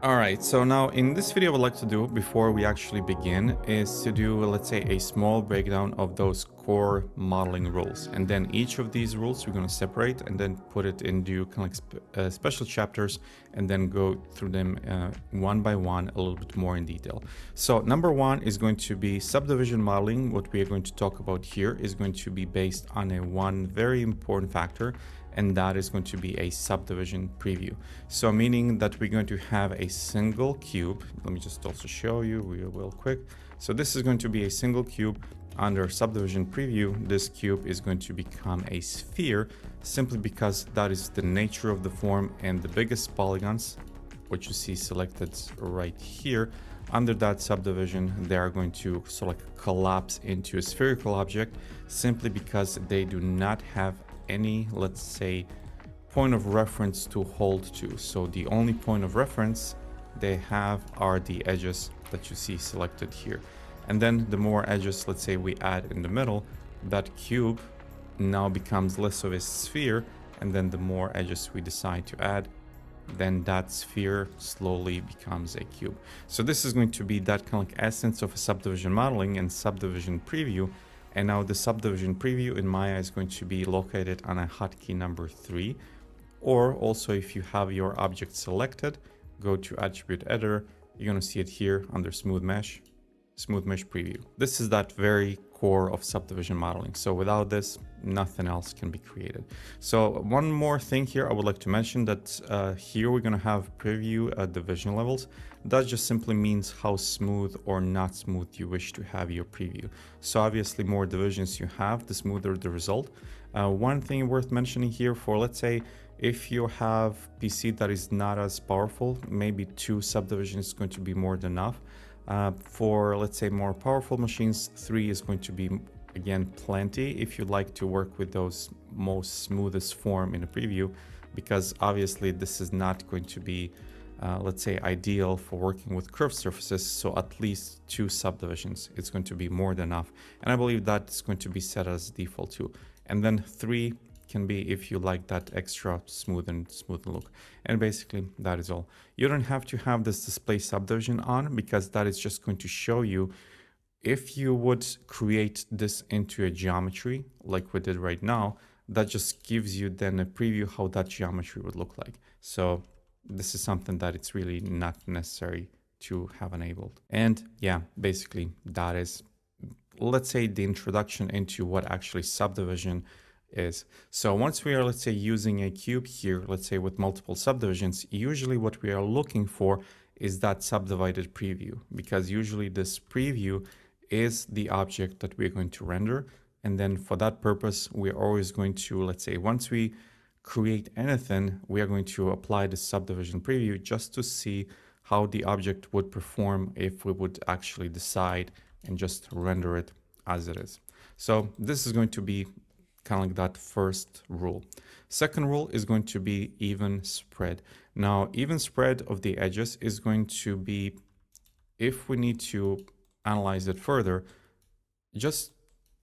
All right, so now in this video, what I'd like to do before we actually begin is to do, let's say, a small breakdown of those core modeling rules. And then each of these rules we're going to separate and then put it into kind of like special chapters and then go through them one by one a little bit more in detail. So number one is going to be subdivision modeling. What we are going to talk about here is going to be based on one very important factor, and that is going to be a subdivision preview. So meaning that we're going to have a single cube. Let me just also show you real quick. So this is going to be a single cube. Under subdivision preview, this cube is going to become a sphere simply because that is the nature of the form, and the biggest polygons, what you see selected right here, under that subdivision, they are going to sort of like collapse into a spherical object simply because they do not have any, let's say, point of reference to hold to. So the only point of reference they have are the edges that you see selected here. And then the more edges, let's say, we add in the middle, that cube now becomes less of a sphere. And then the more edges we decide to add, then that sphere slowly becomes a cube. So this is going to be that kind of like essence of a subdivision modeling and subdivision preview. And now the subdivision preview in Maya is going to be located on a hotkey number 3. Or also, if you have your object selected, go to attribute editor. You're going to see it here under smooth mesh preview. This is that very core of subdivision modeling. So without this, nothing else can be created. So one more thing here, I would like to mention that here we're going to have preview at division levels. That just simply means how smooth or not smooth you wish to have your preview. So obviously, more divisions you have, the smoother the result. One thing worth mentioning here, for let's say, if you have PC that is not as powerful, maybe 2 subdivisions is going to be more than enough. For, let's say, more powerful machines, 3 is going to be, again, plenty if you like to work with those most smoothest form in a preview, because obviously this is not going to be, let's say, ideal for working with curved surfaces. So at least 2 subdivisions, it's going to be more than enough. And I believe that's going to be set as default too. And then 3 can be if you like that extra smooth look. And basically that is all. You don't have to have this display subdivision on, because that is just going to show you if you would create this into a geometry like we did right now. That just gives you then a preview how that geometry would look like. So this is something that it's really not necessary to have enabled. And yeah, basically that is, let's say, the introduction into what actually subdivision is. So once we are, let's say, using a cube here, let's say with multiple subdivisions, usually what we are looking for is that subdivided preview, because usually this preview is the object that we're going to render. And then for that purpose, we're always going to, let's say, once we create anything, we are going to apply the subdivision preview just to see how the object would perform if we would actually decide and just render it as it is. So this is going to be kind of like that first rule. Second rule is going to be even spread. Now, even spread of the edges is going to be, if we need to analyze it further, just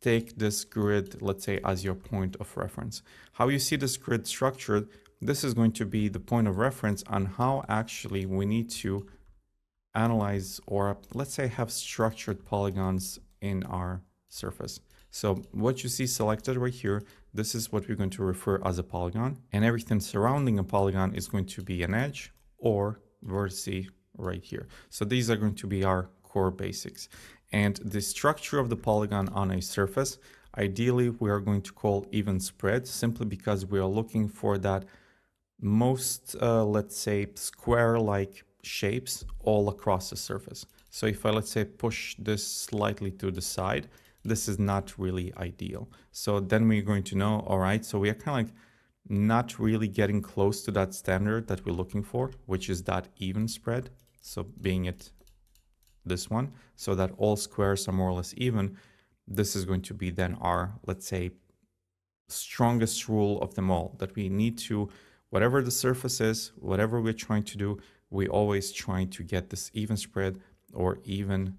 take this grid, let's say, as your point of reference. How you see this grid structured, this is going to be the point of reference on how actually we need to analyze, or let's say have structured polygons in our surface. So what you see selected right here, this is what we're going to refer as a polygon, and everything surrounding a polygon is going to be an edge or vertice right here. So these are going to be our core basics. And the structure of the polygon on a surface, ideally we are going to call even spread, simply because we are looking for that most, let's say, square-like shapes all across the surface. So if I, let's say, push this slightly to the side, this is not really ideal. So then we're going to know, all right, so we are kind of like not really getting close to that standard that we're looking for, which is that even spread. So being it this one, so that all squares are more or less even. This is going to be then our, let's say, strongest rule of them all, that we need to, whatever the surface is, whatever we're trying to do, we always trying to get this even spread or even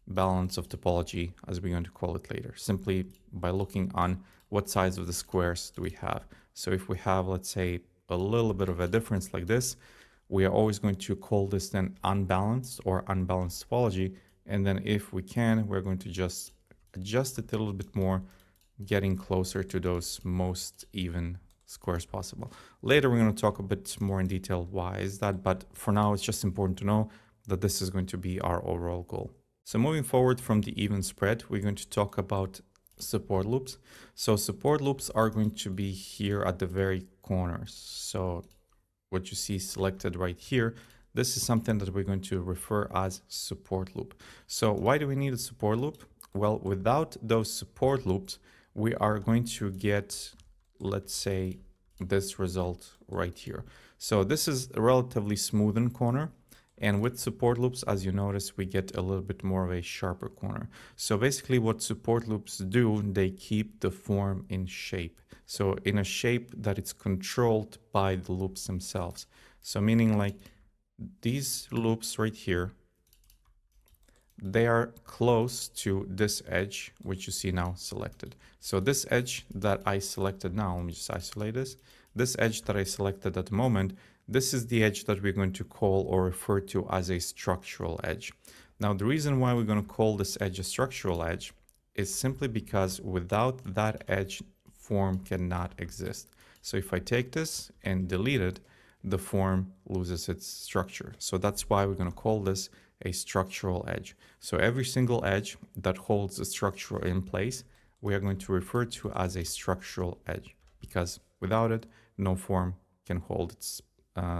balance of topology, as we're going to call it later, simply by looking on what size of the squares do we have. So if we have, let's say, a little bit of a difference like this, we are always going to call this then unbalanced or unbalanced topology. And then if we can, we're going to just adjust it a little bit more, getting closer to those most even squares possible. Later, we're going to talk a bit more in detail why is that, but for now, it's just important to know that this is going to be our overall goal. So moving forward from the even spread, we're going to talk about support loops. So support loops are going to be here at the very corners. So what you see selected right here, this is something that we're going to refer as support loop. So why do we need a support loop? Well, without those support loops, we are going to get, let's say, this result right here. So this is a relatively smoothened corner. And with support loops, as you notice, we get a little bit more of a sharper corner. So basically what support loops do, they keep the form in shape. So in a shape that it's controlled by the loops themselves. So meaning like these loops right here, they are close to this edge, which you see now selected. So this edge that I selected now, let me just isolate this. This edge that I selected at the moment, this is the edge that we're going to call or refer to as a structural edge. Now, the reason why we're going to call this edge a structural edge is simply because without that edge, form cannot exist. So if I take this and delete it, the form loses its structure. So that's why we're going to call this a structural edge. So every single edge that holds the structure in place, we are going to refer to as a structural edge, because without it, no form can hold its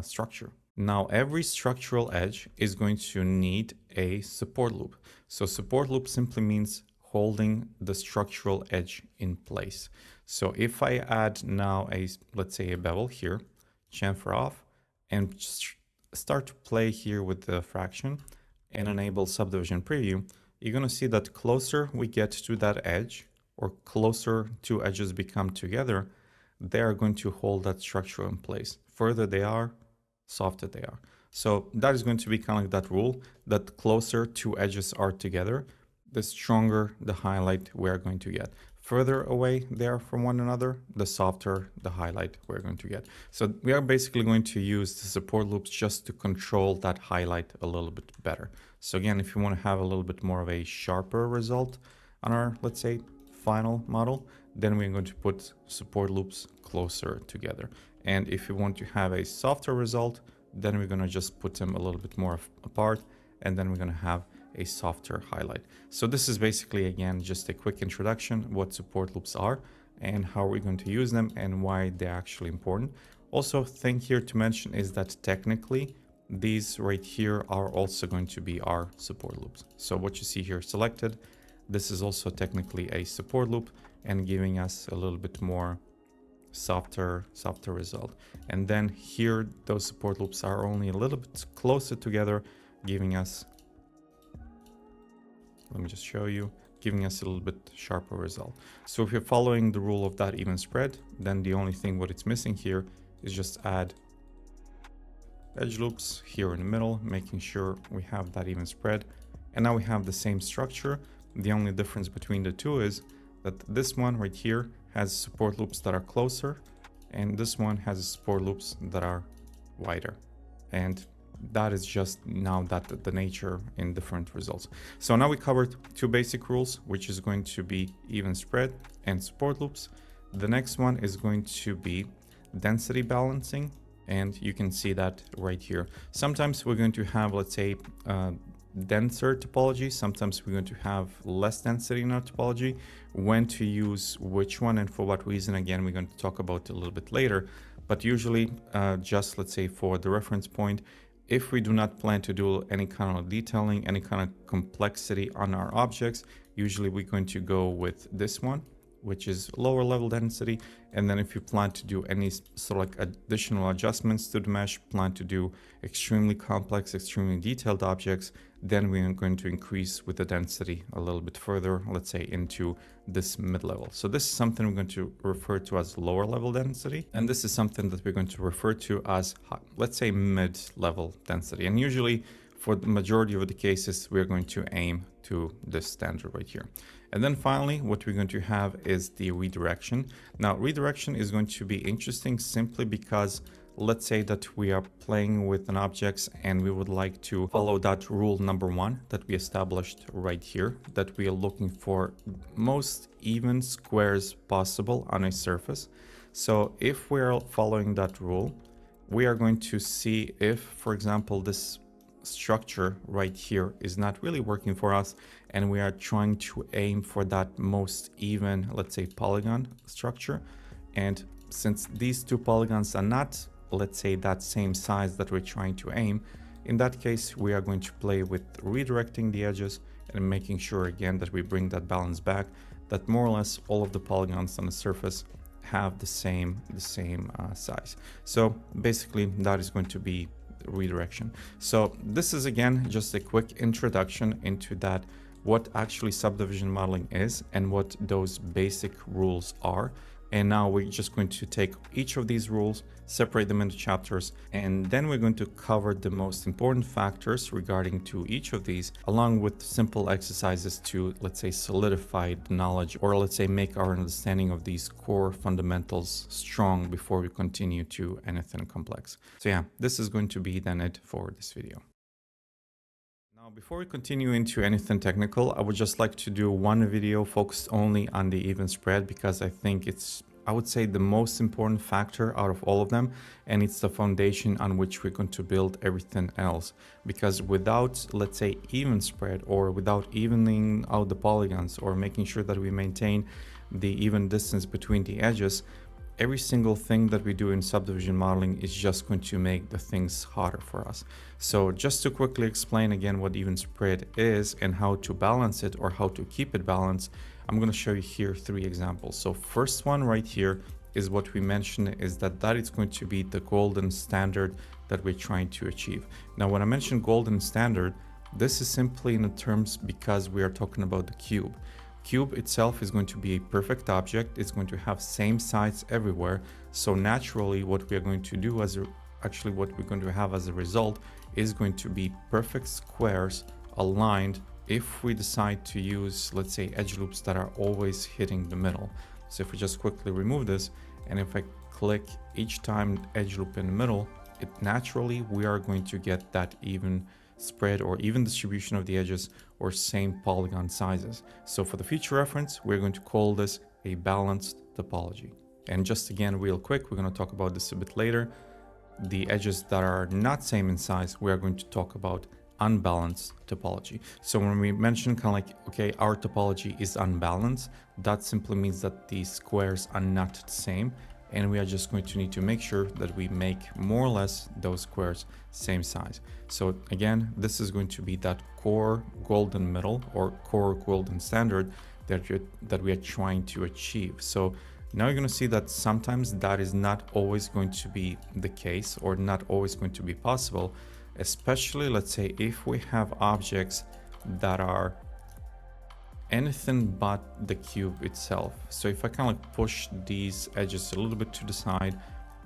structure. Now, every structural edge is going to need a support loop. So support loop simply means holding the structural edge in place. So if I add now let's say a bevel here, chamfer off, and start to play here with the fraction and enable subdivision preview, you're going to see that closer we get to that edge, or closer two edges become together, they are going to hold that structure in place. Further they are, softer they are. So that is going to be kind of like that rule, that closer two edges are together, the stronger the highlight we're going to get. Further away they are from one another, the softer the highlight we're going to get. So we are basically going to use the support loops just to control that highlight a little bit better. So again, if you want to have a little bit more of a sharper result on our, let's say, final model, then we're going to put support loops closer together. And if you want to have a softer result, then we're going to just put them a little bit more apart, and then we're going to have a softer highlight. So this is basically, again, just a quick introduction what support loops are and how we're going to use them and why they're actually important. Also, thing here to mention is that technically these right here are also going to be our support loops. So what you see here selected, this is also technically a support loop and giving us a little bit more softer result. And then here, those support loops are only a little bit closer together, giving us, let me just show you, giving us a little bit sharper result. So if you're following the rule of that even spread, then the only thing what it's missing here is just add edge loops here in the middle, making sure we have that even spread. And now we have the same structure. The only difference between the two is that this one right here has support loops that are closer, and this one has support loops that are wider. And that is just now that the nature in different results. So now we covered two basic rules, which is going to be even spread and support loops. The next one is going to be density balancing, and you can see that right here. Sometimes we're going to have, let's say, denser topology. Sometimes we're going to have less density in our topology. When to use which one and for what reason, again, we're going to talk about a little bit later. But usually, just let's say for the reference point, if we do not plan to do any kind of detailing, any kind of complexity on our objects, usually we're going to go with this one, which is lower level density. And then if you plan to do any sort of like additional adjustments to the mesh, plan to do extremely complex, extremely detailed objects, then we are going to increase with the density a little bit further, let's say into this mid-level. So this is something we're going to refer to as lower level density. And this is something that we're going to refer to as, let's say, mid-level density. And usually for the majority of the cases, we're going to aim to this standard right here. And then finally, what we're going to have is the redirection. Now, redirection is going to be interesting simply because let's say that we are playing with an object and we would like to follow that rule number 1 that we established right here, that we are looking for most even squares possible on a surface. So if we're following that rule, we are going to see if, for example, this structure right here is not really working for us, and we are trying to aim for that most even, let's say, polygon structure. And since these two polygons are not, let's say, that same size that we're trying to aim, in that case, we are going to play with redirecting the edges and making sure again that we bring that balance back, that more or less all of the polygons on the surface have the same size. So basically that is going to be redirection. So this is again just a quick introduction into that, what actually subdivision modeling is and what those basic rules are. And now we're just going to take each of these rules, separate them into chapters, and then we're going to cover the most important factors regarding to each of these, along with simple exercises to, let's say, solidify the knowledge, or let's say make our understanding of these core fundamentals strong before we continue to anything complex. So yeah, this is going to be then it for this video. Now, before we continue into anything technical, I would just like to do one video focused only on the even spread, because I think it's, I would say, the most important factor out of all of them, and it's the foundation on which we're going to build everything else. Because without, let's say, even spread, or without evening out the polygons, or making sure that we maintain the even distance between the edges, every single thing that we do in subdivision modeling is just going to make the things harder for us. So just to quickly explain again what even spread is and how to balance it, or how to keep it balanced, I'm going to show you here 3 examples. So first one right here is what we mentioned, is that is going to be the golden standard that we're trying to achieve. Now, when I mention golden standard, this is simply in the terms because we are talking about the cube. Cube itself is going to be a perfect object. It's going to have same sides everywhere. So naturally, what we are going to do what we're going to have as a result is going to be perfect squares aligned if we decide to use, let's say, edge loops that are always hitting the middle. So if we just quickly remove this, and if I click each time edge loop in the middle, it naturally, we are going to get that even spread or even distribution of the edges or same polygon sizes. So for the future reference, we're going to call this a balanced topology. And just again, real quick, we're going to talk about this a bit later. The edges that are not same in size, we are going to talk about unbalanced topology. So when we mention kind of like, okay, our topology is unbalanced, that simply means that these squares are not the same. And we are just going to need to make sure that we make more or less those squares same size. So again, this is going to be that core golden middle or core golden standard that we are trying to achieve. So now you're going to see that sometimes that is not always going to be the case, or not always going to be possible, especially, let's say, if we have objects that are anything but the cube itself. So if I kind of like push these edges a little bit to the side,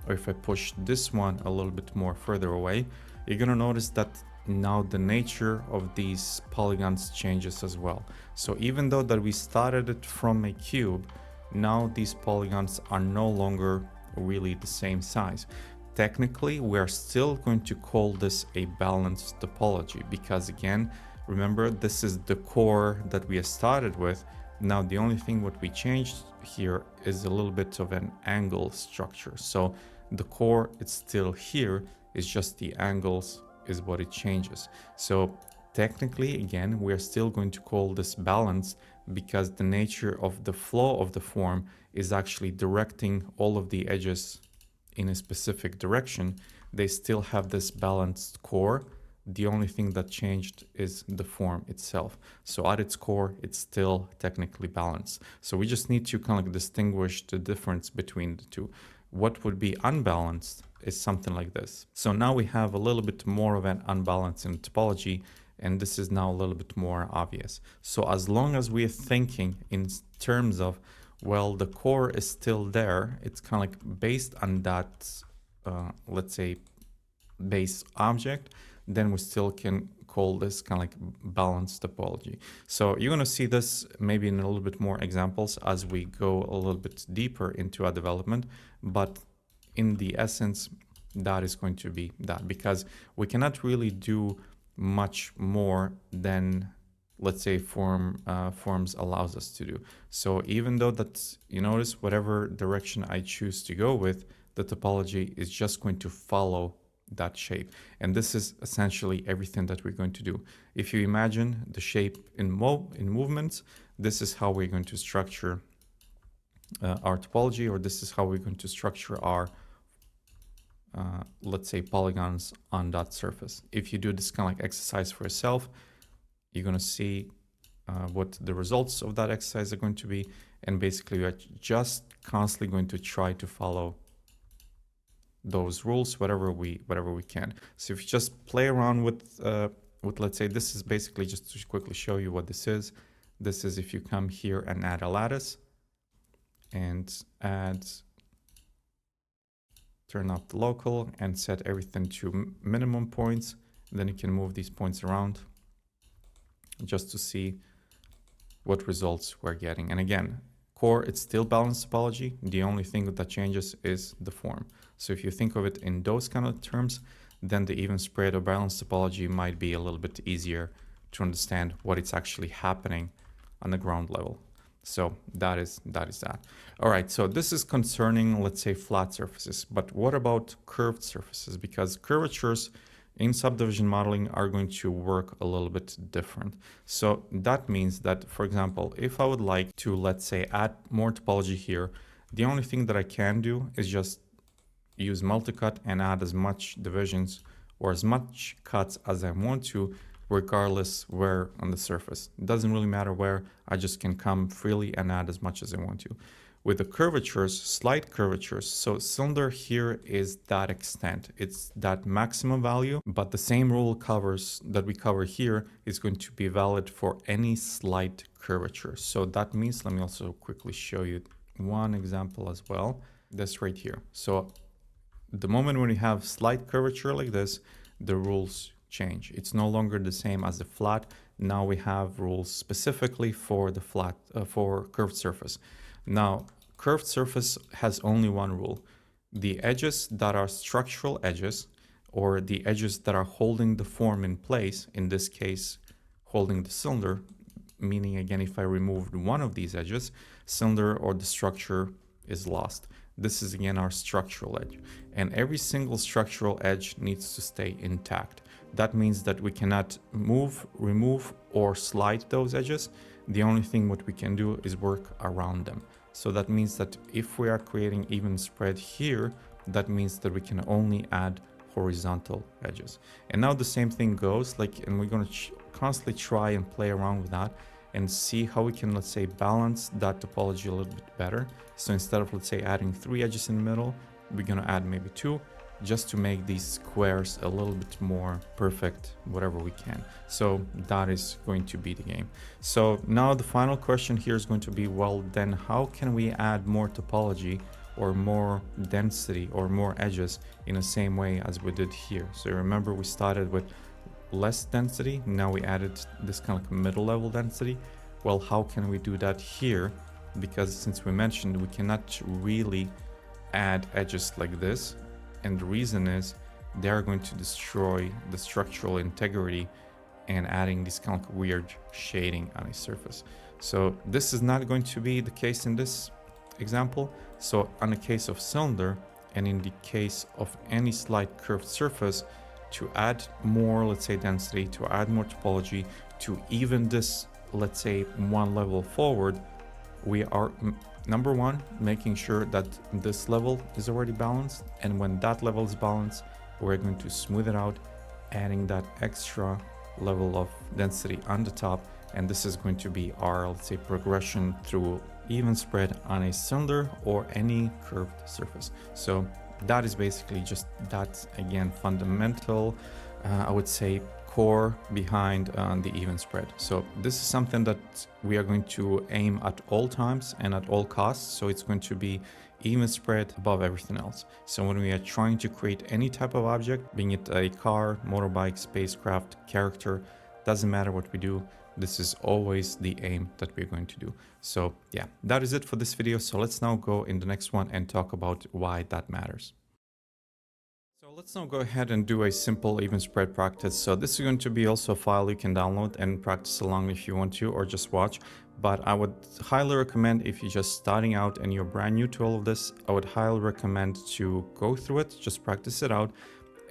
or if I push this one a little bit more further away, you're going to notice that now the nature of these polygons changes as well. So even though that we started it from a cube, now these polygons are no longer really the same size. Technically, we are still going to call this a balanced topology, because again, remember, this is the core that we started with. Now, the only thing what we changed here is a little bit of an angle structure. So the core, it's still here, it's just the angles is what it changes. So technically, again, we are still going to call this balanced, because the nature of the flow of the form is actually directing all of the edges in a specific direction. They still have this balanced core. The only thing that changed is the form itself. So at its core, it's still technically balanced. So we just need to kind of distinguish the difference between the two. What would be unbalanced is something like this. So now we have a little bit more of an unbalance in topology, and this is now a little bit more obvious. So as long as we're thinking in terms of, well, the core is still there, it's kind of like based on that, let's say, base object, then we still can call this kind of like balanced topology. So you're going to see this maybe in a little bit more examples as we go a little bit deeper into our development, but in the essence, that is going to be that, because we cannot really do much more than, let's say, forms allows us to do. So even though that, you notice, whatever direction I choose to go with, the topology is just going to follow that shape. And this is essentially everything that we're going to do. If you imagine the shape in movements, this is how we're going to structure our topology, or this is how we're going to structure our let's say polygons on that surface. If you do this kind of like exercise for yourself, you're going to see what the results of that exercise are going to be. And basically we're just constantly going to try to follow those rules whatever we can. So if you just play around with let's say, this is basically just to quickly show you what this is. This is if you come here and add a lattice and turn off the local and set everything to minimum points, then you can move these points around just to see what results we're getting. And again, core, it's still balanced topology. The only thing that changes is the form. So if you think of it in those kind of terms, then the even spread or balanced topology might be a little bit easier to understand what it's actually happening on the ground level. So that is that. All right, so this is concerning, let's say, flat surfaces. But what about curved surfaces? Because curvatures in subdivision modeling are going to work a little bit different. So that means that, for example, if I would like to, let's say, add more topology here, the only thing that I can do is just use multicut and add as much divisions or as much cuts as I want to, regardless where on the surface. It doesn't really matter where, I just can come freely and add as much as I want to. With the curvatures, slight curvatures, so cylinder here is that extent. It's that maximum value, but the same rule covers that we cover here is going to be valid for any slight curvature. So that means, let me also quickly show you one example as well. This right here. So the moment when you have slight curvature like this, the rules change. It's no longer the same as the flat. Now we have rules specifically for the flat, for curved surface. Now, curved surface has only one rule. The edges that are structural edges, or the edges that are holding the form in place, in this case, holding the cylinder, meaning again, if I removed one of these edges, cylinder or the structure is lost. This is again our structural edge, and every single structural edge needs to stay intact. That means that we cannot move, remove, or slide those edges. The only thing what we can do is work around them. So that means that if we are creating even spread here, that means that we can only add horizontal edges. And now the same thing goes, like, and we're going to constantly try and play around with that and see how we can, let's say, balance that topology a little bit better. So instead of, let's say, adding 3 edges in the middle, we're going to add maybe 2, just to make these squares a little bit more perfect, whatever we can. So that is going to be the game. So now the final question here is going to be, well, then how can we add more topology or more density or more edges in the same way as we did here? So remember, we started with less density. Now we added this kind of middle level density. Well, how can we do that here? Because since we mentioned we cannot really add edges like this, and the reason is they are going to destroy the structural integrity and adding this kind of weird shading on a surface. So this is not going to be the case in this example. So on the case of cylinder and in the case of any slight curved surface, to add more, let's say, density, to add more topology, to even this, let's say, one level forward, we are number one, making sure that this level is already balanced. And when that level is balanced, we're going to smooth it out, adding that extra level of density on the top. And this is going to be our, let's say, progression through even spread on a cylinder or any curved surface. So that is basically just that, again, fundamental, I would say, core behind the even spread. So this is something that we are going to aim at all times and at all costs. So it's going to be even spread above everything else. So when we are trying to create any type of object, being it a car, motorbike, spacecraft, character, doesn't matter what we do, this is always the aim that we're going to do. So yeah, that is it for this video. So let's now go in the next one and talk about why that matters. So let's now go ahead and do a simple even spread practice. So this is going to be also a file you can download and practice along if you want to, or just watch. But I would highly recommend, if you're just starting out and you're brand new to all of this, I would highly recommend to go through it, just practice it out.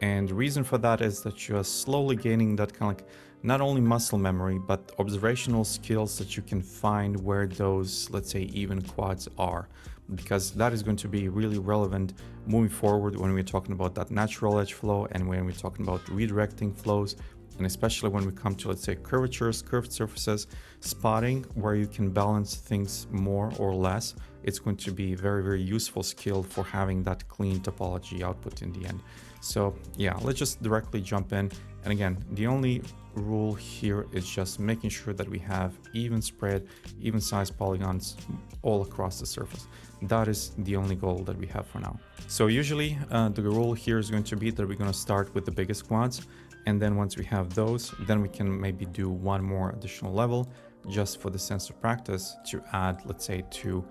And the reason for that is that you're slowly gaining that kind of like not only muscle memory, but observational skills that you can find where those, let's say, even quads are, because that is going to be really relevant moving forward when we're talking about that natural edge flow and when we're talking about redirecting flows. And especially when we come to, let's say, curvatures, curved surfaces, spotting where you can balance things more or less, it's going to be a very, very useful skill for having that clean topology output in the end. So yeah, let's just directly jump in. And again, the only rule here is just making sure that we have even spread, even size polygons all across the surface. That is the only goal that we have for now. So usually the rule here is going to be that we're going to start with the biggest quads. And then once we have those, then we can maybe do one more additional level just for the sense of practice to add, let's say, to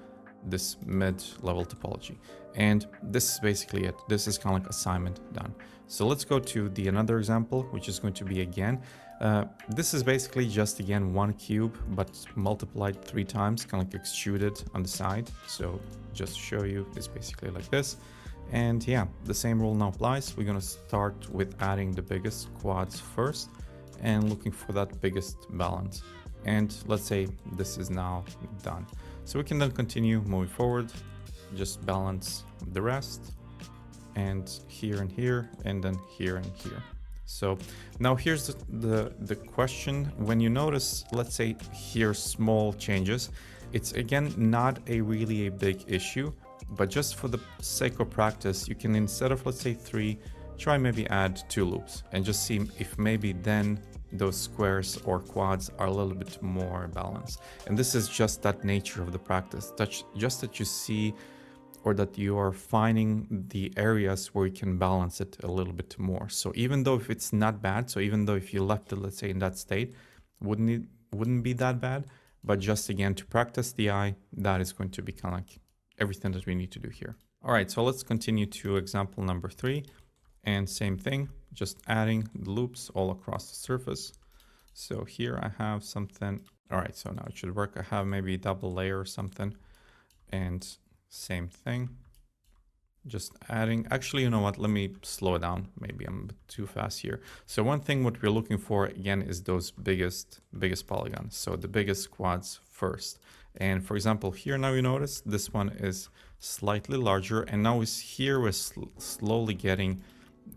this mid-level topology. And this is basically it. This is kind of like assignment done. So let's go to the another example, which is going to be again, this is basically just again one cube, but multiplied 3 times, kind of like extruded on the side. So just to show you, it's basically like this. And yeah, the same rule now applies. We're going to start with adding the biggest quads first and looking for that biggest balance. And let's say this is now done. So we can then continue moving forward, just balance the rest, and here and here, and then here and here. So now here's the question. When you notice, let's say here, small changes, it's again not really a big issue, but just for the sake of practice, you can, instead of, let's say 3, try maybe add 2 loops and just see if maybe then those squares or quads are a little bit more balanced. And this is just that nature of the practice, just that you see, or that you are finding the areas where you can balance it a little bit more. So even though if it's not bad, so even though if you left it, let's say in that state, wouldn't be that bad, but just again to practice the eye, that is going to be kind of like everything that we need to do here. All right, so let's continue to example number 3, and same thing, just adding the loops all across the surface. So here I have something. All right, so now it should work. I have maybe a double layer or something, and same thing, just adding. Actually, you know what, let me slow it down, maybe I'm a bit too fast here. So one thing what we're looking for again is those biggest polygons, so the biggest quads first. And for example here, now you notice this one is slightly larger, and now we're slowly getting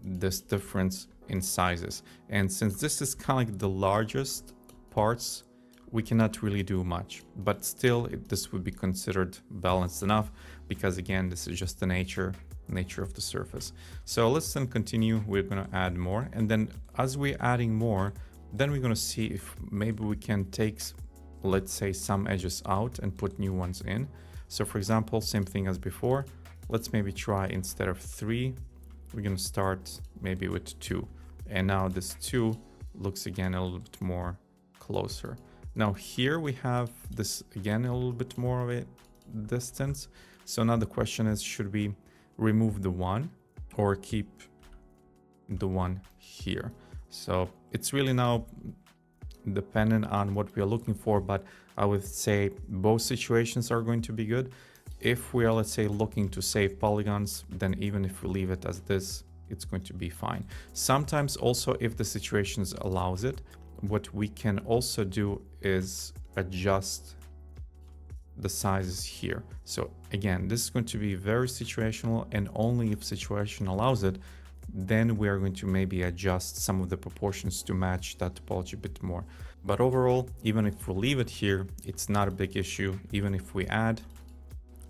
this difference in sizes. And since this is kind of like the largest parts, we cannot really do much, but still this would be considered balanced enough, because again, this is just the nature of the surface. So let's then continue. We're going to add more, and then as we're adding more, then we're going to see if maybe we can take, let's say, some edges out and put new ones in. So for example, same thing as before, let's maybe try, instead of 3, we're going to start maybe with 2, and now this 2 looks again a little bit more closer. Now here we have this again a little bit more of a distance. So now the question is, should we remove the 1 or keep the 1 here? So it's really now dependent on what we are looking for, but I would say both situations are going to be good. If we are, let's say, looking to save polygons, then even if we leave it as this, it's going to be fine. Sometimes also, if the situations allows it, what we can also do is adjust the sizes here. So again, this is going to be very situational, and only if situation allows it, then we are going to maybe adjust some of the proportions to match that topology a bit more. But overall, even if we leave it here, it's not a big issue. Even if we add,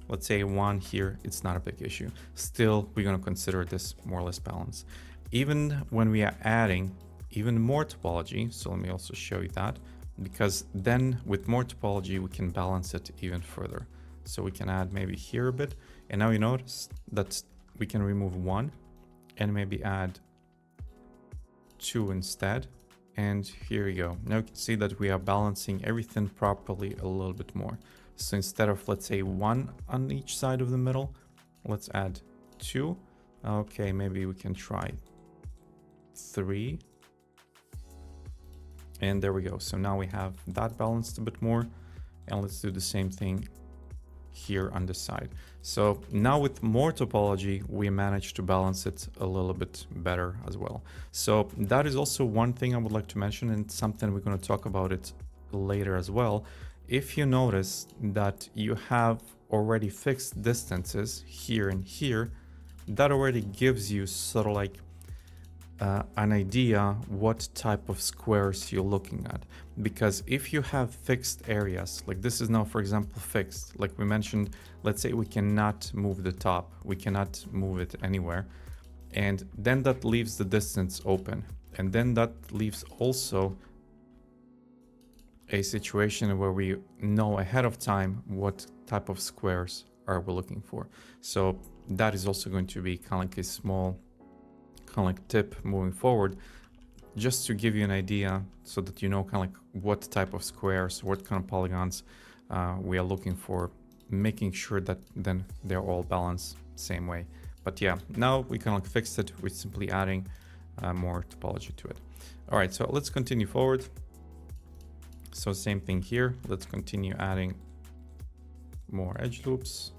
let's say 1 here, it's not a big issue. Still, we're going to consider this more or less balanced. Even when we are adding even more topology, so let me also show you that, because then with more topology we can balance it even further. So we can add maybe here a bit, and now you notice that we can remove 1 and maybe add 2 instead, and here you go. Now you can see that we are balancing everything properly a little bit more. So instead of, let's say, 1 on each side of the middle, let's add 2, Okay, maybe we can try 3. And there we go. So now we have that balanced a bit more. And let's do the same thing here on the side. So now with more topology, we managed to balance it a little bit better as well. So that is also one thing I would like to mention, and something we're going to talk about it later as well. If you notice that you have already fixed distances here and here, that already gives you sort of like an idea what type of squares you're looking at. Because if you have fixed areas, like this is now, for example, fixed, like we mentioned, let's say we cannot move the top, we cannot move it anywhere. And then that leaves the distance open. And then that leaves also a situation where we know ahead of time what type of squares are we looking for. So that is also going to be kind of like a small kind of like tip moving forward, just to give you an idea so that you know kind of like what type of squares, what kind of polygons we are looking for, making sure that then they're all balanced same way. But yeah, now we kind of like fixed it with simply adding more topology to it. All right, so let's continue forward. So same thing here. Let's continue adding more edge loops.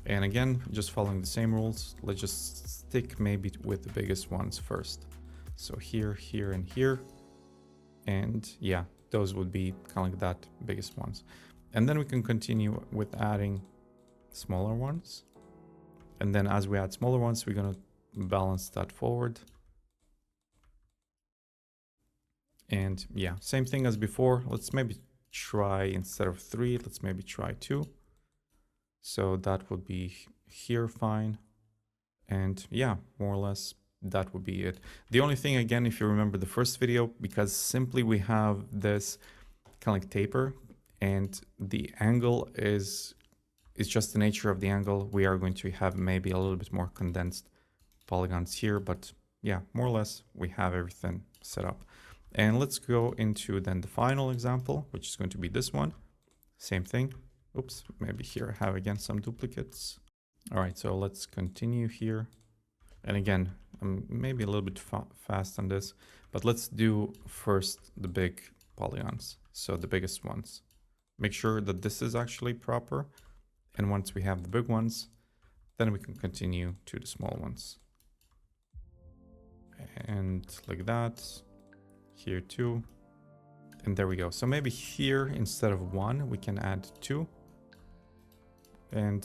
And again, just following the same rules. Let's just stick maybe with the biggest ones first. So here, here, and here. And yeah, those would be kind of like that biggest ones. And then we can continue with adding smaller ones. And then as we add smaller ones, we're going to balance that forward. And yeah, same thing as before. Let's maybe try, instead of 3, let's maybe try 2. So that would be here fine. And yeah, more or less that would be it. The only thing, again, if you remember the first video, because simply we have this kind of like taper and the angle is just the nature of the angle. We are going to have maybe a little bit more condensed polygons here, but yeah, more or less we have everything set up. And let's go into then the final example, which is going to be this one. Same thing. Oops, maybe here I have again some duplicates. All right, so let's continue here. And again, I'm maybe a little bit fast on this, but let's do first the big polygons. So the biggest ones. Make sure that this is actually proper. And once we have the big ones, then we can continue to the small ones. And like that, here too. And there we go. So maybe here, instead of 1, we can add 2. And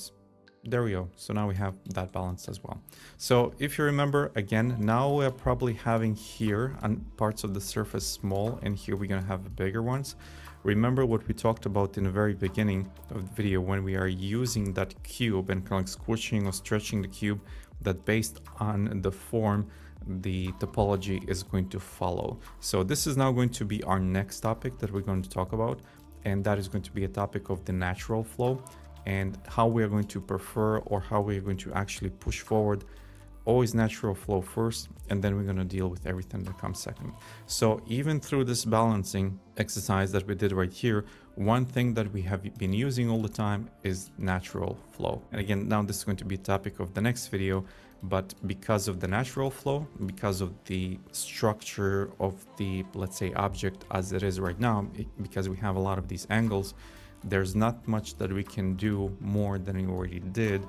there we go. So now we have that balance as well. So if you remember, again, now we're probably having here on parts of the surface small, and here we're going to have the bigger ones. Remember what we talked about in the very beginning of the video when we are using that cube and kind of squishing or stretching the cube, that based on the form, the topology is going to follow. So this is now going to be our next topic that we're going to talk about. And that is going to be a topic of the natural flow, and how we are going to prefer, or how we are going to actually push forward. Always natural flow first, and then we're going to deal with everything that comes second. So even through this balancing exercise that we did right here, one thing that we have been using all the time is natural flow. And again, now this is going to be a topic of the next video, but because of the natural flow, because of the structure of the, let's say, object as it is right now, because we have a lot of these angles, there's not much that we can do more than we already did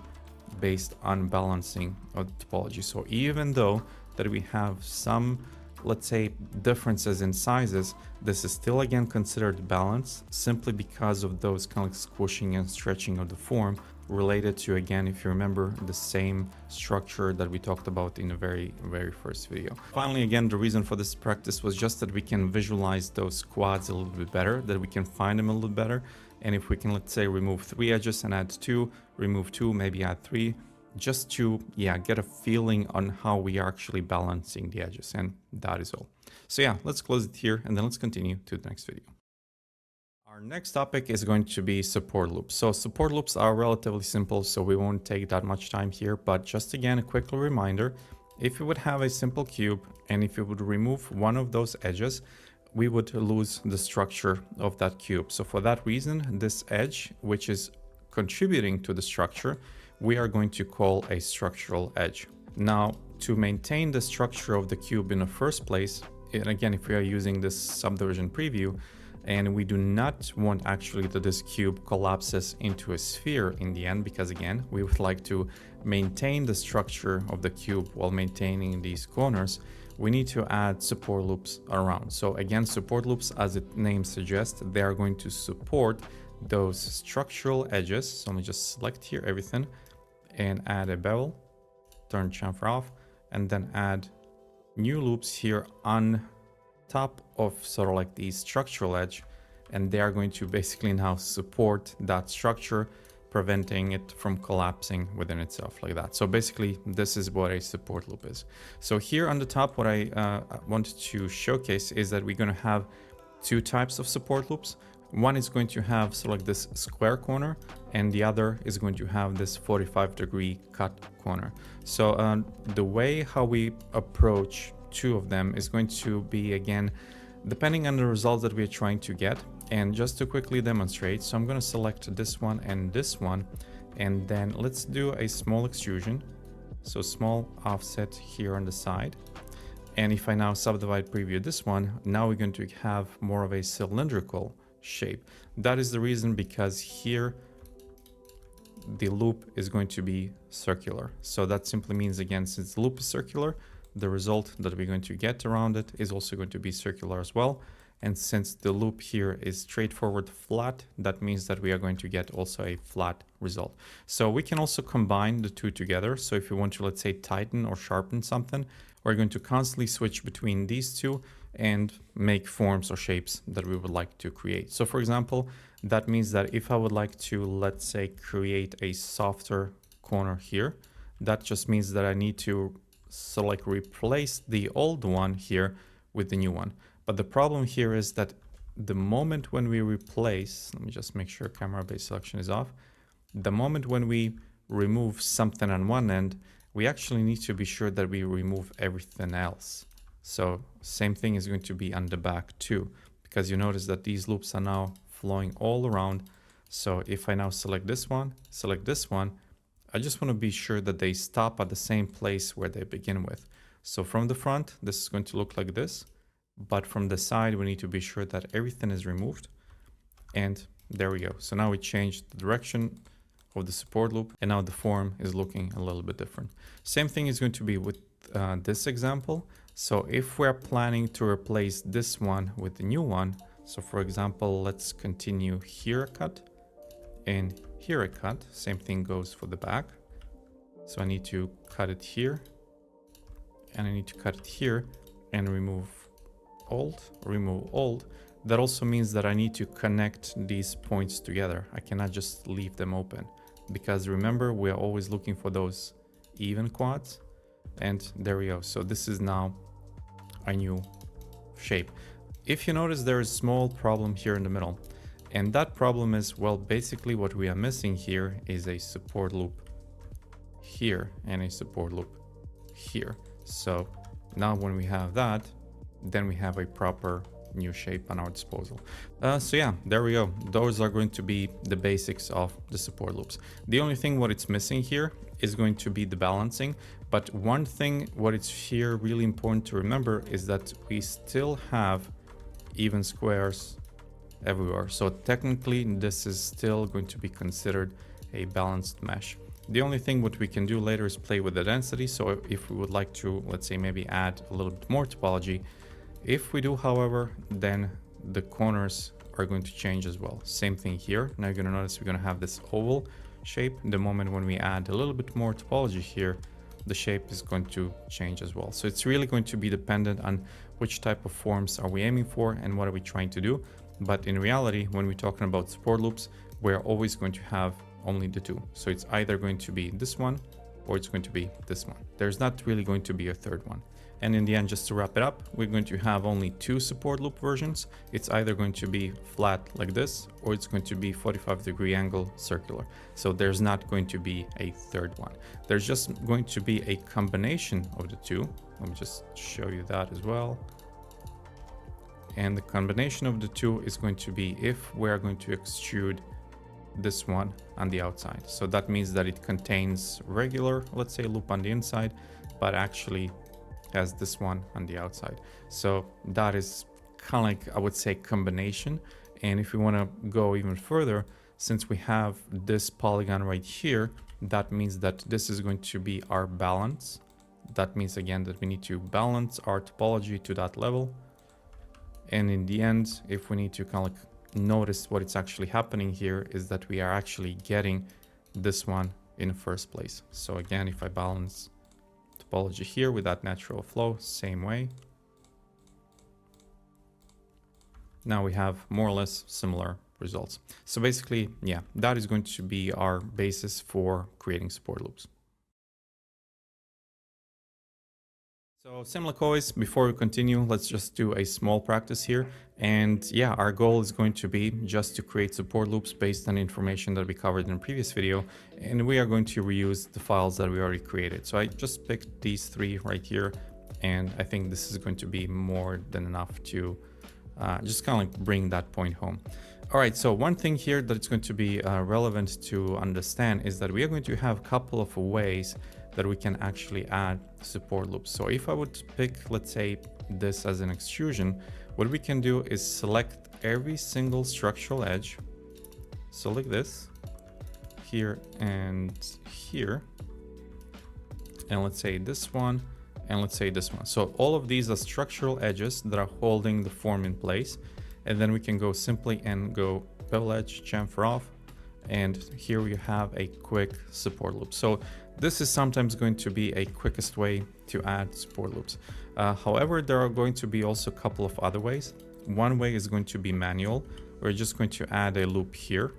based on balancing of the topology. So even though that we have some, let's say, differences in sizes, this is still again considered balance, simply because of those kind of squishing and stretching of the form, related to, again, if you remember, the same structure that we talked about in the very first video. Finally, again, the reason for this practice was just that we can visualize those quads a little bit better, that we can find them a little better. And if we can, let's say, remove 3 edges and add 2, remove 2, maybe add 3, just to, yeah, get a feeling on how we are actually balancing the edges. And that is all. So yeah, let's close it here, and then let's continue to the next video. Our next topic is going to be support loops. So support loops are relatively simple, so we won't take that much time here. But just again, a quick reminder, if you would have a simple cube, and if you would remove one of those edges, we would lose the structure of that cube. So for that reason, this edge, which is contributing to the structure, we are going to call a structural edge. Now, to maintain the structure of the cube in the first place, and again, if we are using this subdivision preview, and we do not want actually that this cube collapses into a sphere in the end, because again, we would like to maintain the structure of the cube while maintaining these corners, we need to add support loops around. So again, support loops, as its name suggests, they are going to support those structural edges. So let me just select here everything and add a bevel, turn chamfer off, and then add new loops here on top of sort of like the structural edge, and they are going to basically now support that structure, preventing it from collapsing within itself like that. So basically this is what a support loop is. So here on the top, what I wanted to showcase is that we're going to have two types of support loops. One is going to have sort of like this square corner, and the other is going to have this 45-degree cut corner. So the way how we approach two of them is going to be, again, depending on the results that we're trying to get. And just to quickly demonstrate, so I'm going to select this one, and then let's do a small extrusion. So small offset here on the side. And if I now subdivide preview this one, now we're going to have more of a cylindrical shape. That is the reason, because here the loop is going to be circular. So that simply means, again, since the loop is circular, the result that we're going to get around it is also going to be circular as well. And since the loop here is straightforward flat, that means that we are going to get also a flat result. So we can also combine the two together. So if you want to, let's say, tighten or sharpen something, we're going to constantly switch between these two and make forms or shapes that we would like to create. So for example, that means that if I would like to, let's say, create a softer corner here, that just means that I need to like replace the old one here with the new one. But the problem here is that the moment when we replace, let me just make sure camera base selection is off. The moment when we remove something on one end, we actually need to be sure that we remove everything else. So same thing is going to be on the back too, because you notice that these loops are now flowing all around. So if I now select this one, I just want to be sure that they stop at the same place where they begin with. So from the front, this is going to look like this, but from the side, we need to be sure that everything is removed. And there we go. So now we changed the direction of the support loop, and now the form is looking a little bit different. Same thing is going to be with this example. So if we're planning to replace this one with the new one, so for example, let's continue here a cut and here a cut. Same thing goes for the back. So I need to cut it here, and I need to cut it here and remove old. That also means that I need to connect these points together. I cannot just leave them open, because remember, we are always looking for those even quads. And there we go. So this is now a new shape. If you notice, there is a small problem here in the middle. And that problem is, well, basically what we are missing here is a support loop here and a support loop here. So now when we have that, then we have a proper new shape on our disposal. So yeah, there we go. Those are going to be the basics of the support loops. The only thing what it's missing here is going to be the balancing. But one thing what it's here really important to remember is that we still have even squares everywhere. So technically this is still going to be considered a balanced mesh. The only thing what we can do later is play with the density. So if we would like to, let's say, maybe add a little bit more topology. If we do, however, then the corners are going to change as well. Same thing here. Now you're going to notice we're going to have this oval shape. The moment when we add a little bit more topology here, the shape is going to change as well. So it's really going to be dependent on which type of forms are we aiming for and what are we trying to do. But in reality, when we're talking about support loops, we're always going to have only the two. So it's either going to be this one or it's going to be this one. There's not really going to be a third one. And in the end, just to wrap it up, we're going to have only two support loop versions. It's either going to be flat like this, or it's going to be 45-degree angle circular. So there's not going to be a third one. There's just going to be a combination of the two. Let me just show you that as well. And the combination of the two is going to be if we're going to extrude this one on the outside. So that means that it contains regular, let's say, loop on the inside, but actually has this one on the outside. So that is kind of like, I would say, combination. And if we want to go even further, since we have this polygon right here, that means that this is going to be our balance. That means again that we need to balance our topology to that level. And in the end, if we need to kind of like notice what it's actually happening here, is that we are actually getting this one in the first place. So again, if I balance topology here with that natural flow, same way. Now we have more or less similar results. So basically, yeah, that is going to be our basis for creating support loops. So similar always, before we continue, let's just do a small practice here. And yeah, our goal is going to be just to create support loops based on information that we covered in a previous video. And we are going to reuse the files that we already created. So I just picked these three right here. And I think this is going to be more than enough to just kind of like bring that point home. All right, so one thing here that it's going to be relevant to understand is that we are going to have a couple of ways that we can actually add support loops. So if I would pick, let's say, this as an extrusion, what we can do is select every single structural edge. So like this, here and here. And let's say this one, and let's say this one. So all of these are structural edges that are holding the form in place. And then we can go simply and go bevel edge, chamfer off. And here we have a quick support loop. So this is sometimes going to be a quickest way to add support loops. However, there are going to be also a couple of other ways. One way is going to be manual. We're just going to add a loop here,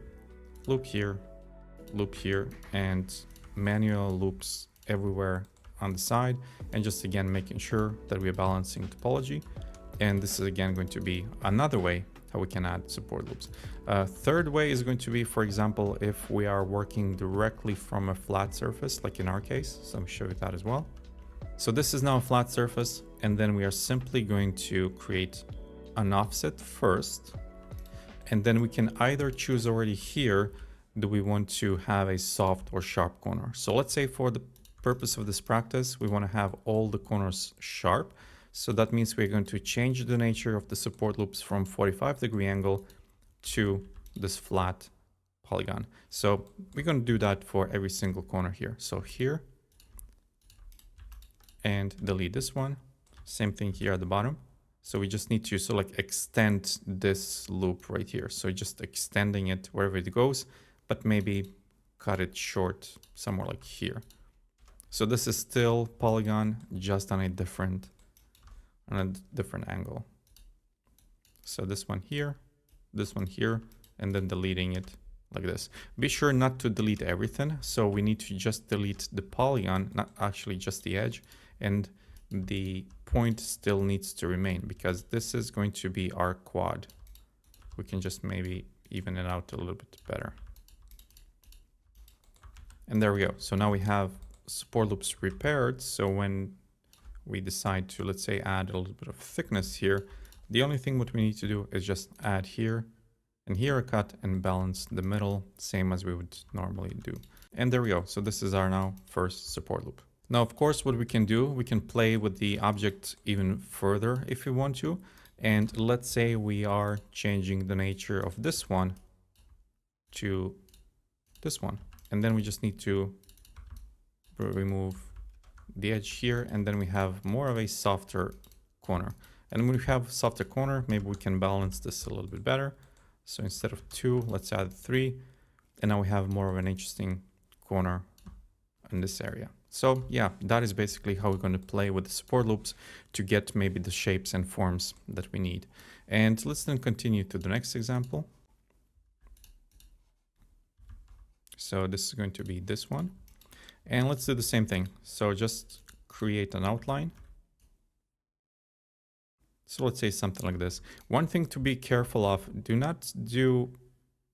loop here, loop here, and manual loops everywhere on the side. And just again, making sure that we're balancing topology. And this is again going to be another way how we can add support loops. Third way is going to be, for example, if we are working directly from a flat surface, like in our case. So I'll show you that as well. So this is now a flat surface, and then we are simply going to create an offset first. And then we can either choose already here, do we want to have a soft or sharp corner? So let's say for the purpose of this practice, we want to have all the corners sharp. So that means we're going to change the nature of the support loops from 45-degree angle to this flat polygon. So we're going to do that for every single corner here. So here, and delete this one. Same thing here at the bottom. So we just need to sort of like extend this loop right here. So just extending it wherever it goes, but maybe cut it short somewhere like here. So this is still polygon, just on a different angle. So this one here, and then deleting it like this. Be sure not to delete everything. So we need to just delete the polygon, not actually just the edge, and the point still needs to remain because this is going to be our quad. We can just maybe even it out a little bit better. And there we go. So now we have support loops repaired. So when we decide to, let's say, add a little bit of thickness here, the only thing what we need to do is just add here and here a cut and balance the middle, same as we would normally do. And there we go. So this is our now first support loop. Now, of course, what we can do, we can play with the object even further if we want to. And let's say we are changing the nature of this one to this one. And then we just need to remove the edge here, and then we have more of a softer corner. And when we have softer corner, maybe we can balance this a little bit better. So instead of 2, let's add 3. And now we have more of an interesting corner in this area. So yeah, that is basically how we're going to play with the support loops to get maybe the shapes and forms that we need. And let's then continue to the next example. So this is going to be this one. And let's do the same thing. So just create an outline. So let's say something like this. One thing to be careful of, do not do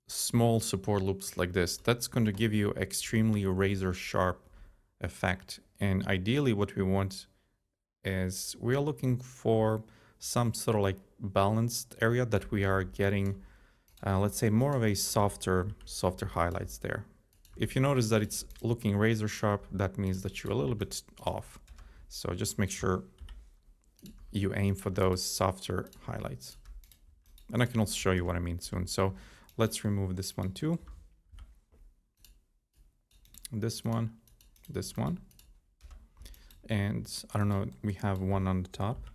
small support loops like this. That's going to give you extremely razor sharp effect. And ideally what we want is we are looking for some sort of like balanced area that we are getting let's say more of a softer highlights there. If you notice that it's looking razor sharp, that means that you're a little bit off. So just make sure you aim for those softer highlights. And I can also show you what I mean soon. So let's remove this one too. This one, and I don't know, we have one on the top.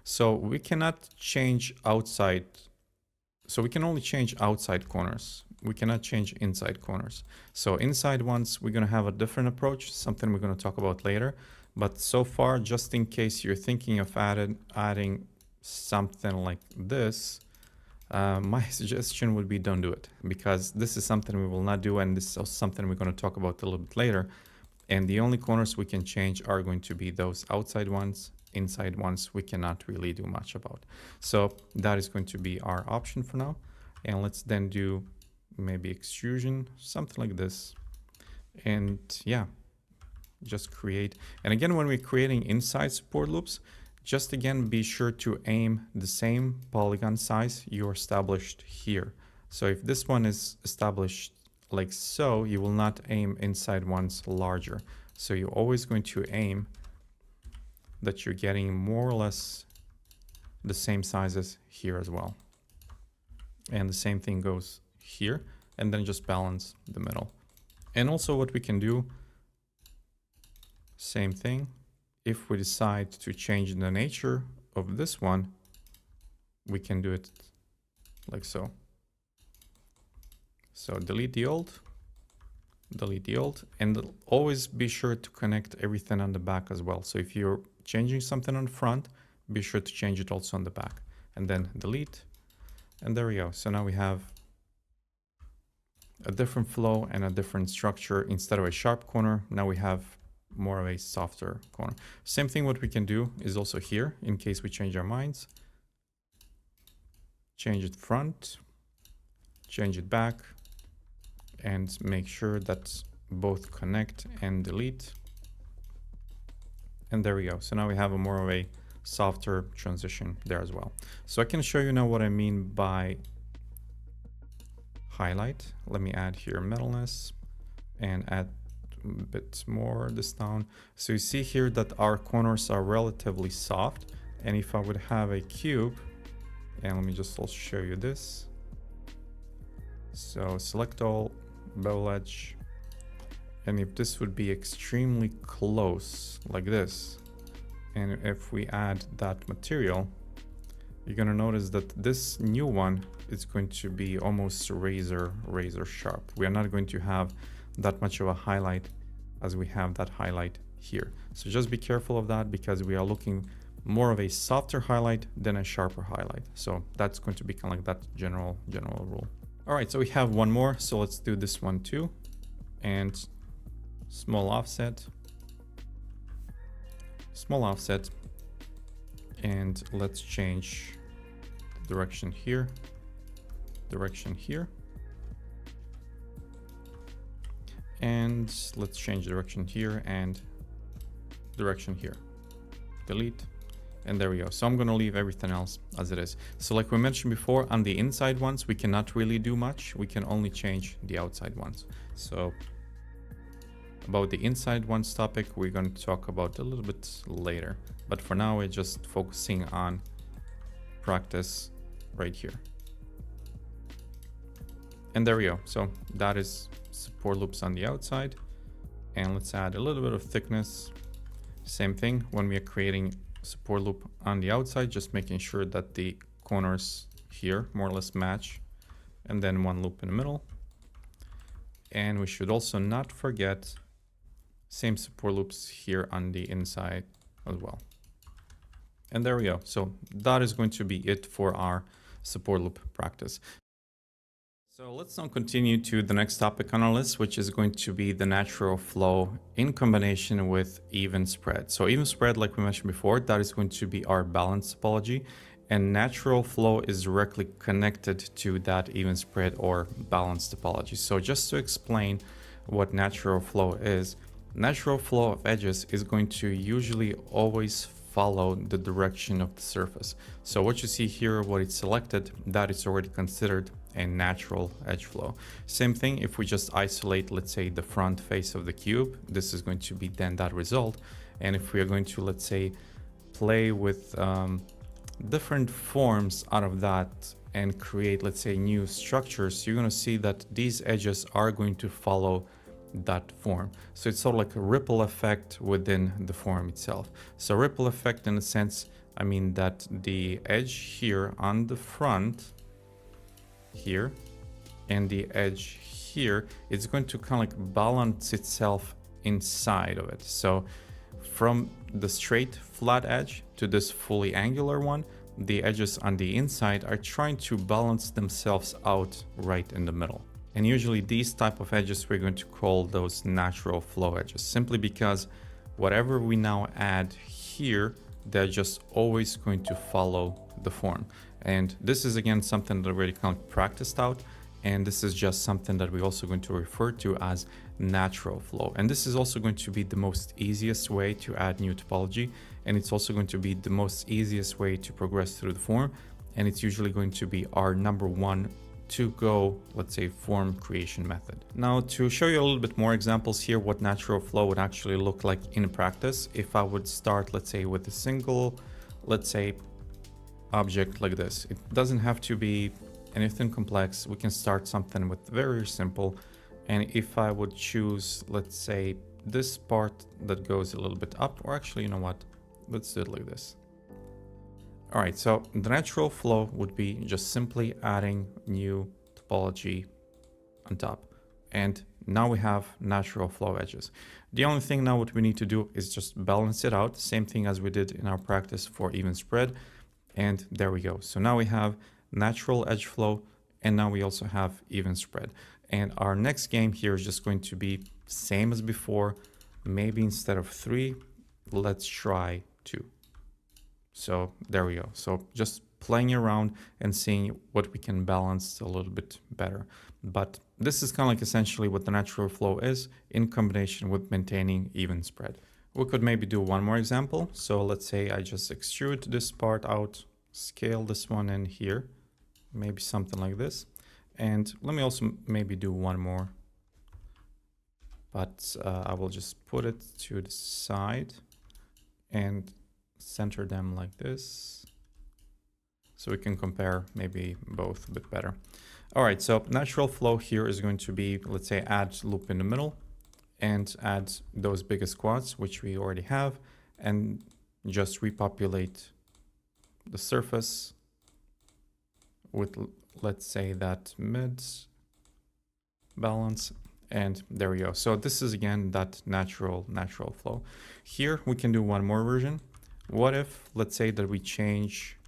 So we cannot change outside. So we can only change outside corners. We cannot change inside corners. So inside ones, we're going to have a different approach, something we're going to talk about later. But so far, just in case you're thinking of adding something like this, my suggestion would be don't do it, because this is something we will not do, and this is something we're going to talk about a little bit later. And the only corners we can change are going to be those outside ones. Inside ones we cannot really do much about. So that is going to be our option for now. And let's then do maybe extrusion, something like this. And yeah, just create. And again, when we're creating inside support loops, just again, be sure to aim the same polygon size you established here. So if this one is established like so, you will not aim inside ones larger. So you're always going to aim that you're getting more or less the same sizes here as well. And the same thing goes here, and then just balance the middle. And also what we can do, same thing, if we decide to change the nature of this one, we can do it like so. So delete the old, and always be sure to connect everything on the back as well. So if you're changing something on the front, be sure to change it also on the back, and then delete. And there we go. So now we have a different flow and a different structure. Instead of a sharp corner, now we have more of a softer corner. Same thing, what we can do is also here, in case we change our minds, change it front, change it back, and make sure that both connect and delete. And there we go. So now we have a more of a softer transition there as well. So I can show you now what I mean by highlight. Let me add here metalness and add a bit more this down. So you see here that our corners are relatively soft. And if I would have a cube, and let me just also show you this. So select all, bevel edge. And if this would be extremely close like this, and if we add that material, you're going to notice that this new one is going to be almost razor sharp. We are not going to have that much of a highlight as we have that highlight here. So just be careful of that, because we are looking more of a softer highlight than a sharper highlight. So that's going to be kind of like that general rule. All right, so we have one more. So let's do this one too. And small offset, and let's change the direction here, and let's change direction here and direction here, delete, and there we go. So I'm going to leave everything else as it is. So like we mentioned before, on the inside ones, we cannot really do much. We can only change the outside ones. So about the inside ones topic, we're going to talk about a little bit later. But for now, we're just focusing on practice right here. And there we go. So that is support loops on the outside. And let's add a little bit of thickness. Same thing when we are creating support loop on the outside, just making sure that the corners here more or less match. And then one loop in the middle. And we should also not forget same support loops here on the inside as well. And there we go. So that is going to be it for our support loop practice. So let's now continue to the next topic on our list, which is going to be the natural flow in combination with even spread. So even spread, like we mentioned before, that is going to be our balance topology, and natural flow is directly connected to that even spread or balance topology. So just to explain what natural flow is, natural flow of edges is going to usually always follow the direction of the surface. So what you see here, what it's selected, that is already considered a natural edge flow. Same thing if we just isolate, let's say, the front face of the cube, this is going to be then that result. And if we are going to, let's say, play with different forms out of that and create, let's say, new structures, you're going to see that these edges are going to follow that form. So it's sort of like a ripple effect within the form itself. So ripple effect in a sense, I mean that the edge here on the front here and the edge here, it's going to kind of like balance itself inside of it. So from the straight flat edge to this fully angular one, the edges on the inside are trying to balance themselves out right in the middle. And usually these type of edges, we're going to call those natural flow edges, simply because whatever we now add here, they're just always going to follow the form. And this is again something that I already kind of practiced out. And this is just something that we're also going to refer to as natural flow. And this is also going to be the most easiest way to add new topology. And it's also going to be the most easiest way to progress through the form. And it's usually going to be our number one to go, let's say, form creation method. Now, to show you a little bit more examples here, what natural flow would actually look like in practice, if I would start, let's say, with a single, let's say, object like this. It doesn't have to be anything complex. We can start something with very simple. And if I would choose, let's say, this part that goes a little bit up, or actually, you know what? Let's do it like this. All right, so the natural flow would be just simply adding new topology on top. And now we have natural flow edges. The only thing now what we need to do is just balance it out. Same thing as we did in our practice for even spread. And there we go. So now we have natural edge flow, and now we also have even spread. And our next game here is just going to be same as before. Maybe instead of 3, let's try 2. So there we go. So just playing around and seeing what we can balance a little bit better. But this is kind of like essentially what the natural flow is in combination with maintaining even spread. We could maybe do one more example. So let's say I just extrude this part out, scale this one in here, maybe something like this. And let me also maybe do one more, but I will just put it to the side and center them like this, so we can compare maybe both a bit better. All right, so natural flow here is going to be, let's say, add loop in the middle and add those biggest quads, which we already have, and just repopulate the surface with, let's say, that mid balance. And there we go. So this is again that natural flow. Here we can do one more version. What if, let's say, that we change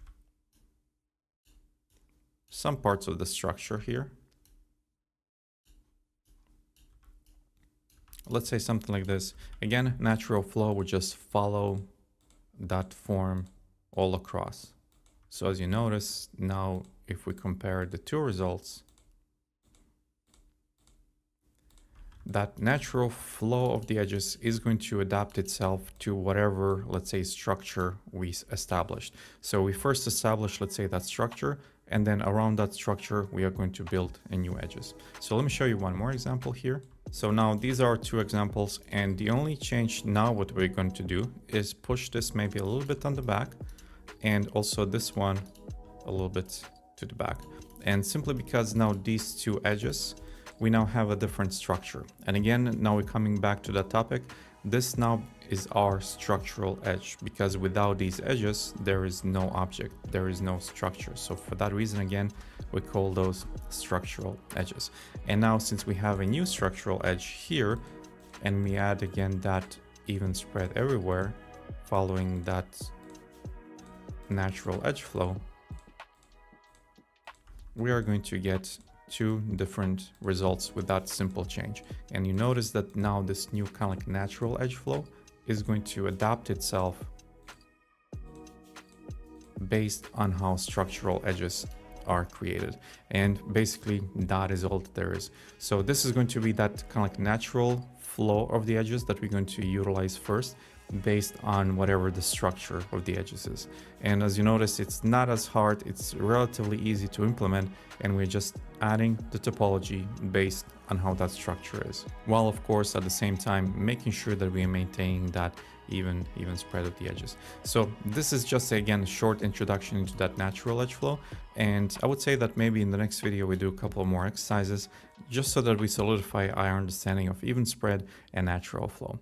some parts of the structure here? Let's say something like this. Again, natural flow would just follow that form all across. So as you notice, now if we compare the two results, that natural flow of the edges is going to adapt itself to whatever, let's say, structure we established. So we first establish, let's say, that structure, and then around that structure, we are going to build a new edges. So let me show you one more example here. So now these are 2 examples, and the only change now what we're going to do is push this maybe a little bit on the back, and also this one a little bit to the back. And simply because now these 2 edges, we now have a different structure. And again, now we're coming back to that topic. This now is our structural edge, because without these edges, there is no object, there is no structure. So for that reason, again, we call those structural edges. And now since we have a new structural edge here, and we add again that even spread everywhere, following that natural edge flow, we are going to get 2 different results with that simple change. And you notice that now this new kind of like natural edge flow is going to adapt itself based on how structural edges are created. And basically that is all that there is. So this is going to be that kind of like natural flow of the edges that we're going to utilize first. based on whatever the structure of the edges is. And as you notice, it's not as hard, it's relatively easy to implement, and we're just adding the topology based on how that structure is. While of course at the same time making sure that we are maintaining that even spread of the edges. So this is just again a short introduction into that natural edge flow, and I would say that maybe in the next video we do a couple more exercises just so that we solidify our understanding of even spread and natural flow.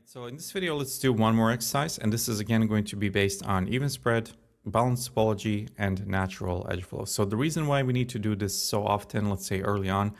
So in this video, let's do one more exercise, and this is again going to be based on even spread, balanced topology, and natural edge flow. So the reason why we need to do this so often, let's say early on,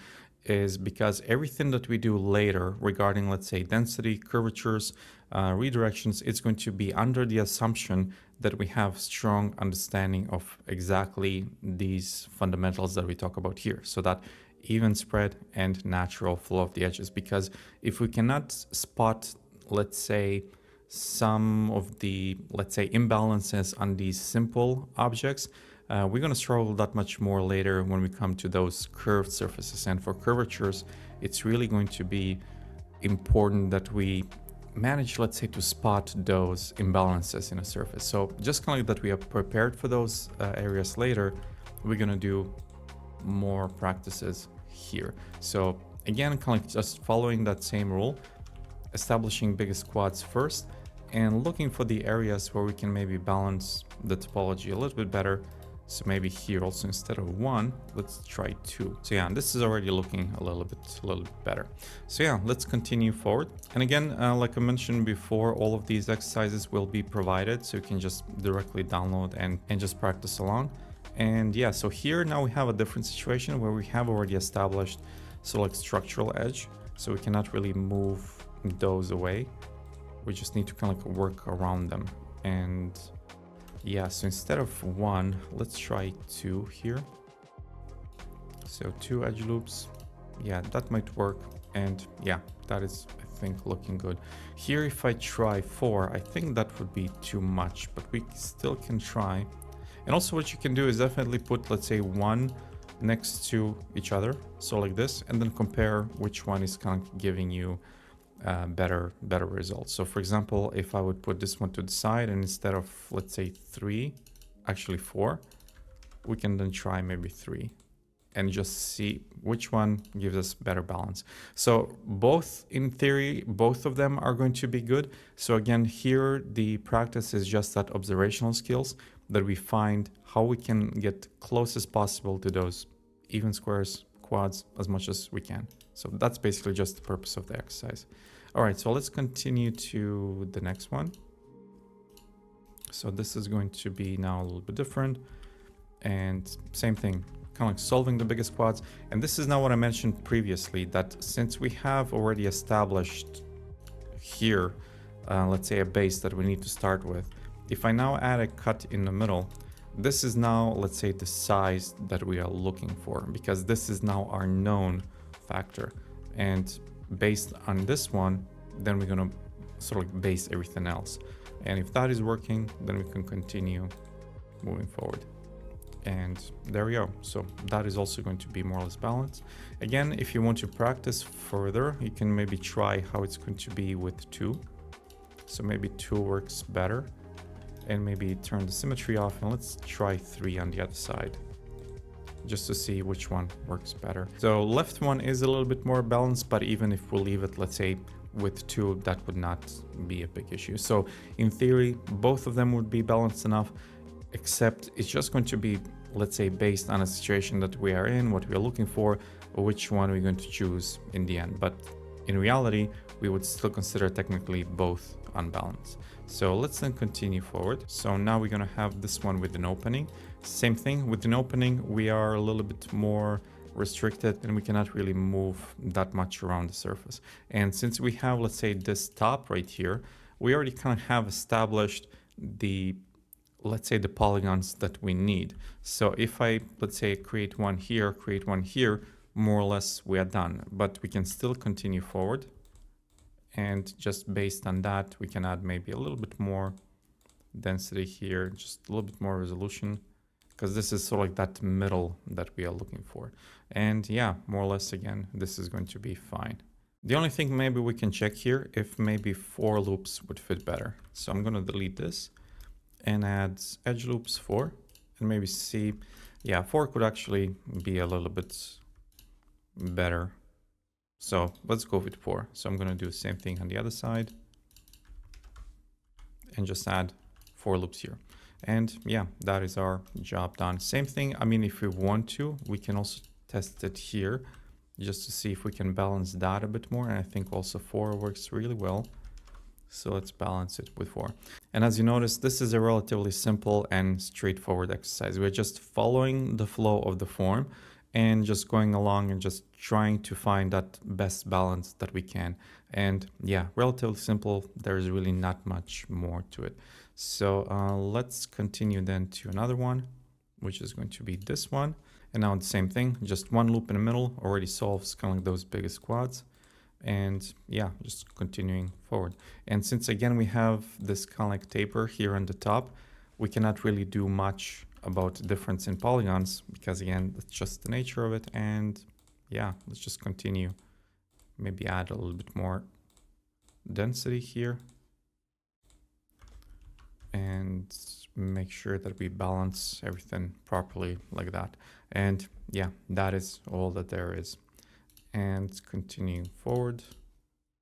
is because everything that we do later regarding, let's say, density, curvatures, redirections, it's going to be under the assumption that we have strong understanding of exactly these fundamentals that we talk about here. So that even spread and natural flow of the edges, because if we cannot spot, let's say, some of the, let's say, imbalances on these simple objects, we're going to struggle that much more later when we come to those curved surfaces. And for curvatures, it's really going to be important that we manage, let's say, to spot those imbalances in a surface. So just kind of like that we are prepared for those areas later, we're going to do more practices here. So again, kind of like just following that same rule, establishing biggest quads first and looking for the areas where we can maybe balance the topology a little bit better. So maybe here also instead of 1, let's try 2. So yeah, this is already looking a little bit better. So yeah, let's continue forward. And again, like I mentioned before, all of these exercises will be provided, so you can just directly download and just practice along. And yeah, so here now we have a different situation where we have already established like structural edge, so we cannot really move those away. We just need to kind of like work around them. And yeah, so instead of 1, let's try 2 here. So 2 edge loops, yeah, that might work. And yeah, that is, I think, looking good. Here, if I try 4, I think that would be too much, but we still can try. And also what you can do is definitely put, let's say, 1 next to each other, so like this, and then compare which one is kind of giving you better results. So for example, if I would put this one to the side and instead of, let's say, 3, actually 4, we can then try maybe 3 and just see which one gives us better balance. So both, in theory, both of them are going to be good. So again, here the practice is just that observational skills that we find how we can get close as possible to those even squares, quads, as much as we can. So that's basically just the purpose of the exercise. All right, so let's continue to the next one. So this is going to be now a little bit different, and same thing, kind of like solving the biggest quads. And this is now what I mentioned previously, that since we have already established here, let's say a base that we need to start with, if I now add a cut in the middle, this is now, let's say, the size that we are looking for, because this is now our known factor. And based on this one, then we're going to sort of base everything else. And if that is working, then we can continue moving forward. And there we go. So that is also going to be more or less balanced. Again, if you want to practice further, you can maybe try how it's going to be with 2. So maybe 2 works better. And maybe turn the symmetry off, and let's try 3 on the other side, just to see which one works better. So left one is a little bit more balanced, but even if we leave it, let's say, with 2, that would not be a big issue. So in theory, both of them would be balanced enough, except it's just going to be, let's say, based on a situation that we are in, what we are looking for, or which one we're going to choose in the end. But in reality, we would still consider technically both unbalanced. So let's then continue forward. So now we're going to have this one with an opening. Same thing with an opening, we are a little bit more restricted and we cannot really move that much around the surface. And since we have, let's say, this top right here, we already kind of have established the, let's say, the polygons that we need. So if I, let's say, create one here, more or less we are done, but we can still continue forward. And just based on that, we can add maybe a little bit more density here, just a little bit more resolution, because this is sort of like that middle that we are looking for. And yeah, more or less, again, this is going to be fine. The only thing maybe we can check here if maybe 4 loops would fit better. So I'm gonna delete this and add edge loops 4 and maybe see, yeah, 4 could actually be a little bit better. So let's go with 4. So I'm gonna do the same thing on the other side and just add 4 loops here. And yeah, that is our job done. Same thing, I mean, if we want to, we can also test it here just to see if we can balance that a bit more. And I think also 4 works really well. So let's balance it with 4. And as you notice, this is a relatively simple and straightforward exercise. We're just following the flow of the form and just going along and just trying to find that best balance that we can. And yeah, relatively simple. There's really not much more to it. So let's continue then to another one, which is going to be this one. And now the same thing, just one loop in the middle already solves kind of like those biggest quads. And yeah, just continuing forward. And since again, we have this kind of like taper here on the top, we cannot really do much about the difference in polygons because again, that's just the nature of it. And yeah, let's just continue. Maybe add a little bit more density here and make sure that we balance everything properly like that. And yeah, that is all that there is. And continuing forward,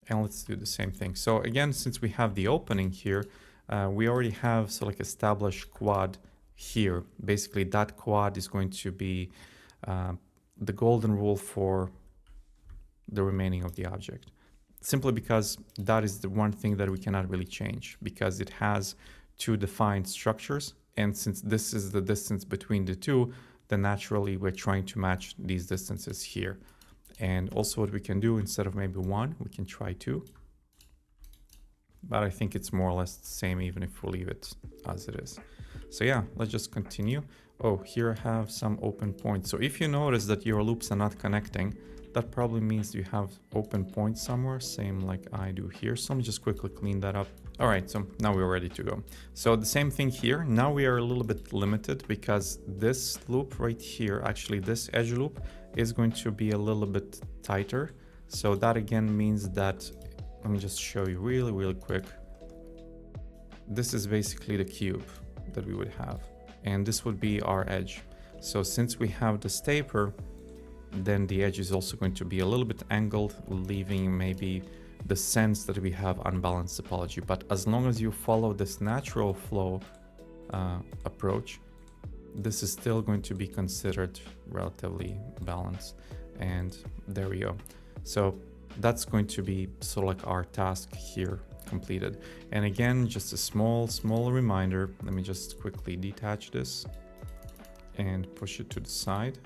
and let's do the same thing. So again, since we have the opening here, we already have so like established quad here. Basically that quad is going to be the golden rule for the remaining of the object, simply because that is the one thing that we cannot really change because it has 2 defined structures. And since this is the distance between the 2, then naturally we're trying to match these distances here. And also what we can do, instead of maybe 1, we can try 2. But I think it's more or less the same even if we leave it as it is. So yeah, let's just continue. Oh, here I have some open points. So if you notice that your loops are not connecting, that probably means you have open points somewhere, same like I do here. So let me just quickly clean that up. All right, so now we're ready to go. So the same thing here. Now we are a little bit limited because this loop right here, actually this edge loop, is going to be a little bit tighter. So that again means that, let me just show you really quick. This is basically the cube that we would have, and this would be our edge. So since we have this taper, then the edge is also going to be a little bit angled, leaving maybe the sense that we have unbalanced topology. But as long as you follow this natural flow approach, this is still going to be considered relatively balanced. And there we go. So that's going to be sort of like our task here completed. And again, just a small reminder. Let me just quickly detach this and push it to the side.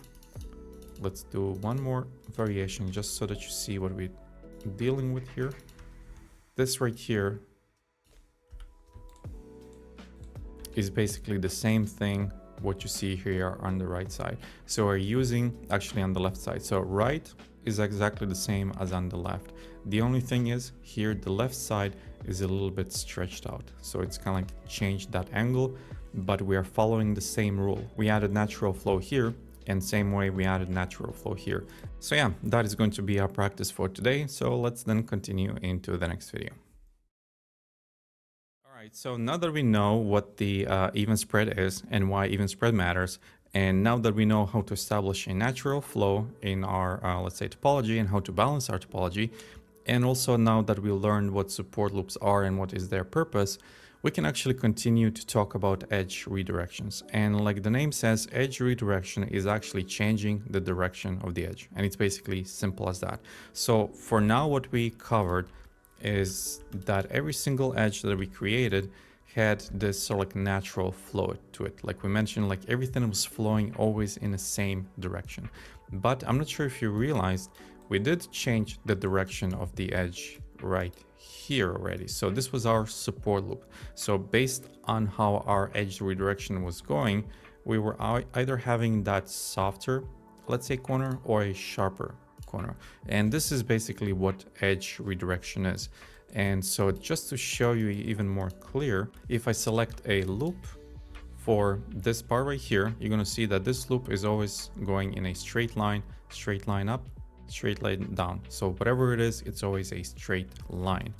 Let's do one more variation just so that you see what we're dealing with here. This right here is basically the same thing what you see here on the right side. So we're using actually on the left side. So right is exactly the same as on the left. The only thing is here the left side is a little bit stretched out. So it's kind of like changed that angle, but we are following the same rule. We added natural flow here, and same way we added natural flow here. So yeah, that is going to be our practice for today. So let's then continue into the next video. All right, so now that we know what the even spread is and why even spread matters, and now that we know how to establish a natural flow in our, let's say, topology and how to balance our topology, and also now that we learned what support loops are and what is their purpose, we can actually continue to talk about edge redirections. And like the name says, edge redirection is actually changing the direction of the edge. And it's basically simple as that. So for now, what we covered is that every single edge that we created had this sort of like natural flow to it. Like we mentioned, like everything was flowing always in the same direction. But I'm not sure if you realized, we did change the direction of the edge right here already. So this was our support loop. So based on how our edge redirection was going, we were either having that softer, let's say, corner or a sharper corner. And this is basically what edge redirection is. And so just to show you even more clear, if I select a loop for this part right here, you're going to see that this loop is always going in a straight line up. straight line down. So whatever it is, it's always a straight line.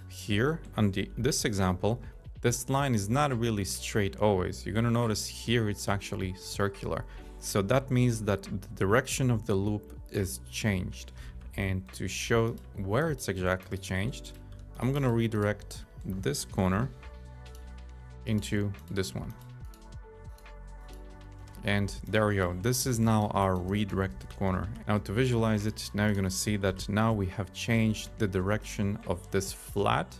Here on this example, this line is not really straight always. You're gonna notice here it's actually circular. So that means that the direction of the loop is changed. And to show where it's exactly changed, I'm gonna redirect this corner into this one. And there we go. This is now our redirected corner. Now to visualize it, now you're gonna see that now we have changed the direction of this flat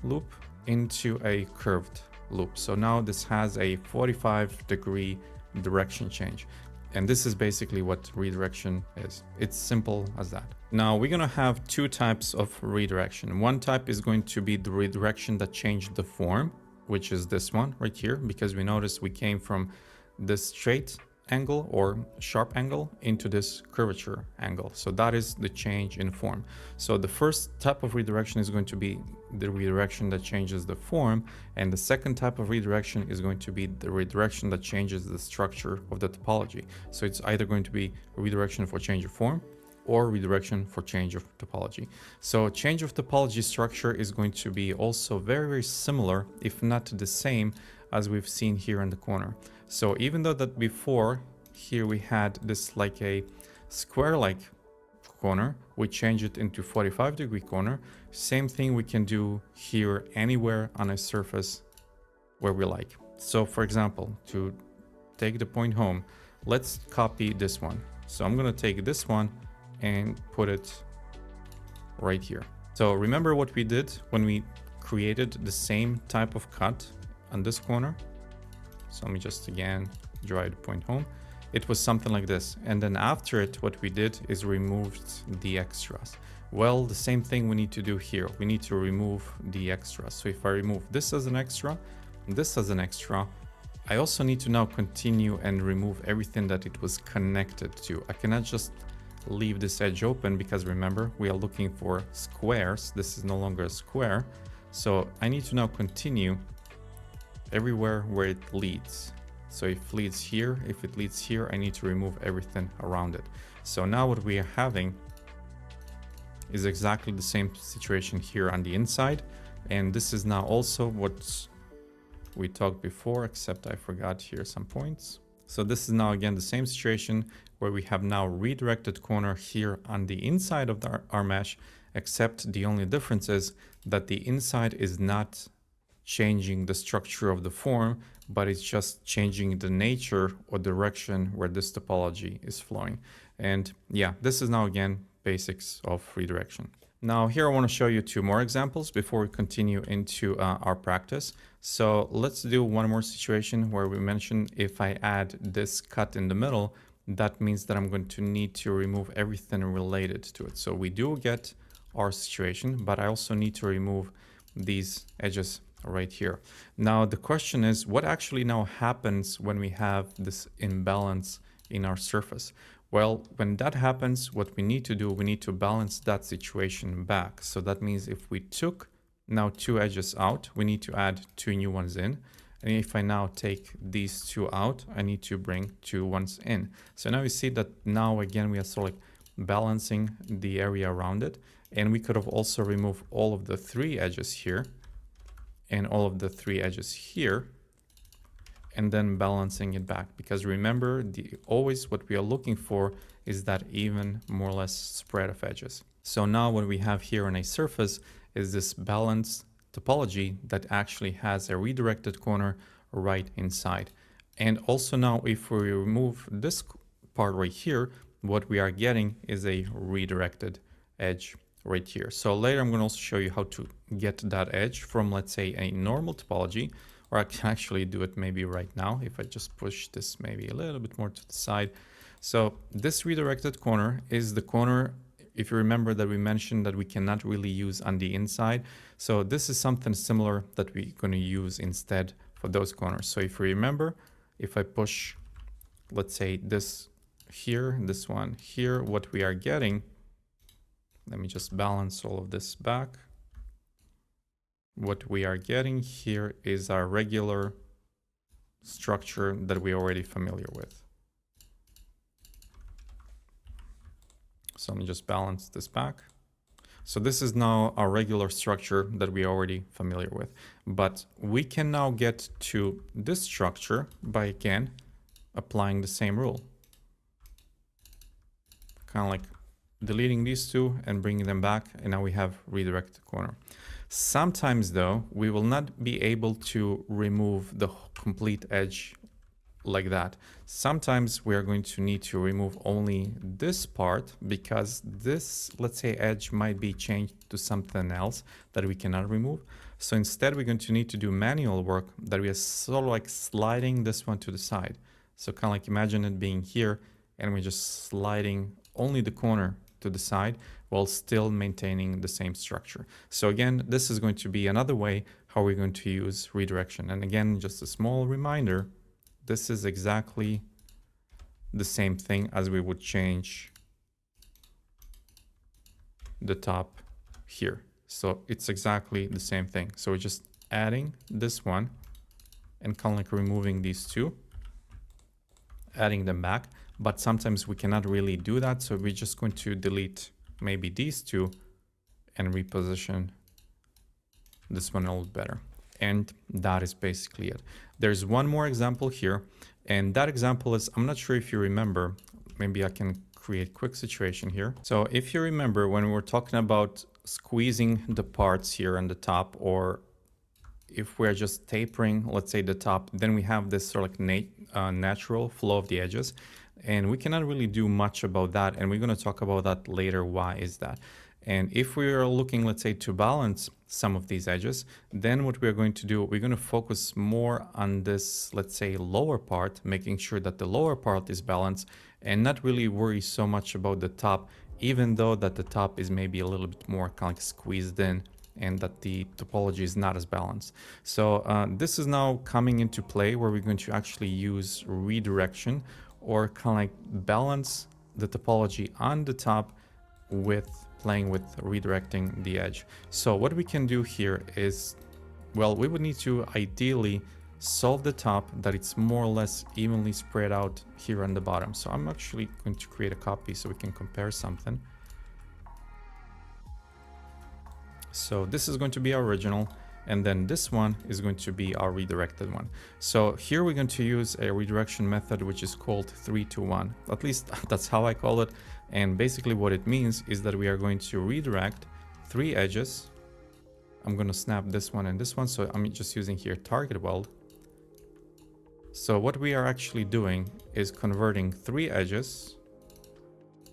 loop into a curved loop. So now this has a 45-degree direction change. And this is basically what redirection is. It's simple as that. Now we're gonna have two types of redirection. One type is going to be the redirection that changed the form, which is this one right here, because we noticed we came from this straight angle or sharp angle into this curvature angle. So that is the change in form. So the first type of redirection is going to be the redirection that changes the form, and the second type of redirection is going to be the redirection that changes the structure of the topology. So it's either going to be redirection for change of form or redirection for change of topology. So change of topology structure is going to be also very, very similar, if not the same, as we've seen here in the corner. So even though that before here we had this like a square-like corner, we change it into 45-degree corner. Same thing we can do here anywhere on a surface where we like. So for example, to take the point home, let's copy this one. So I'm gonna take this one and put it right here. So remember what we did when we created the same type of cut on this corner? So let me just again drive the point home. It was something like this. And then after it, what we did is removed the extras. Well, the same thing we need to do here. We need to remove the extras. So if I remove this as an extra, this as an extra, I also need to now continue and remove everything that it was connected to. I cannot just leave this edge open because remember, we are looking for squares. This is no longer a square. So I need to now continue everywhere where it leads. So if it leads here, I need to remove everything around it. So now what we are having is exactly the same situation here on the inside. And this is now also what we talked before, except I forgot here some points. So this is now again the same situation where we have now redirected corner here on the inside of our mesh, except the only difference is that the inside is not changing the structure of the form, but it's just changing the nature or direction where this topology is flowing. And yeah, this is now again basics of redirection. Now here I want to show you two more examples before we continue into our practice. So let's do one more situation where we mentioned if I add this cut in the middle, that means that I'm going to need to remove everything related to it. So we do get our situation, but I also need to remove these edges right here. Now the question is, what actually now happens when we have this imbalance in our surface? Well, when that happens, what we need to do, we need to balance that situation back. So that means if we took now two edges out, we need to add two new ones in. And if I now take these two out, I need to bring two ones in. So now you see that now again, we are sort of like balancing the area around it. And we could have also removed all of the three edges here and all of the three edges here, and then balancing it back. Because remember, always what we are looking for is that even more or less spread of edges. So now what we have here on a surface is this balanced topology that actually has a redirected corner right inside. And also now if we remove this part right here, what we are getting is a redirected edge right here. So later I'm going to also show you how to get that edge from, let's say, a normal topology, or I can actually do it maybe right now if I just push this maybe a little bit more to the side. So this redirected corner is the corner, if you remember, that we mentioned that we cannot really use on the inside. So this is something similar that we're going to use instead for those corners. So if you remember, if I push, let's say this here, this one here, what we are getting, let me just balance all of this back. What we are getting here is our regular structure that we're already familiar with. So let me just balance this back. So this is now our regular structure that we're already familiar with. But we can now get to this structure by, again, applying the same rule. Kind of like deleting these two and bringing them back, and now we have redirect corner. Sometimes though, we will not be able to remove the complete edge like that. Sometimes we are going to need to remove only this part because this, let's say, edge might be changed to something else that we cannot remove. So instead we're going to need to do manual work that we are sort of like sliding this one to the side. So kind of like imagine it being here and we're just sliding only the corner to the side while still maintaining the same structure. So again, this is going to be another way how we're going to use redirection. And again, just a small reminder, this is exactly the same thing as we would change the top here. So it's exactly the same thing. So we're just adding this one and kind of like removing these two, adding them back. But sometimes we cannot really do that. So we're just going to delete maybe these two and reposition this one a little better. And that is basically it. There's one more example here. And that example is, I'm not sure if you remember, maybe I can create quick situation here. So if you remember when we were talking about squeezing the parts here on the top, or if we're just tapering, let's say the top, then we have this sort of like natural flow of the edges. And we cannot really do much about that. And we're going to talk about that later. Why is that? And if we are looking, let's say, to balance some of these edges, then what we're going to do, we're going to focus more on this, let's say, lower part, making sure that the lower part is balanced and not really worry so much about the top, even though that the top is maybe a little bit more kind of like squeezed in and that the topology is not as balanced. So this is now coming into play where we're going to actually use redirection or kind of like balance the topology on the top with playing with redirecting the edge. So what we can do here is, well, we would need to ideally solve the top that it's more or less evenly spread out here on the bottom. So I'm actually going to create a copy so we can compare something. So this is going to be our original, and then this one is going to be our redirected one. So here we're going to use a redirection method which is called 3-to-1. At least that's how I call it. And basically what it means is that we are going to redirect 3 edges. I'm going to snap this one and this one. So I'm just using here target weld. So what we are actually doing is converting 3 edges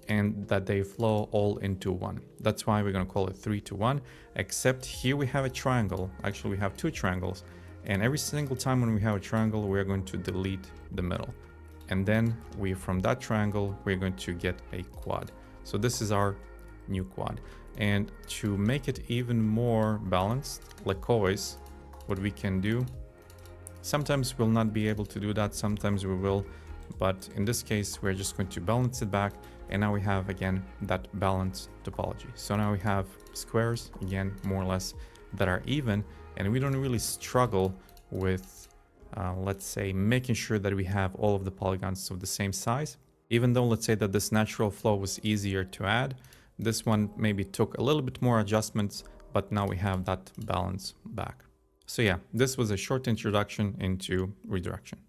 and that they flow all into one. That's why we're going to call it 3-to-1, except here we have a triangle. Actually, we have 2 triangles. And every single time when we have a triangle, we're going to delete the middle. And then from that triangle, we're going to get a quad. So this is our new quad. And to make it even more balanced, like always, what we can do, sometimes we'll not be able to do that, sometimes we will, but in this case, we're just going to balance it back. And now we have, again, that balanced topology. So now we have squares, again, more or less, that are even, and we don't really struggle with let's say, making sure that we have all of the polygons of the same size. Even though, let's say that this natural flow was easier to add, this one maybe took a little bit more adjustments, but now we have that balance back. So yeah, this was a short introduction into redirection.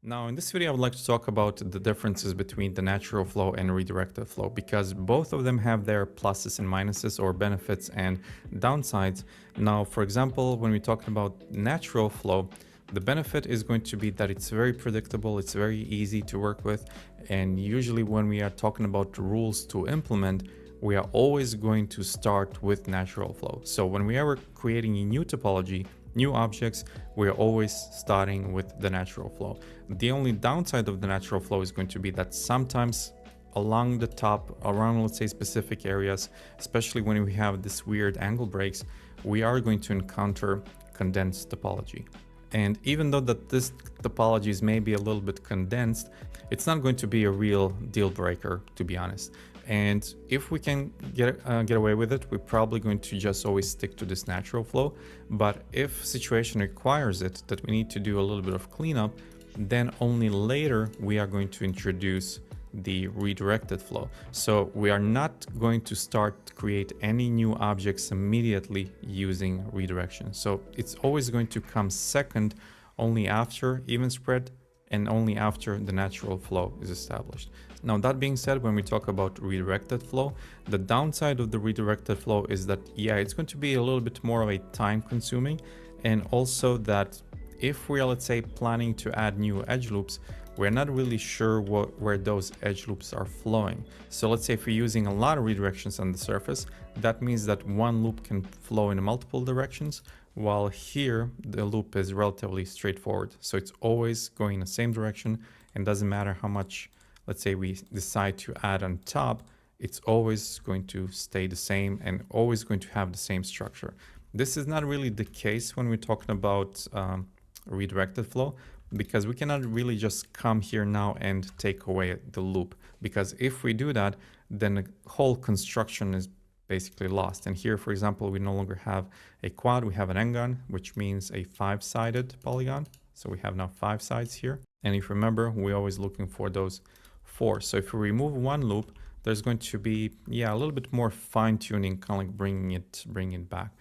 Now in this video, I would like to talk about the differences between the natural flow and redirected flow, because both of them have their pluses and minuses, or benefits and downsides. Now, for example, when we talk about natural flow, the benefit is going to be that it's very predictable, it's very easy to work with, and usually when we are talking about rules to implement, we are always going to start with natural flow. So when we are creating a new topology, new objects, we're always starting with the natural flow. The only downside of the natural flow is going to be that sometimes along the top, around, let's say, specific areas, especially when we have this weird angle breaks, we are going to encounter condensed topology. And even though that this topology is maybe a little bit condensed, it's not going to be a real deal breaker, to be honest. And if we can get away with it, we're probably going to just always stick to this natural flow. But if situation requires it, that we need to do a little bit of cleanup, then only later we are going to introduce the redirected flow. So we are not going to start to create any new objects immediately using redirection. So it's always going to come second, only after even spread and only after the natural flow is established. Now, that being said, when we talk about redirected flow, the downside of the redirected flow is that, yeah, it's going to be a little bit more of a time consuming, and also that if we are, let's say, planning to add new edge loops, we're not really sure where those edge loops are flowing. So let's say if we're using a lot of redirections on the surface, that means that one loop can flow in multiple directions, while here the loop is relatively straightforward. So it's always going in the same direction, and doesn't matter how much, let's say, we decide to add on top, it's always going to stay the same and always going to have the same structure. This is not really the case when we're talking about redirected flow, because we cannot really just come here now and take away the loop, because if we do that, then the whole construction is basically lost. And here, for example, we no longer have a quad, we have an n-gon, which means a 5-sided polygon. So we have now 5 sides here. And if you remember, we're always looking for those 4. So if we remove one loop, there's going to be, yeah, a little bit more fine tuning, kind of like bringing it back.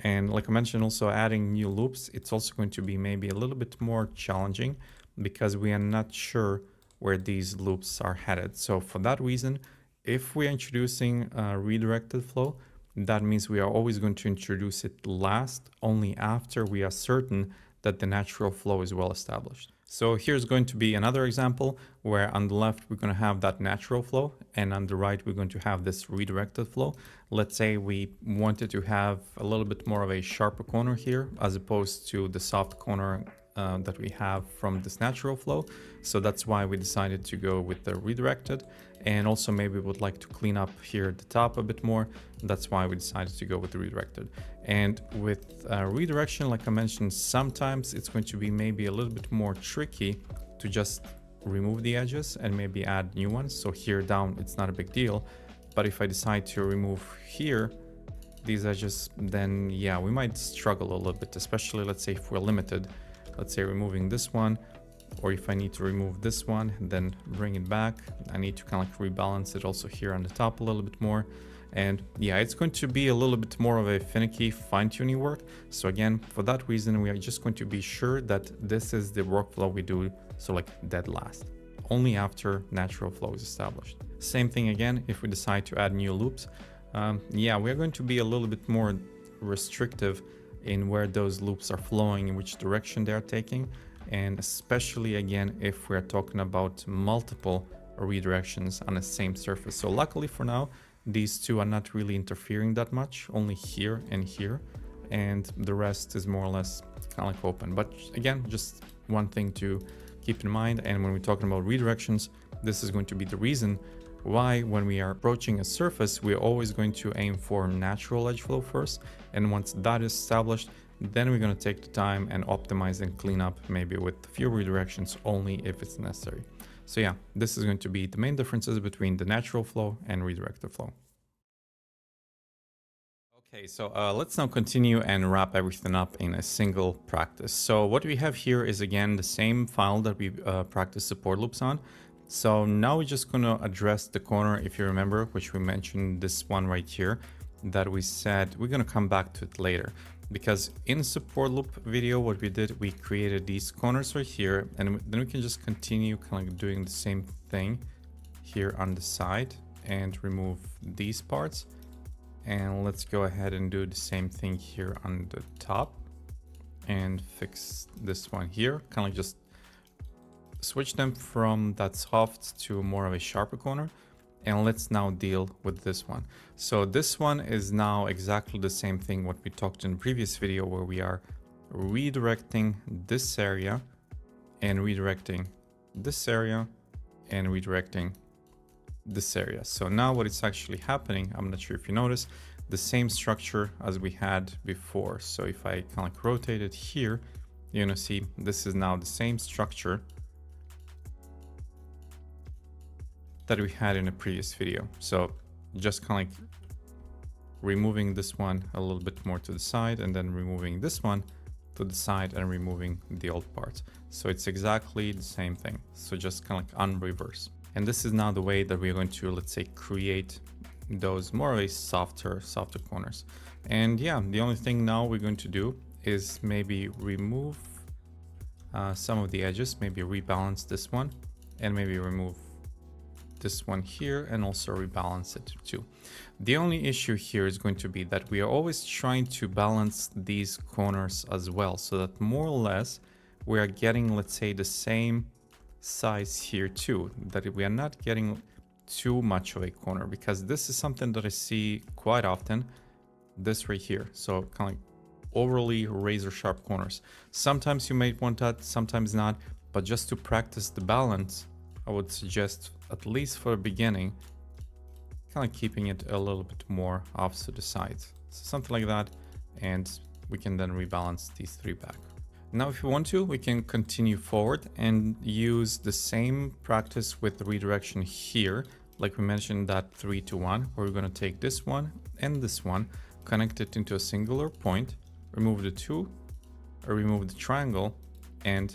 And like I mentioned, also adding new loops, it's also going to be maybe a little bit more challenging because we are not sure where these loops are headed. So for that reason, if we're introducing a redirected flow, that means we are always going to introduce it last, only after we are certain that the natural flow is well established. So here's going to be another example where on the left, we're going to have that natural flow, and on the right, we're going to have this redirected flow. Let's say we wanted to have a little bit more of a sharper corner here, as opposed to the soft corner that we have from this natural flow. So that's why we decided to go with the redirected, and also maybe we would like to clean up here at the top a bit more. That's why we decided to go with the redirected. And with redirection, like I mentioned, sometimes it's going to be maybe a little bit more tricky to just remove the edges and maybe add new ones. So here down, it's not a big deal. But if I decide to remove here these edges, then yeah, we might struggle a little bit, especially let's say if we're limited. Let's say removing this one, or if I need to remove this one, then bring it back. I need to kind of like rebalance it also here on the top a little bit more. And yeah, it's going to be a little bit more of a finicky fine-tuning work. So again, for that reason, we are just going to be sure that this is the workflow we do, so like dead last, only after natural flow is established. Same thing again, if we decide to add new loops, yeah, we're going to be a little bit more restrictive in where those loops are flowing, in which direction they are taking, and especially again if we're talking about multiple redirections on the same surface. So luckily for now, these two are not really interfering that much, only here and here, and the rest is more or less kind of like open. But again, just one thing to keep in mind, and when we're talking about redirections, this is going to be the reason why when we are approaching a surface, we're always going to aim for natural edge flow first. And once that is established, then we're going to take the time and optimize and clean up maybe with a few redirections only if it's necessary. So yeah, this is going to be the main differences between the natural flow and redirected flow. Okay, so let's now continue and wrap everything up in a single practice. So what we have here is again the same file that we practiced support loops on. So now we're just going to address the corner, if you remember, which we mentioned, this one right here, that we said we're going to come back to it later. Because in support loop video, what we did, we created these corners right here, and then we can just continue kind of doing the same thing here on the side and remove these parts. And let's go ahead and do the same thing here on the top and fix this one here, kind of just switch them from that soft to more of a sharper corner. And let's now deal with this one. So this one is now exactly the same thing what we talked in the previous video, where we are redirecting this area and redirecting this area and redirecting this area. So now what is actually happening, I'm not sure if you notice, the same structure as we had before. So if I kind of like rotate it here, you're gonna see this is now the same structure that we had in a previous video. So just kind of like removing this one a little bit more to the side, and then removing this one to the side and removing the old part. So it's exactly the same thing. So just kind of like on reverse. And this is now the way that we're going to, let's say, create those more of a softer corners. And yeah, the only thing now we're going to do is maybe remove some of the edges, maybe rebalance this one, and maybe remove this one here and also rebalance it too. The only issue here is going to be that we are always trying to balance these corners as well, so that more or less we are getting, let's say, the same size here too, that we are not getting too much of a corner, because this is something that I see quite often, this right here. So kind of like overly razor sharp corners. Sometimes you may want that, sometimes not, but just to practice the balance, I would suggest, at least for the beginning, kind of keeping it a little bit more off to the sides. So something like that, and we can then rebalance these three back. Now, if you want to, we can continue forward and use the same practice with the redirection here, like we mentioned, that 3 to 1, where we're going to take this one and this one, connect it into a singular point, remove the 2, or remove the triangle, and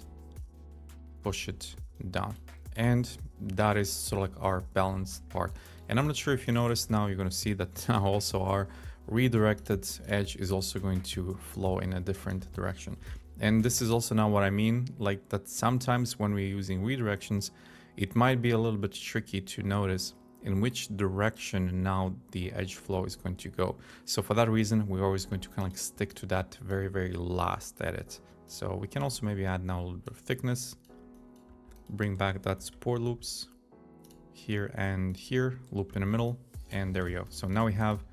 push it down. And that is sort of like our balanced part. And I'm not sure if you noticed, now you're going to see that now also our redirected edge is also going to flow in a different direction. And this is also now what I mean, like that sometimes when we're using redirections, it might be a little bit tricky to notice in which direction now the edge flow is going to go. So for that reason, we're always going to kind of like stick to that very, very last edit. So we can also maybe add now a little bit of thickness, bring back that support loops here and here, loop in the middle, and there we go. So now we have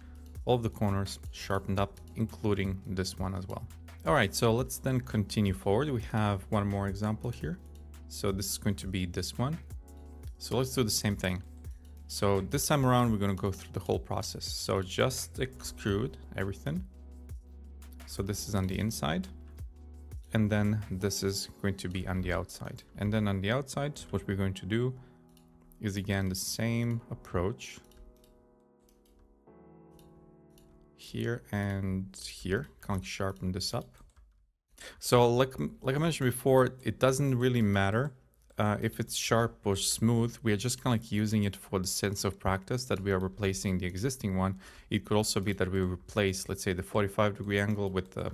all of the corners sharpened up, including this one as well. All right, so let's then continue forward. We have one more example here. So this is going to be this one. So let's do the same thing. So this time around, we're going to go through the whole process. So just extrude everything. So this is on the inside, and then this is going to be on the outside. And then on the outside, what we're going to do is again the same approach here and here, kind of sharpen this up. So like I mentioned before, it doesn't really matter if it's sharp or smooth. We are just kind of like using it for the sense of practice that we are replacing the existing one. It could also be that we replace, let's say, the 45-degree angle with the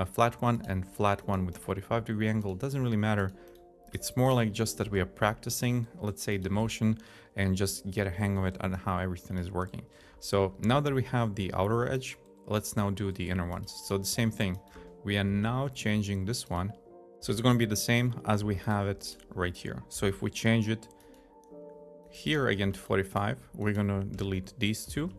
flat one, and flat one with 45-degree angle. It doesn't really matter. It's more like just that we are practicing, let's say, the motion and just get a hang of it and how everything is working. So now that we have the outer edge, let's now do the inner ones. So the same thing, we are now changing this one. So it's going to be the same as we have it right here. So if we change it here again to 45, we're going to delete these two.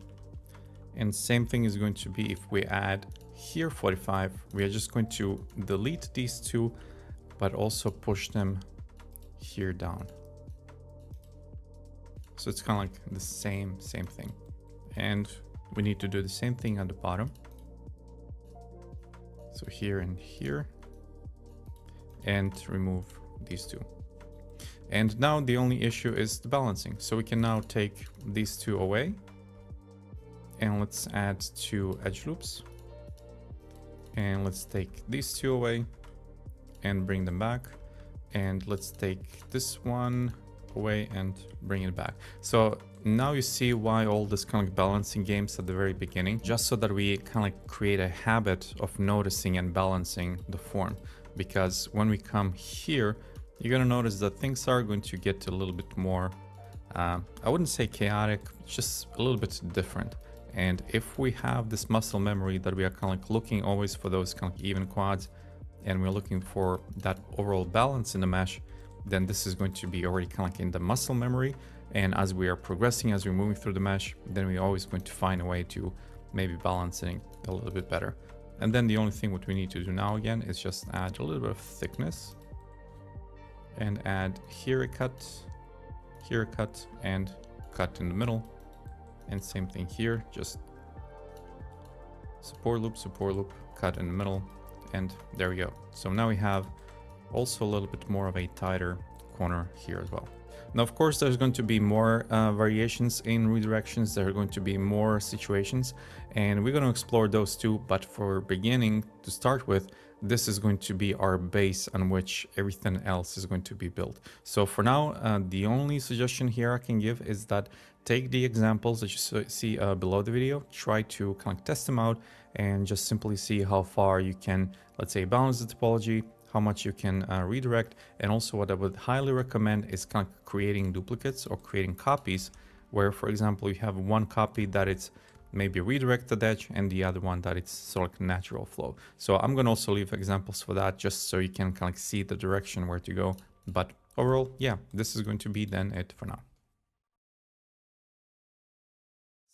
And same thing is going to be if we add here 45, we are just going to delete these two, but also push them here down. So it's kind of like the same thing. And we need to do the same thing at the bottom. So here and here, and remove these two. And now the only issue is the balancing. So we can now take these two away, and let's add 2 edge loops. And let's take these two away and bring them back. And let's take this one away and bring it back. So now you see why all this kind of balancing games at the very beginning, just so that we kind of like create a habit of noticing and balancing the form. Because when we come here, you're going to notice that things are going to get a little bit more, I wouldn't say chaotic, just a little bit different. And if we have this muscle memory that we are kind of like looking always for those kind of even quads, and we're looking for that overall balance in the mesh, then this is going to be already kind of like in the muscle memory. And as we are progressing, as we're moving through the mesh, then we're always going to find a way to maybe balancing a little bit better. And then the only thing what we need to do now again is just add a little bit of thickness and add here a cut, and cut in the middle. And same thing here, just support loop, cut in the middle, and there we go. So now we have also a little bit more of a tighter corner here as well. Now, of course, there's going to be more variations in redirections. There are going to be more situations, and we're going to explore those too. But for beginning to start with, this is going to be our base on which everything else is going to be built. So for now, the only suggestion here I can give is that take the examples that you see below the video, try to kind of test them out, and just simply see how far you can, let's say, balance the topology, how much you can redirect. And also what I would highly recommend is kind of creating duplicates or creating copies where, for example, you have one copy that it's maybe redirected edge and the other one that it's sort of natural flow. So I'm going to also leave examples for that just so you can kind of see the direction where to go. But overall, yeah, this is going to be then it for now.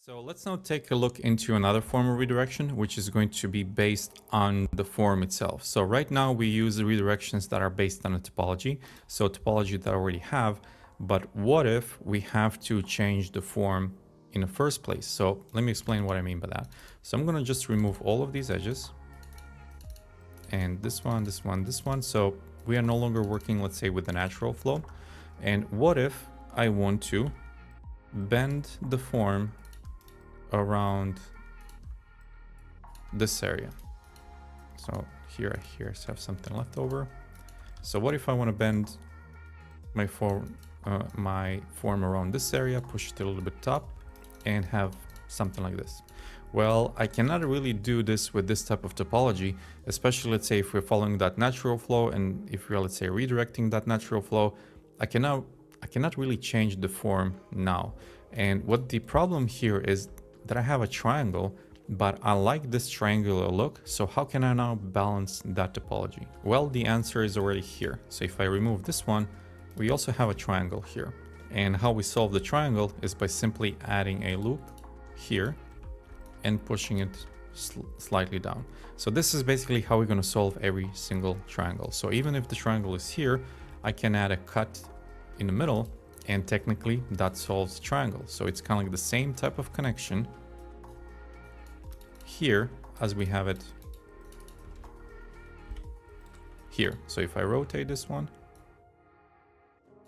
So let's now take a look into another form of redirection, which is going to be based on the form itself. So right now we use the redirections that are based on a topology. So topology that I already have, but what if we have to change the form in the first place? So let me explain what I mean by that. So I'm going to just remove all of these edges and this one, this one, this one. So we are no longer working, let's say, with the natural flow. And what if I want to bend the form around this area? So here I have something left over. So what if I want to bend my form around this area, push it a little bit up, and have something like this? Well, I cannot really do this with this type of topology, especially let's say if we're following that natural flow, and if we're, let's say, redirecting that natural flow, I cannot really change the form now. And what the problem here is that I have a triangle, but I like this triangular look. So how can I now balance that topology? Well, the answer is already here. So if I remove this one, we also have a triangle here. And how we solve the triangle is by simply adding a loop here and pushing it slightly down. So this is basically how we're going to solve every single triangle. So even if the triangle is here, I can add a cut in the middle, and technically that solves the triangle. So it's kind of like the same type of connection here as we have it here. So if I rotate this one,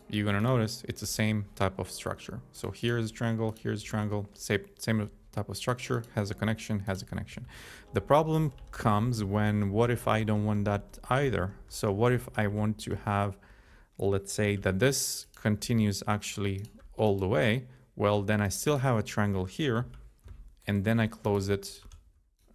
you're going to notice it's the same type of structure. So here's a triangle, here's a triangle, same type of structure, has a connection, has a connection. The problem comes when, what if I don't want that either? So what if I want to have, let's say that this continues actually all the way? Well, then I still have a triangle here, and then I close it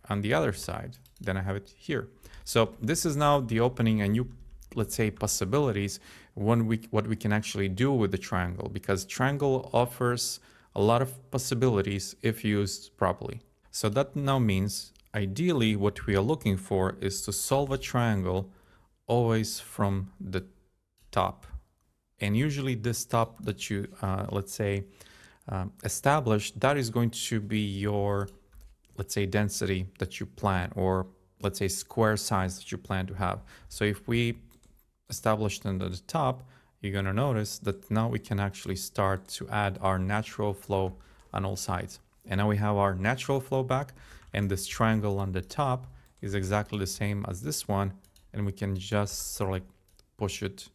on the other side. Then I have it here. So this is now the opening a new, let's say, possibilities what we can actually do with the triangle, because triangle offers a lot of possibilities if used properly. So that now means ideally what we are looking for is to solve a triangle always from the top. And usually this top that you, let's say, establish, that is going to be your, let's say, density that you plan, or let's say square size that you plan to have. So if we established under the top, you're going to notice that now we can actually start to add our natural flow on all sides. And now we have our natural flow back, and this triangle on the top is exactly the same as this one, and we can just sort of like push it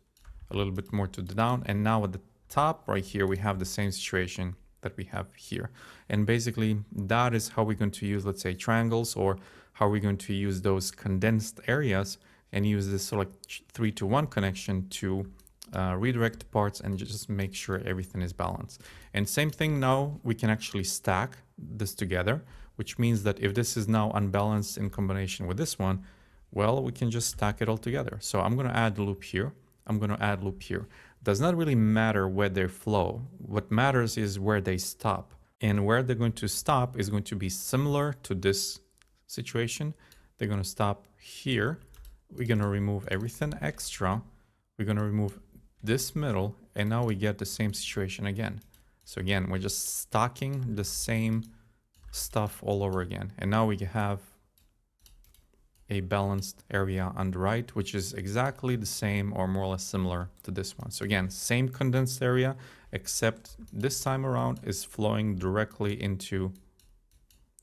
a little bit more to the down. And now at the top right here, we have the same situation that we have here. And basically that is how we're going to use, let's say, triangles, or how we're going to use those condensed areas and use this sort of like 3-to-1 connection to redirect parts and just make sure everything is balanced. And same thing, now we can actually stack this together, which means that if this is now unbalanced in combination with this one, well, we can just stack it all together. So I'm going to add a loop here. I'm going to add loop here. Does not really matter where they flow. What matters is where they stop. And where they're going to stop is going to be similar to this situation. They're going to stop here. We're going to remove everything extra. We're going to remove this middle, and now we get the same situation again. So again, we're just stocking the same stuff all over again. And now we have a balanced area on the right, which is exactly the same or more or less similar to this one. So again, same condensed area, except this time around is flowing directly into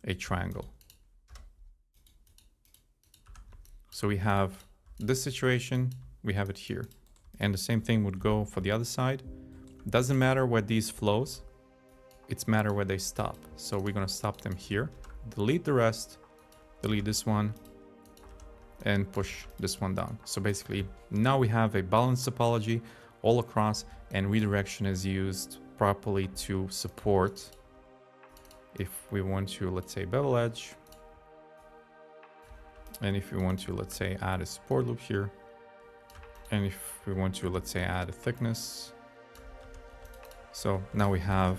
a triangle. So we have this situation, we have it here. And the same thing would go for the other side. Doesn't matter where these flows, it's matter where they stop. So we're gonna stop them here, delete the rest, delete this one, and push this one down. So basically now we have a balanced topology all across, and redirection is used properly to support if we want to, let's say, bevel edge, and if we want to, let's say, add a support loop here, and if we want to, let's say, add a thickness. So now we have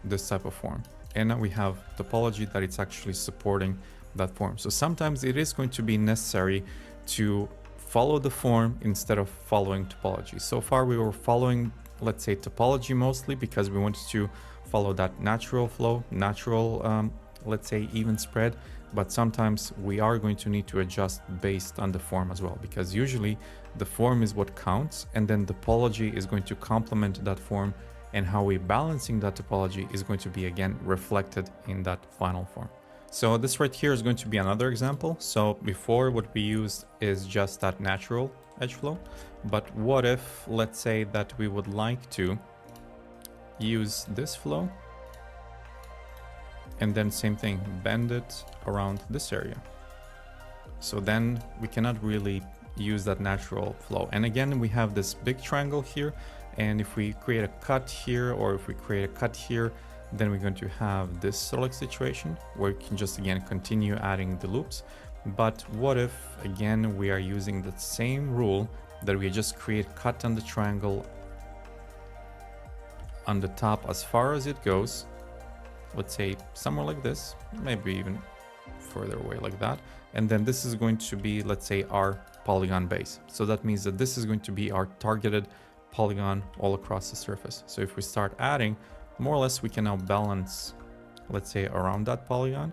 this type of form, and now we have topology that it's actually supporting that form. So sometimes it is going to be necessary to follow the form instead of following topology. So far we were following, let's say, topology mostly because we wanted to follow that natural flow, natural, let's say, even spread. But sometimes we are going to need to adjust based on the form as well, because usually the form is what counts, and then topology is going to complement that form, and how we're balancing that topology is going to be again reflected in that final form. So this right here is going to be another example. So before, what we used is just that natural edge flow, but what if, let's say, that we would like to use this flow, and then same thing, bend it around this area. So then we cannot really use that natural flow. And again, we have this big triangle here, and if we create a cut here, or if we create a cut here, then we're going to have this sort of situation where we can just again continue adding the loops. But what if again we are using the same rule that we just create cut on the triangle on the top as far as it goes, let's say somewhere like this, maybe even further away like that, and then this is going to be, let's say, our polygon base. So that means that this is going to be our targeted polygon all across the surface. So if we start adding, more or less we can now balance, let's say, around that polygon.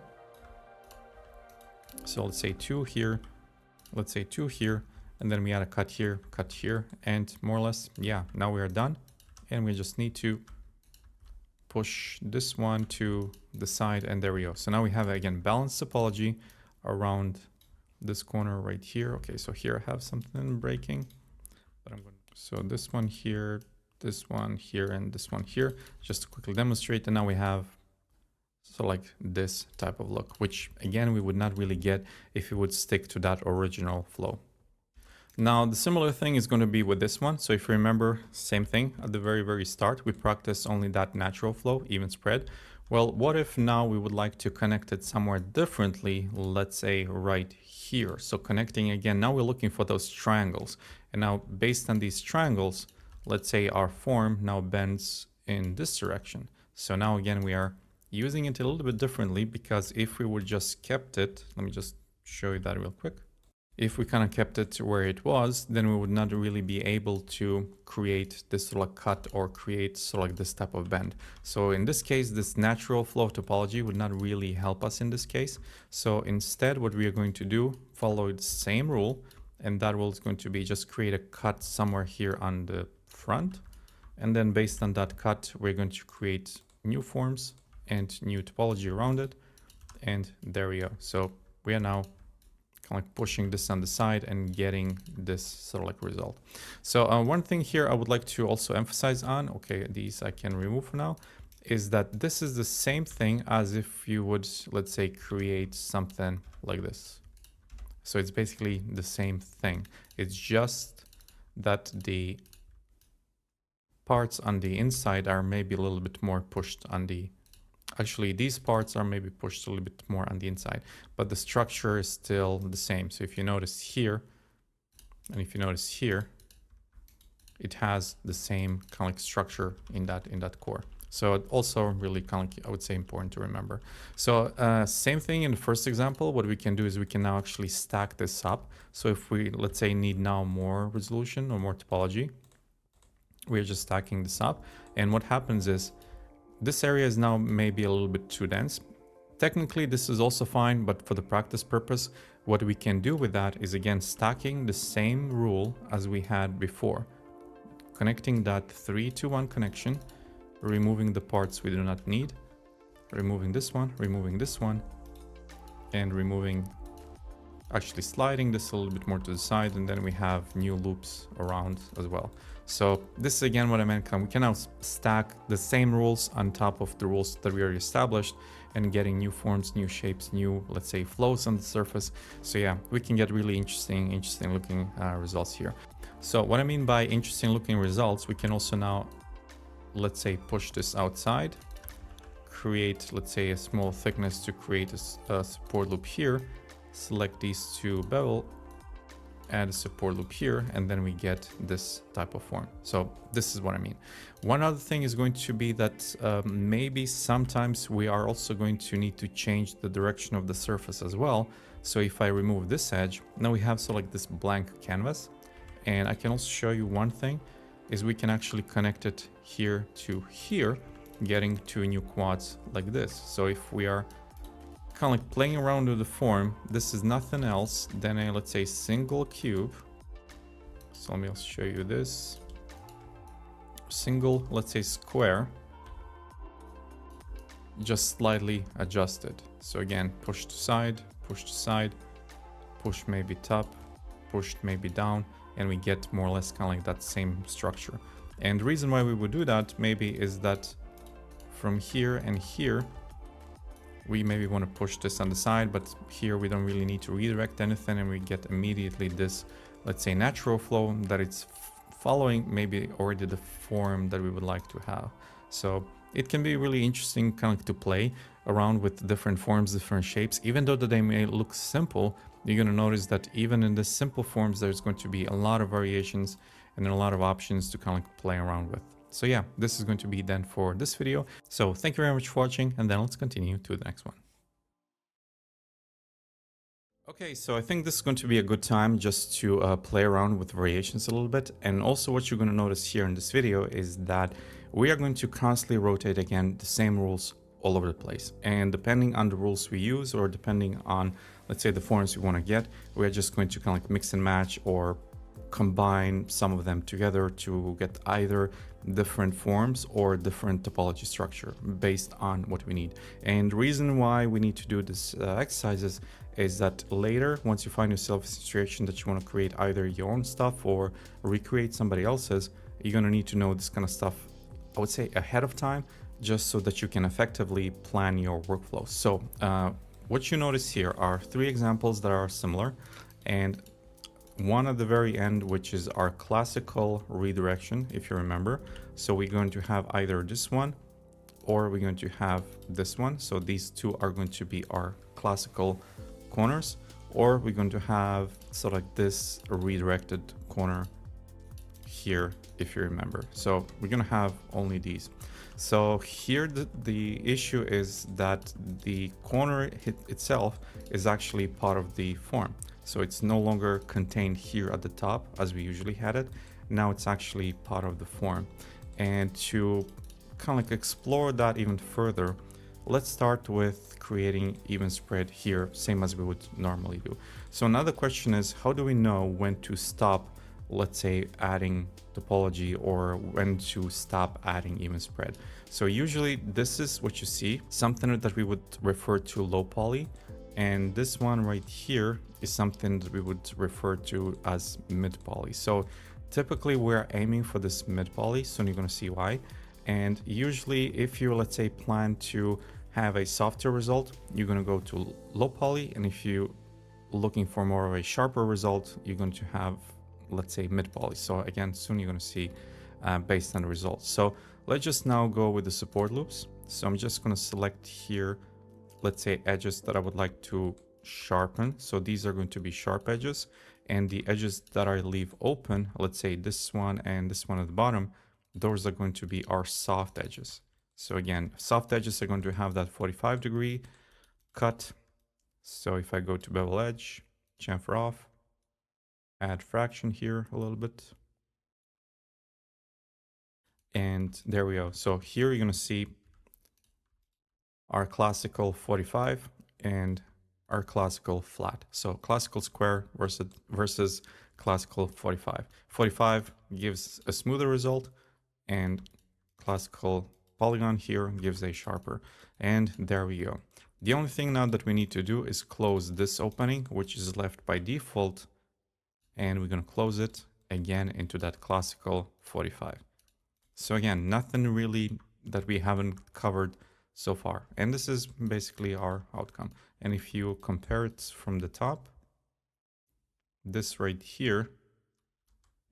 So let's say 2 here, let's say 2 here, and then we add a cut here, and more or less, yeah, now we are done. And we just need to push this one to the side, and there we go. So now we have, again, balanced topology around this corner right here. Okay, so here I have something breaking, but I'm going to, so this one here, this one here, and this one here, just to quickly demonstrate. And now we have so like this type of look, which again, we would not really get if we would stick to that original flow. Now, the similar thing is going to be with this one. So if you remember, same thing at the very start, we practiced only that natural flow, even spread. Well, what if now we would like to connect it somewhere differently, let's say right here. So connecting again, now we're looking for those triangles. And now based on these triangles, let's say our form now bends in this direction. So now again, we are using it a little bit differently, because if we would just kept it, let me just show you that real quick. If we kind of kept it where it was, then we would not really be able to create this sort of cut or create sort of like this type of bend. So in this case, this natural flow topology would not really help us in this case. So instead, what we are going to do, follow the same rule, and that rule is going to be just create a cut somewhere here on the front. And then based on that cut, we're going to create new forms and new topology around it. And there we go. So we are now like pushing this on the side and getting this sort of like result. So one thing here I would like to also emphasize on, okay, these I can remove for now, is that this is the same thing as if you would, let's say, create something like this. So it's basically the same thing. It's just that the parts on the inside are maybe a little bit more pushed on the, actually these parts are maybe pushed a little bit more on the inside, but the structure is still the same. So if you notice here, and if you notice here, it has the same kind of like structure in that core. So it also really kind of like, I would say, important to remember. So same thing in the first example, what we can do is we can now actually stack this up. So if we, let's say, need now more resolution or more topology, we're just stacking this up. And what happens is this area is now maybe a little bit too dense. Technically, this is also fine, but for the practice purpose, what we can do with that is, again, stacking the same rule as we had before. Connecting that 3-to-1 connection, removing the parts we do not need, removing this one, and removing actually sliding this a little bit more to the side, and then we have new loops around as well. So this is again what I meant. We can now stack the same rules on top of the rules that we already established and getting new forms, new shapes, new, let's say, flows on the surface. So yeah, we can get really interesting looking results here. So what I mean by interesting looking results, we can also now, let's say, push this outside, create, let's say, a small thickness to create a support loop here, select these two bevel, add a support loop here, and then we get this type of form. So this is what I mean. One other thing is going to be that maybe sometimes we are also going to need to change the direction of the surface as well. So if I remove this edge, now we have so like this blank canvas. And I can also show you one thing is we can actually connect it here to here, getting two new quads like this. So if we are kind of like playing around with the form, this is nothing else than a, let's say, single cube. So let me also show you this single, let's say, square, just slightly adjusted. So again, push to side, push maybe top, push maybe down, and we get more or less kind of like that same structure. And the reason why we would do that maybe is that from here and here, we maybe want to push this on the side, but here we don't really need to redirect anything, and we get immediately this, let's say, natural flow that it's following maybe already the form that we would like to have. So it can be really interesting kind of to play around with different forms, different shapes. Even though that they may look simple, you're going to notice that even in the simple forms, there's going to be a lot of variations and a lot of options to kind of like play around with. So yeah, this is going to be then for this video. So thank you very much for watching, and then let's continue to the next one. Okay, so I think this is going to be a good time just to play around with variations a little bit. And also what you're going to notice here in this video is that we are going to constantly rotate again the same rules all over the place. And depending on the rules we use, or depending on, let's say, the forms we want to get, we're just going to kind of like mix and match or combine some of them together to get either different forms or different topology structure based on what we need. And the reason why we need to do this exercises is that later, once you find yourself in a situation that you want to create either your own stuff or recreate somebody else's, you're going to need to know this kind of stuff, I would say, ahead of time, just so that you can effectively plan your workflow. So what you notice here are 3 examples that are similar, and one at the very end, which is our classical redirection, if you remember. So we're going to have either this one or we're going to have this one. So these two are going to be our classical corners, or we're going to have sort of like this redirected corner here, if you remember. So we're going to have only these. So here the issue is that the corner itself is actually part of the form. So it's no longer contained here at the top as we usually had it. Now it's actually part of the form. And to kind of like explore that even further, let's start with creating even spread here, same as we would normally do. So another question is, how do we know when to stop, let's say, adding topology, or when to stop adding even spread? So usually this is what you see, something that we would refer to low poly. And this one right here is something that we would refer to as mid poly. So typically we're aiming for this mid poly, so you're going to see why. And usually if you, let's say, plan to have a softer result, you're going to go to low poly. And if you're looking for more of a sharper result, you're going to have, let's say, mid poly. So again, soon you're going to see based on the results. So let's just now go with the support loops. So I'm just going to select here, let's say, edges that I would like to sharpen. So these are going to be sharp edges, and the edges that I leave open, let's say this one and this one at the bottom, those are going to be our soft edges. So again, soft edges are going to have that 45-degree cut. So if I go to bevel edge, chamfer off, add fraction here a little bit, and there we go. So here you're going to see our classical 45 and our classical flat. So classical square versus classical 45. 45 gives a smoother result, and classical polygon here gives a sharper. And there we go. The only thing now that we need to do is close this opening, which is left by default, and we're going to close it again into that classical 45. So again, nothing really that we haven't covered so far. And this is basically our outcome. And if you compare it from the top, this right here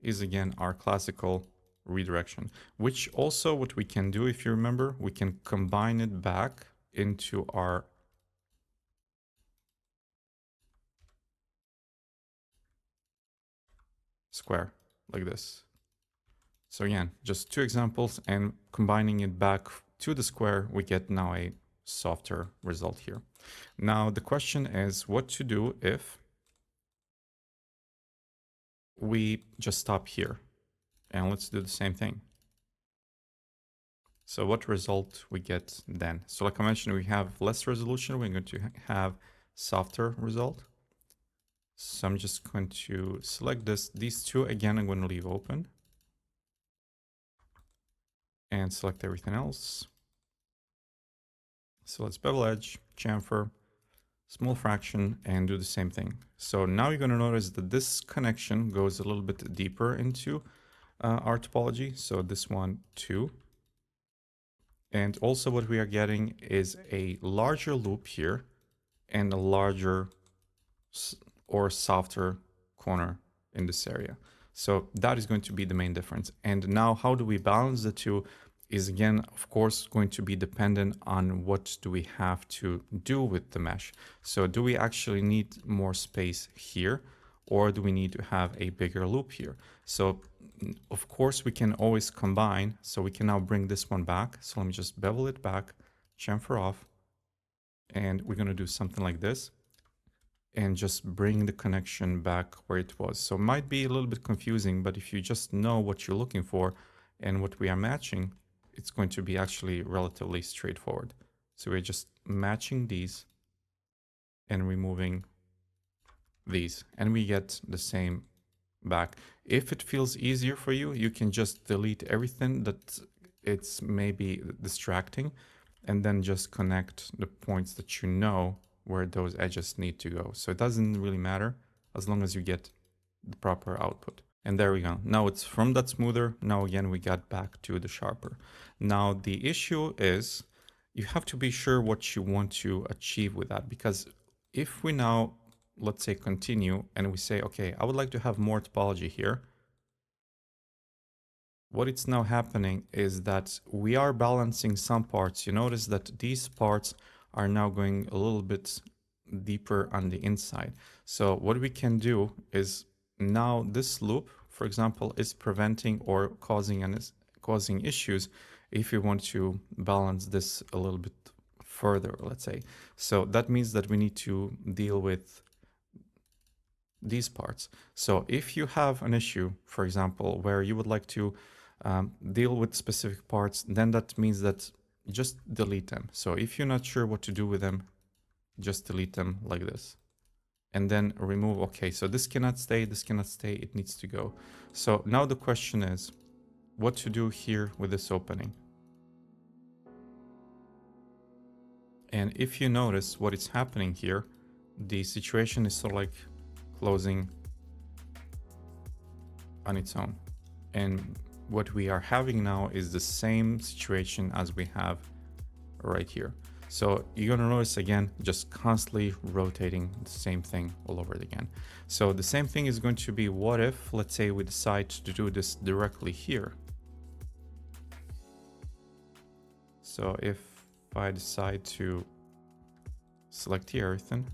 is again our classical redirection, which also what we can do, if you remember, we can combine it back into our square like this. So again, just two examples, and combining it back to the square, we get now a softer result here. Now the question is what to do if we just stop here, and let's do the same thing. So what result we get then? So like I mentioned, we have less resolution, we're going to have softer result. So I'm just going to select this. These two, again, I'm going to leave open. And select everything else. So let's bevel edge, chamfer, small fraction, and do the same thing. So now you're going to notice that this connection goes a little bit deeper into our topology. So this one, too. And also what we are getting is a larger loop here and a larger or softer corner in this area. So that is going to be the main difference. And now how do we balance the two is again, of course, going to be dependent on what do we have to do with the mesh. So do we actually need more space here, or do we need to have a bigger loop here? So of course we can always combine. So we can now bring this one back. So let me just bevel it back, chamfer off, and we're going to do something like this and just bring the connection back where it was. So it might be a little bit confusing, but if you just know what you're looking for and what we are matching, it's going to be actually relatively straightforward. So we're just matching these and removing these, and we get the same back. If it feels easier for you, you can just delete everything that it's maybe distracting and then just connect the points that you know where those edges need to go. So it doesn't really matter as long as you get the proper output. And there we go. Now it's from that smoother. Now again, we got back to the sharper. Now the issue is you have to be sure what you want to achieve with that, because if we now, let's say, continue and we say, okay, I would like to have more topology here. What it's now happening is that we are balancing some parts. You notice that these parts are now going a little bit deeper on the inside. So what we can do is now this loop, for example, is preventing or causing issues if you want to balance this a little bit further, let's say. So that means that we need to deal with these parts. So if you have an issue, for example, where you would like to deal with specific parts, then that means that just delete them. So if you're not sure what to do with them, just delete them like this. And then remove, okay, so this cannot stay, it needs to go. So now the question is, what to do here with this opening? And if you notice what is happening here, the situation is sort of like closing on its own. And what we are having now is the same situation as we have right here. So you're gonna notice again, just constantly rotating the same thing all over again. So the same thing is going to be, what if, let's say we decide to do this directly here. So if I decide to select here everything,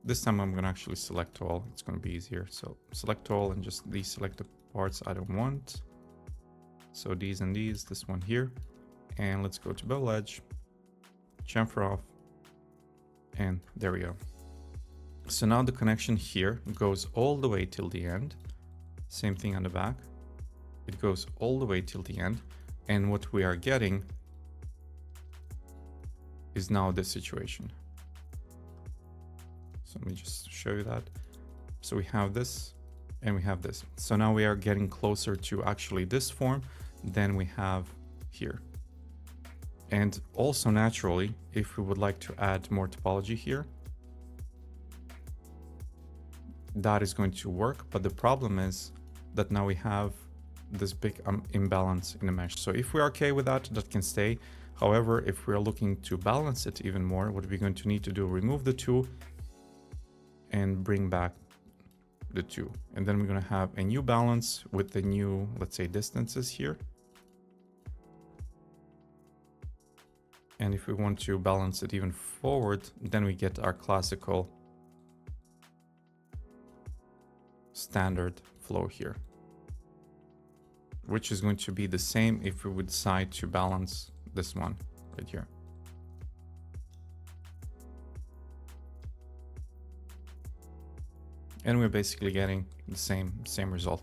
this time I'm gonna actually select all, it's gonna be easier. So select all and just deselect the parts I don't want. So these and these, this one here. And let's go to bevel edge, chamfer off, and there we go. So now the connection here goes all the way till the end. Same thing on the back. It goes all the way till the end. And what we are getting is now this situation. So let me just show you that. So we have this and we have this. So now we are getting closer to actually this form than we have here. And also naturally, if we would like to add more topology here, that is going to work. But the problem is that now we have this big imbalance in the mesh. So if we're okay with that, that can stay. However, if we're looking to balance it even more, what we're going to need to do, remove the 2 and bring back the 2. And then we're going to have a new balance with the new, let's say, distances here. And if we want to balance it even forward, then we get our classical standard flow here, which is going to be the same if we would decide to balance this one right here. And we're basically getting the same result.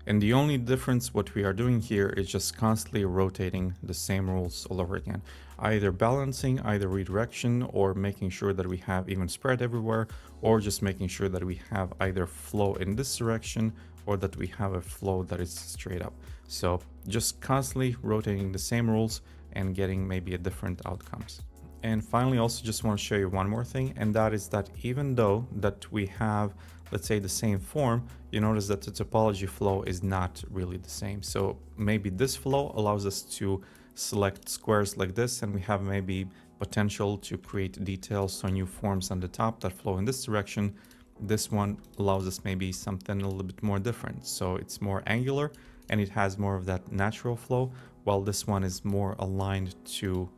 And the only difference what we are doing here is just constantly rotating the same rules all over again, either balancing, either redirection, or making sure that we have even spread everywhere, or just making sure that we have either flow in this direction or that we have a flow that is straight up. So just constantly rotating the same rules and getting maybe a different outcomes. And finally, also just want to show you one more thing, and that is that even though that we have, let's say, the same form, you notice that the topology flow is not really the same. So maybe this flow allows us to select squares like this, and we have maybe potential to create details or new forms on the top that flow in this direction. This one allows us maybe something a little bit more different. So it's more angular and it has more of that natural flow, while this one is more aligned to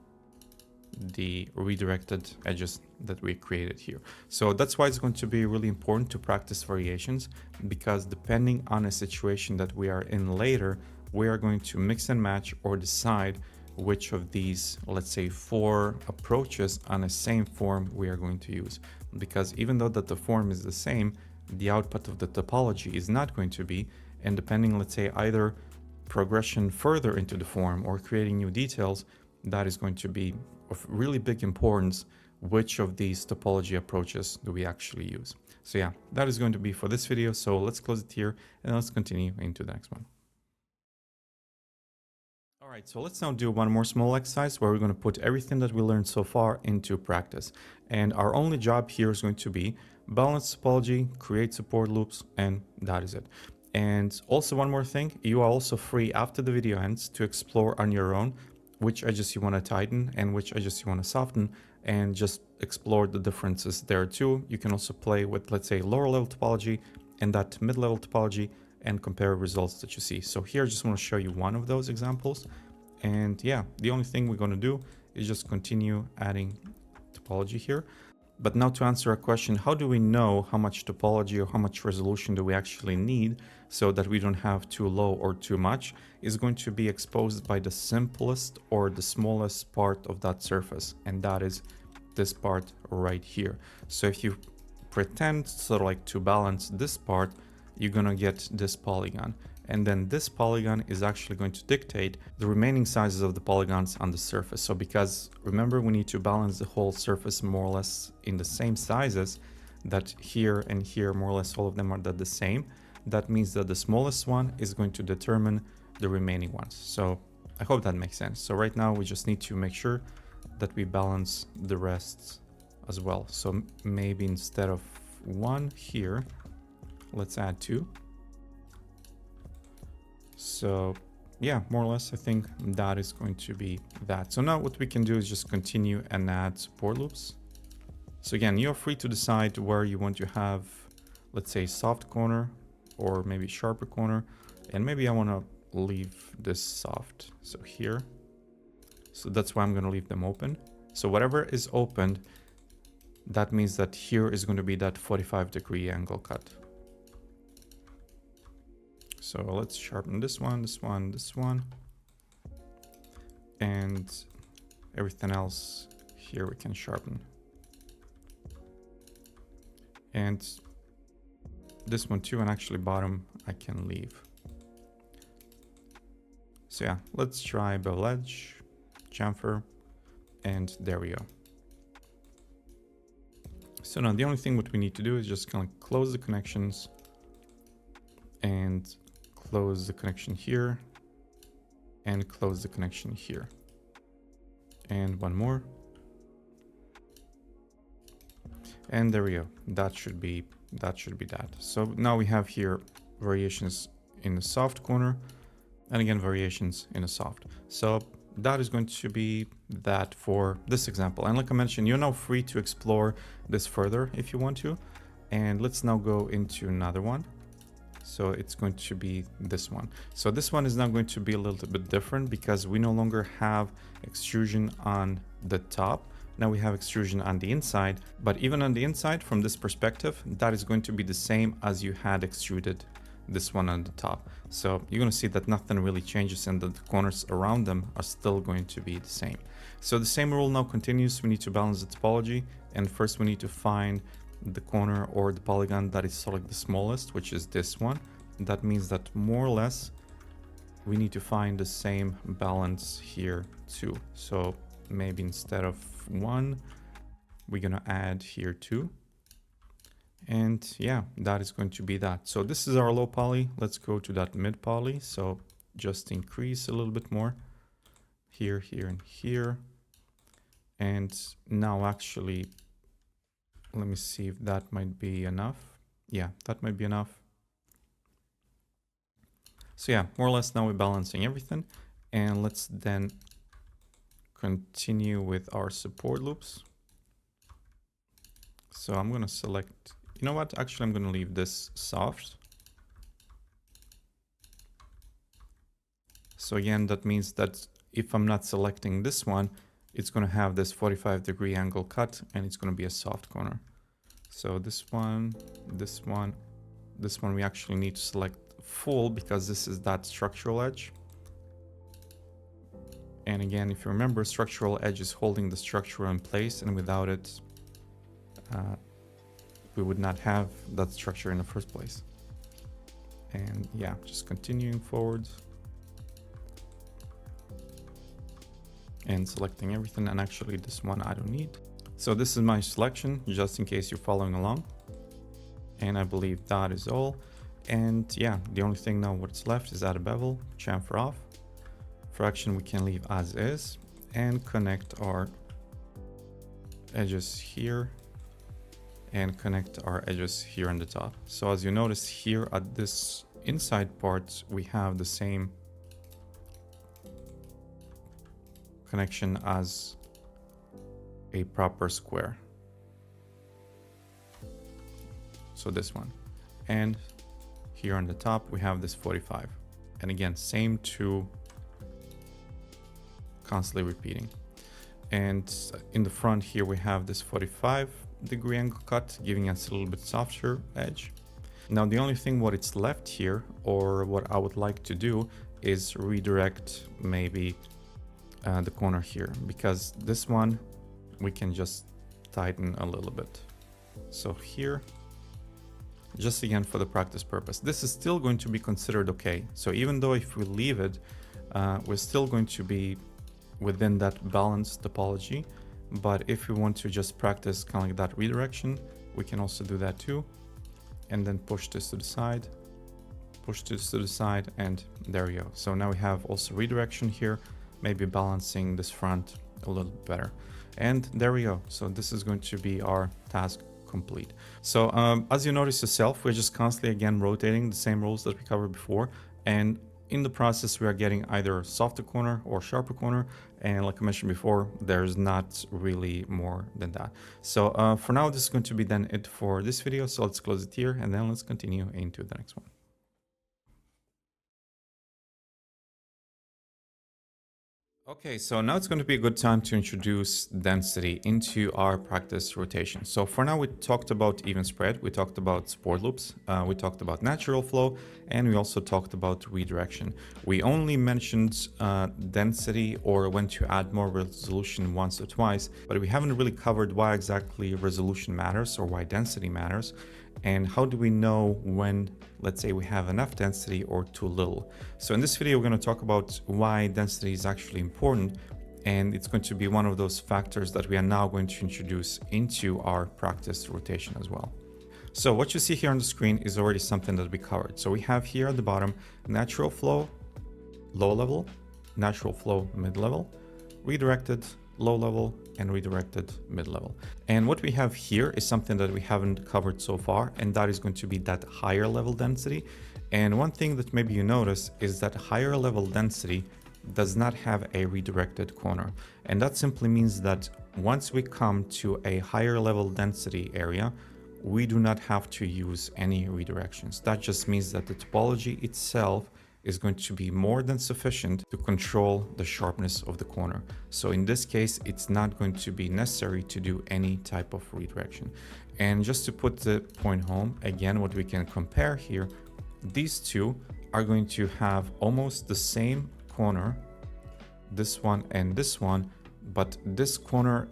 the redirected edges that we created here. So that's why it's going to be really important to practice variations, because depending on a situation that we are in later, we are going to mix and match or decide which of these, let's say, 4 approaches on a same form we are going to use. Because even though that the form is the same, the output of the topology is not going to be, and depending, let's say, either progression further into the form or creating new details, that is going to be of really big importance which of these topology approaches do we actually use. So yeah, that is going to be for this video. So let's close it here and let's continue into the next one. All right, so let's now do one more small exercise where we're going to put everything that we learned so far into practice. And our only job here is going to be balance topology, create support loops, and that is it. And also one more thing, you are also free after the video ends to explore on your own which edges you want to tighten and which edges you want to soften, and just explore the differences there too. You can also play with, let's say, lower level topology and that mid-level topology and compare results that you see. So here I just want to show you one of those examples. And yeah, the only thing we're going to do is just continue adding topology here. But now to answer a question, how do we know how much topology or how much resolution do we actually need so that we don't have too low or too much, is going to be exposed by the simplest or the smallest part of that surface. And that is this part right here. So if you pretend sort of like to balance this part, you're going to get this polygon. And then this polygon is actually going to dictate the remaining sizes of the polygons on the surface. So because remember, we need to balance the whole surface more or less in the same sizes, that here and here, more or less all of them are the same. That means that the smallest one is going to determine the remaining ones. So I hope that makes sense. So right now we just need to make sure that we balance the rest as well. So maybe instead of 1 here, let's add 2. So yeah, more or less, I think that is going to be that. So now what we can do is just continue and add support loops. So again, you're free to decide where you want to have, let's say, soft corner or maybe sharper corner. And maybe I want to leave this soft. So here, so that's why I'm going to leave them open. So whatever is opened, that means that here is going to be that 45-degree angle cut. So let's sharpen this one, this one, this one, and everything else here we can sharpen. And this one too, and actually bottom I can leave. So yeah, let's try bevel edge, chamfer, and there we go. So now the only thing what we need to do is just kind of close the connections and close the connection here and close the connection here. And one more. And there we go. That should be that. So now we have here variations in the soft corner, and again variations in the soft. So that is going to be that for this example. And like I mentioned, you're now free to explore this further if you want to. And let's now go into another one. So it's going to be this one. So this one is now going to be a little bit different because we no longer have extrusion on the top. Now we have extrusion on the inside, but even on the inside, from this perspective, that is going to be the same as you had extruded this one on the top. So you're going to see that nothing really changes and that the corners around them are still going to be the same. So the same rule now continues. We need to balance the topology, and first we need to find the corner or the polygon that is sort of the smallest, which is this one. That means that more or less we need to find the same balance here too. So maybe instead of 1, we're gonna add here 2. And yeah, that is going to be that. So this is our low poly. Let's go to that mid poly. So just increase a little bit more here, here, and here. And now actually, let me see if that might be enough. Yeah, that might be enough. So yeah, more or less now we're balancing everything. And let's then continue with our support loops. So I'm going to select, you know what, actually I'm going to leave this soft. So again, that means that if I'm not selecting this one, it's going to have this 45-degree angle cut and it's going to be a soft corner. So this one, this one, this one, we actually need to select full because this is that structural edge. And again, if you remember, structural edge is holding the structure in place, and without it, we would not have that structure in the first place. And yeah, just continuing forward and selecting everything. And actually this one I don't need. So this is my selection, just in case you're following along. And I believe that is all. And yeah, the only thing now what's left is add a bevel, chamfer off. Fraction we can leave as is, and connect our edges here and connect our edges here on the top. So as you notice here at this inside part, we have the same connection as a proper square. So this one. And here on the top, we have this 45. And again, same two, constantly repeating. And in the front here, we have this 45-degree angle cut, giving us a little bit softer edge. Now, the only thing what it's left here, or what I would like to do, is redirect maybe the corner here, because this one we can just tighten a little bit. So here, just again for the practice purpose, this is still going to be considered okay. So even though if we leave it, we're still going to be within that balanced topology. But if we want to just practice kind of like that redirection, we can also do that too. And then push this to the side, push this to the side, and there we go. So now we have also redirection here, maybe balancing this front a little better. And there we go. So this is going to be our task complete. So as you notice yourself, we're just constantly again rotating the same rules that we covered before. And in the process, we are getting either softer corner or sharper corner. And like I mentioned before, there's not really more than that. So for now, this is going to be then it for this video. So let's close it here and then let's continue into the next one. Okay, so now it's going to be a good time to introduce density into our practice rotation. So for now, we talked about even spread, we talked about support loops, we talked about natural flow, and we also talked about redirection. We only mentioned density or when to add more resolution once or twice, but we haven't really covered why exactly resolution matters or why density matters. And how do we know when, let's say, we have enough density or too little? So in this video, we're going to talk about why density is actually important. And it's going to be one of those factors that we are now going to introduce into our practice rotation as well. So what you see here on the screen is already something that we covered. So we have here at the bottom, natural flow, low level, natural flow, mid level, redirected, low level and redirected mid level. And what we have here is something that we haven't covered so far, and that is going to be that higher level density. And one thing that maybe you notice is that higher level density does not have a redirected corner. And that simply means that once we come to a higher level density area, we do not have to use any redirections. That just means that the topology itself is going to be more than sufficient to control the sharpness of the corner. So in this case, it's not going to be necessary to do any type of redirection. And just to put the point home, again, what we can compare here, these two are going to have almost the same corner, this one and this one, but this corner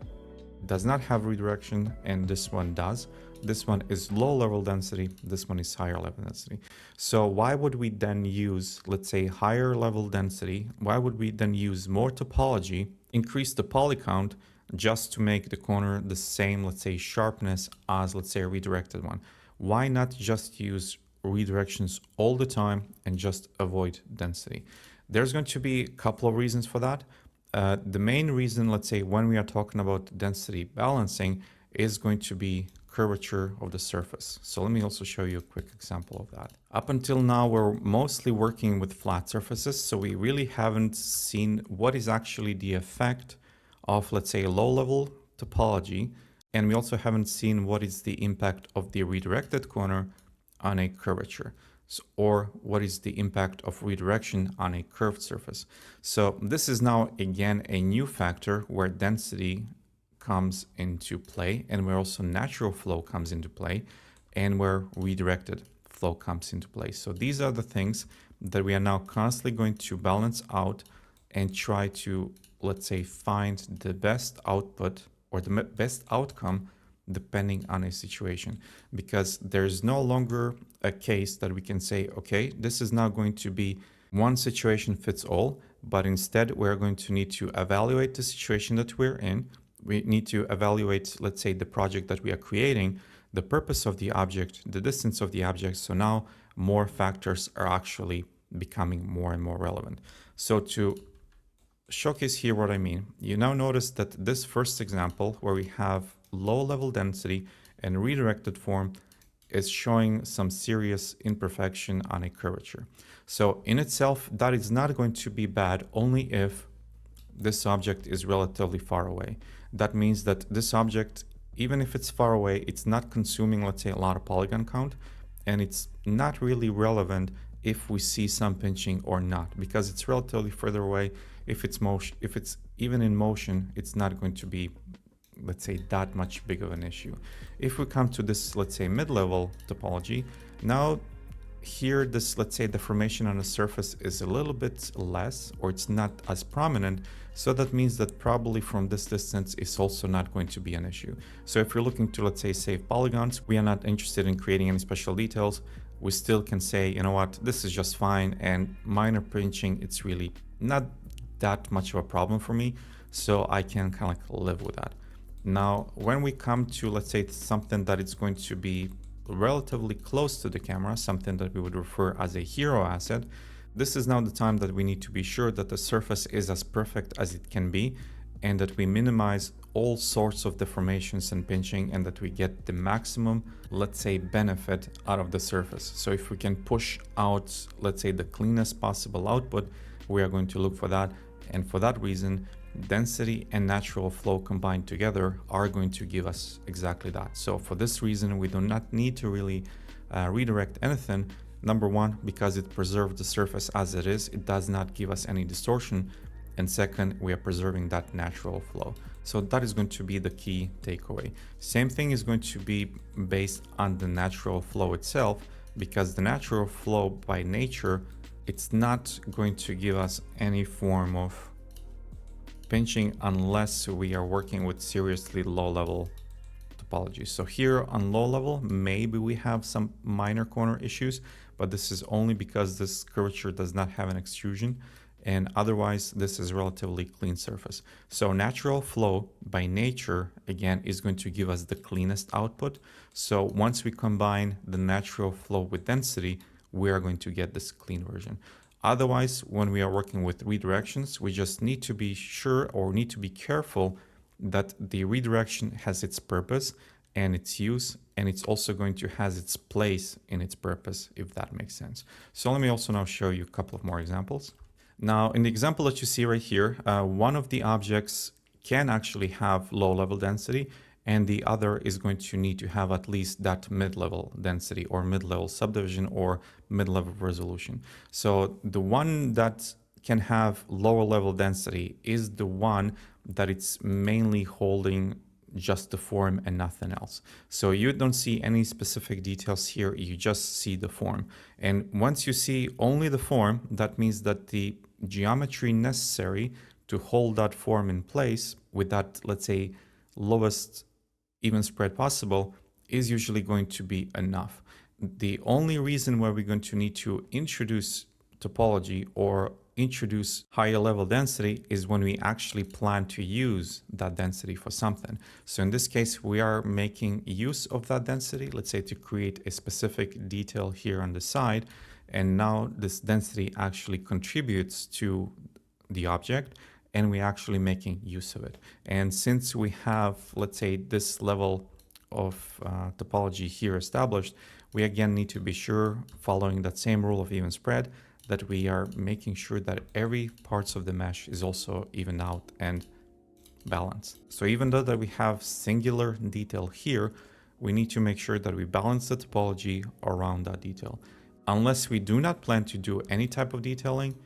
does not have redirection and this one does. This one is low level density, this one is higher level density. So why would we then use, let's say, higher level density? Why would we then use more topology, increase the poly count just to make the corner the same, let's say, sharpness as, let's say, a redirected one? Why not just use redirections all the time and just avoid density? There's going to be a couple of reasons for that. The main reason, let's say, when we are talking about density balancing is going to be curvature of the surface. So let me also show you a quick example of that. Up until now, we're mostly working with flat surfaces, so we really haven't seen what is actually the effect of, let's say, low-level topology, and we also haven't seen what is the impact of the redirected corner on a curvature, or what is the impact of redirection on a curved surface. So this is now, again, a new factor where density comes into play, and where also natural flow comes into play, and where redirected flow comes into play. So these are the things that we are now constantly going to balance out and try to, let's say, find the best output or the best outcome depending on a situation, because there's no longer a case that we can say, okay, this is now going to be one situation fits all, but instead we're going to need to evaluate the situation that we're in. We need to evaluate, let's say, the project that we are creating, the purpose of the object, the distance of the object. So now more factors are actually becoming more and more relevant. So to showcase here what I mean, you now notice that this first example where we have low level density and redirected form is showing some serious imperfection on a curvature. So in itself, that is not going to be bad only if this object is relatively far away. That means that this object, even if it's far away, it's not consuming, let's say, a lot of polygon count, and it's not really relevant if we see some pinching or not, because it's relatively further away. If it's even in motion, it's not going to be, let's say, that much big of an issue. If we come to this, let's say, mid-level topology, now here, this, let's say, deformation on the surface is a little bit less, or it's not as prominent. So that means that probably from this distance it's also not going to be an issue. So if you're looking to, let's say, save polygons, we are not interested in creating any special details. We still can say, you know what, this is just fine, and minor pinching, it's really not that much of a problem for me. So I can kind of like live with that. Now, when we come to, let's say, something that it's going to be relatively close to the camera, something that we would refer as a hero asset, this is now the time that we need to be sure that the surface is as perfect as it can be, and that we minimize all sorts of deformations and pinching, and that we get the maximum, let's say, benefit out of the surface. So if we can push out, let's say, the cleanest possible output, we are going to look for that. And for that reason, density and natural flow combined together are going to give us exactly that. So for this reason, we do not need to really redirect anything. Number one, because it preserves the surface as it is, it does not give us any distortion. And second, we are preserving that natural flow. So that is going to be the key takeaway. Same thing is going to be based on the natural flow itself, because the natural flow by nature, it's not going to give us any form of pinching unless we are working with seriously low level topology. So here on low level, maybe we have some minor corner issues, but this is only because this curvature does not have an extrusion, and otherwise this is relatively clean surface. So natural flow by nature, again, is going to give us the cleanest output. So once we combine the natural flow with density, we are going to get this clean version. Otherwise, when we are working with redirections, we just need to be sure or need to be careful that the redirection has its purpose and its use, and it's also going to has its place in its purpose, if that makes sense. So let me also now show you a couple of more examples. Now, in the example that you see right here, one of the objects can actually have low level density, and the other is going to need to have at least that mid-level density or mid-level subdivision or mid-level resolution. So the one that can have lower level density is the one that it's mainly holding just the form and nothing else. So you don't see any specific details here, you just see the form. And once you see only the form, that means that the geometry necessary to hold that form in place with that, let's say, lowest even spread possible is usually going to be enough. The only reason why we're going to need to introduce topology or introduce higher level density is when we actually plan to use that density for something. So in this case, we are making use of that density, let's say to create a specific detail here on the side. And now this density actually contributes to the object, and we're actually making use of it. And since we have, let's say, this level of topology here established, we again need to be sure, following that same rule of even spread, that we are making sure that every parts of the mesh is also evened out and balanced. So even though that we have singular detail here, we need to make sure that we balance the topology around that detail. Unless we do not plan to do any type of detailing,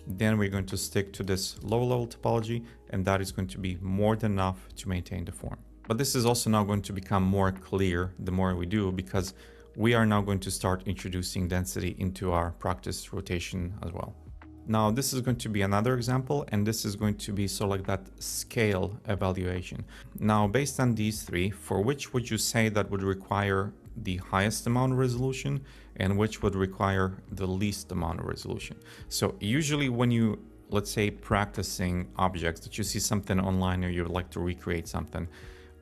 then we're going to stick to this low level topology, and that is going to be more than enough to maintain the form. But this is also now going to become more clear the more we do, because we are now going to start introducing density into our practice rotation as well. Now, this is going to be another example, and this is going to be sort of like that scale evaluation. Now, based on these three, for which would you say that would require the highest amount of resolution and which would require the least amount of resolution? So usually when you, let's say, practicing objects, that you see something online or you would like to recreate something,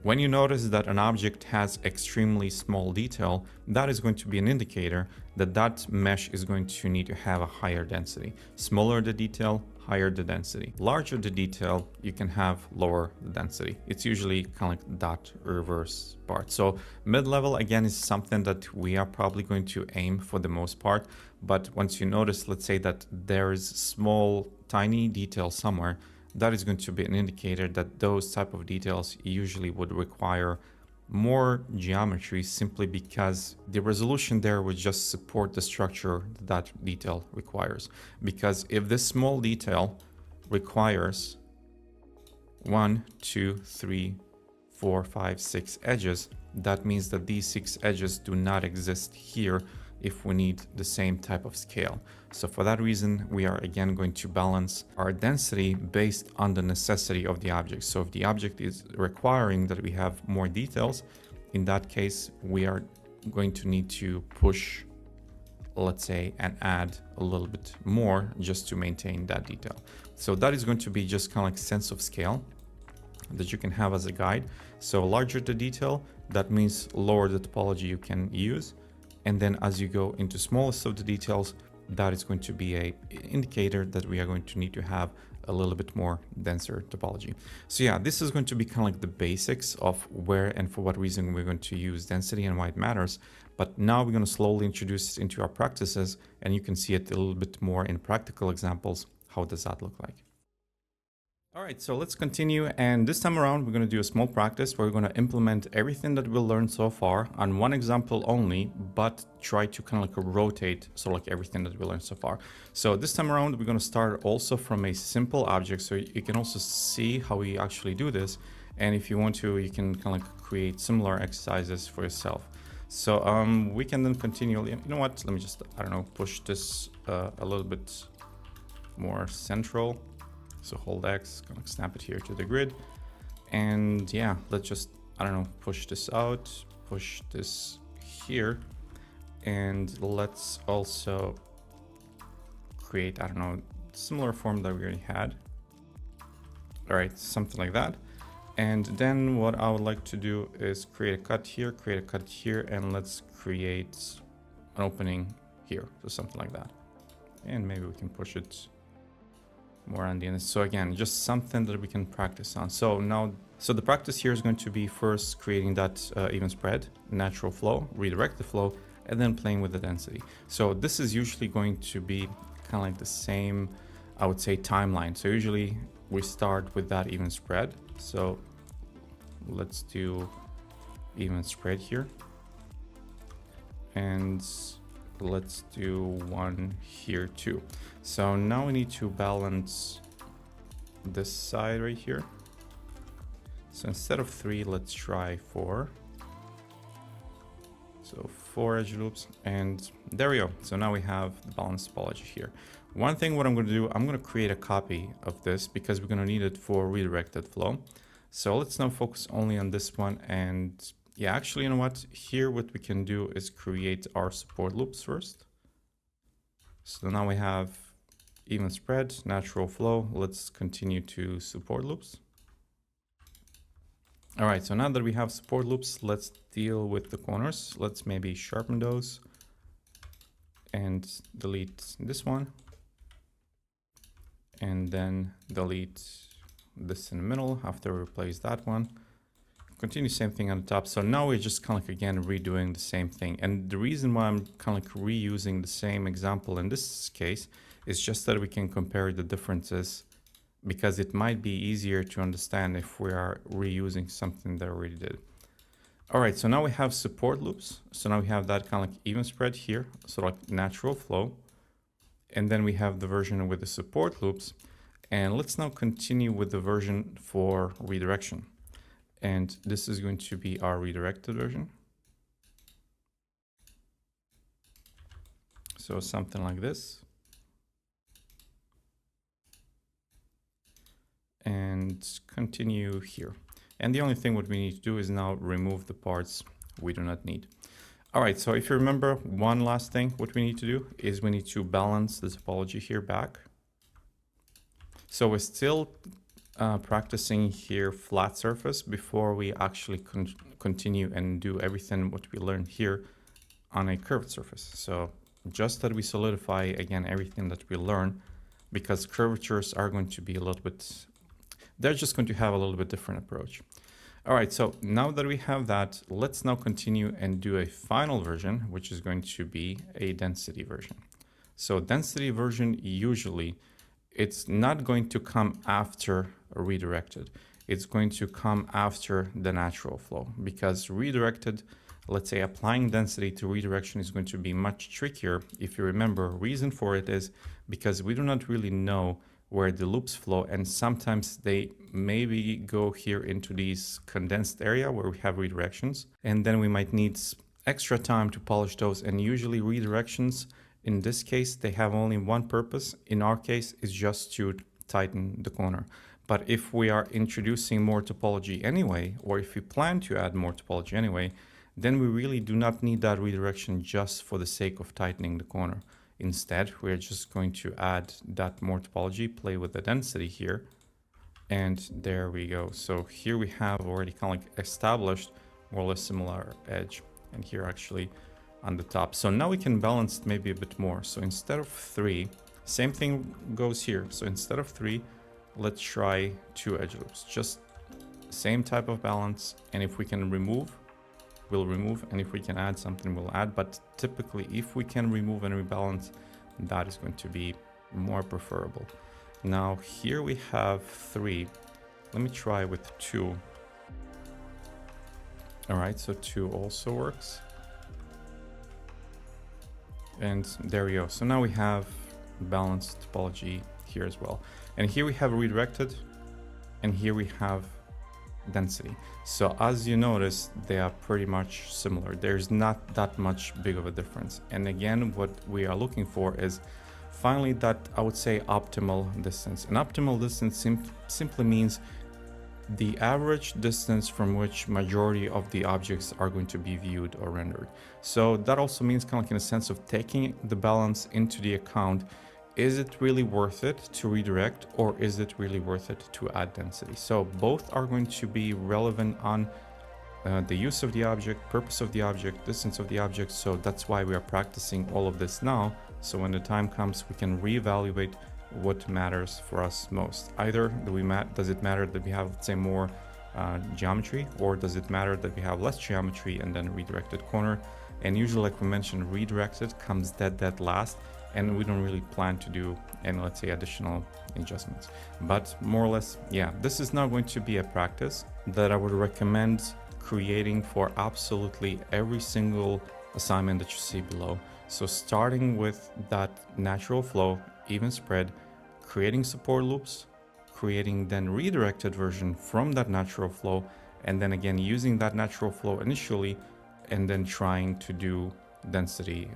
when you notice that an object has extremely small detail, that is going to be an indicator that that mesh is going to need to have a higher density. Smaller the detail, higher the density. Larger the detail, you can have lower the density. It's usually kind of like that reverse part. So mid-level, again, is something that we are probably going to aim for the most part. But once you notice, let's say that there is small, tiny detail somewhere, that is going to be an indicator that those type of details usually would require more geometry, simply because the resolution there would just support the structure that detail requires. Because if this small detail requires 1, 2, 3, 4, 5, 6 edges, that means that these 6 edges do not exist here if we need the same type of scale. So for that reason, we are again going to balance our density based on the necessity of the object. So if the object is requiring that we have more details, in that case, we are going to need to push, let's say, and add a little bit more just to maintain that detail. So that is going to be just kind of like sense of scale that you can have as a guide. So larger the detail, that means lower the topology you can use. And then as you go into smallest of the details, that is going to be a indicator that we are going to need to have a little bit more denser topology. So yeah, this is going to be kind of like the basics of where and for what reason we're going to use density and why it matters. But now we're going to slowly introduce it into our practices, and you can see it a little bit more in practical examples. How does that look like? All right, so let's continue. And this time around, we're going to do a small practice where we're going to implement everything that we'll learn so far on one example only, but try to kind of like rotate sort of like everything that we learned so far. So this time around, we're going to start also from a simple object. So you can also see how we actually do this. And if you want to, you can kind of like create similar exercises for yourself. So we can then continue. You know what? Let me just, I don't know, push this a little bit more central. So hold X, gonna snap it here to the grid. And yeah, let's just, I don't know, push this out, push this here. And let's also create, I don't know, similar form that we already had. All right, something like that. And then what I would like to do is create a cut here, and let's create an opening here. So something like that. And maybe we can push it more on the end. So again, just something that we can practice on. So now, so the practice here is going to be first creating that even spread, natural flow, redirect the flow, and then playing with the density. So this is usually going to be kind of like the same, I would say, timeline. So usually we start with that even spread. So let's do even spread here. And let's do one here too. So now we need to balance this side right here. So instead of 3, let's try 4. So 4 edge loops, and there we go. So now we have the balanced topology here. One thing what I'm going to do, I'm going to create a copy of this because we're going to need it for redirected flow. So let's now focus only on this one. And yeah, actually, you know what? Here, what we can do is create our support loops first. So now we have even spread, natural flow. Let's continue to support loops. All right, so now that we have support loops, let's deal with the corners. Let's maybe sharpen those and delete this one. And then delete this in the middle after we replace that one. Continue same thing on the top. So now we're just kind of like again redoing the same thing. And the reason why I'm kind of like reusing the same example in this case is just that we can compare the differences, because it might be easier to understand if we are reusing something that I already did. All right, so now we have support loops. So now we have that kind of like even spread here, so like natural flow. And then we have the version with the support loops. And let's now continue with the version for redirection. And this is going to be our redirected version. So something like this. And continue here. And the only thing what we need to do is now remove the parts we do not need. All right, so if you remember, one last thing what we need to do is we need to balance the topology here back. So we're still practicing here flat surface before we actually continue and do everything what we learned here on a curved surface. So just that we solidify again everything that we learn, because curvatures are going to be a little bit, they're just going to have a little bit different approach. All right, so now that we have that, let's now continue and do a final version, which is going to be a density version. So density version, usually it's not going to come after a redirected. It's going to come after the natural flow, because redirected, let's say applying density to redirection is going to be much trickier. If you remember, reason for it is because we do not really know where the loops flow, and sometimes they maybe go here into these condensed area where we have redirections, and then we might need extra time to polish those. And usually redirections, in this case, they have only one purpose. In our case, is just to tighten the corner. But if we are introducing more topology anyway, or if we plan to add more topology anyway, then we really do not need that redirection just for the sake of tightening the corner. Instead, we're just going to add that more topology, play with the density here, and there we go. So here we have already kind of like established more or less similar edge, and here actually on the top. So now we can balance maybe a bit more. So instead of 3, same thing goes here. So instead of 3, let's try 2 edge loops, just same type of balance. And if we can remove, we'll remove, and if we can add something, we'll add. But typically, if we can remove and rebalance, that is going to be more preferable. Now here we have 3. Let me try with 2. All right, so 2 also works. And there we go. So now we have balanced topology here as well. And here we have redirected, and here we have density. So as you notice, they are pretty much similar. There's not that much big of a difference. And again, what we are looking for is finally that, I would say, optimal distance. And optimal distance simply means the average distance from which majority of the objects are going to be viewed or rendered. So that also means kind of like in a sense of taking the balance into the account. Is it really worth it to redirect, or is it really worth it to add density? So both are going to be relevant on the use of the object, purpose of the object, distance of the object. So that's why we are practicing all of this now. So when the time comes, we can reevaluate what matters for us most. Either does it matter that we have, let's say, more geometry, or does it matter that we have less geometry and then redirected corner? And usually, like we mentioned, redirected comes dead last, and we don't really plan to do any, let's say, additional adjustments. But more or less, yeah, this is now going to be a practice that I would recommend creating for absolutely every single assignment that you see below. So starting with that natural flow, even spread, creating support loops, creating then redirected version from that natural flow, and then again using that natural flow initially, and then trying to do density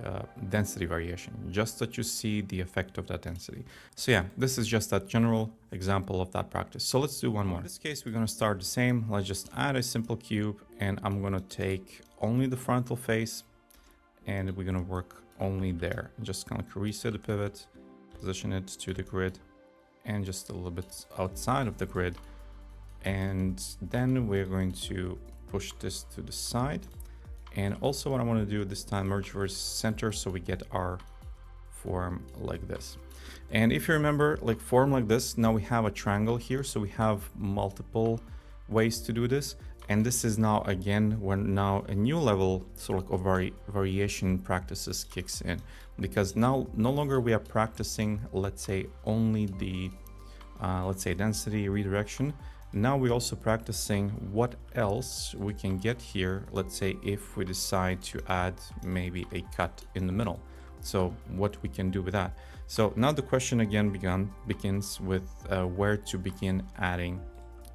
variation, just that you see the effect of that density. So yeah, this is just that general example of that practice. So let's do one more. In this case, we're going to start the same. Let's just add a simple cube, and I'm going to take only the frontal face, and we're going to work only there. Just kind of reset the pivot, position it to the grid, and just a little bit outside of the grid. And then we're going to push this to the side. And also what I want to do this time, merge versus center, so we get our form like this. And if you remember, like form like this, now we have a triangle here, so we have multiple ways to do this. And this is now, again, when now a new level sort of variation practices kicks in, because now no longer we are practicing, let's say, only the let's say density redirection. Now we're also practicing what else we can get here, let's say if we decide to add maybe a cut in the middle. So what we can do with that. So now the question again begins with where to begin adding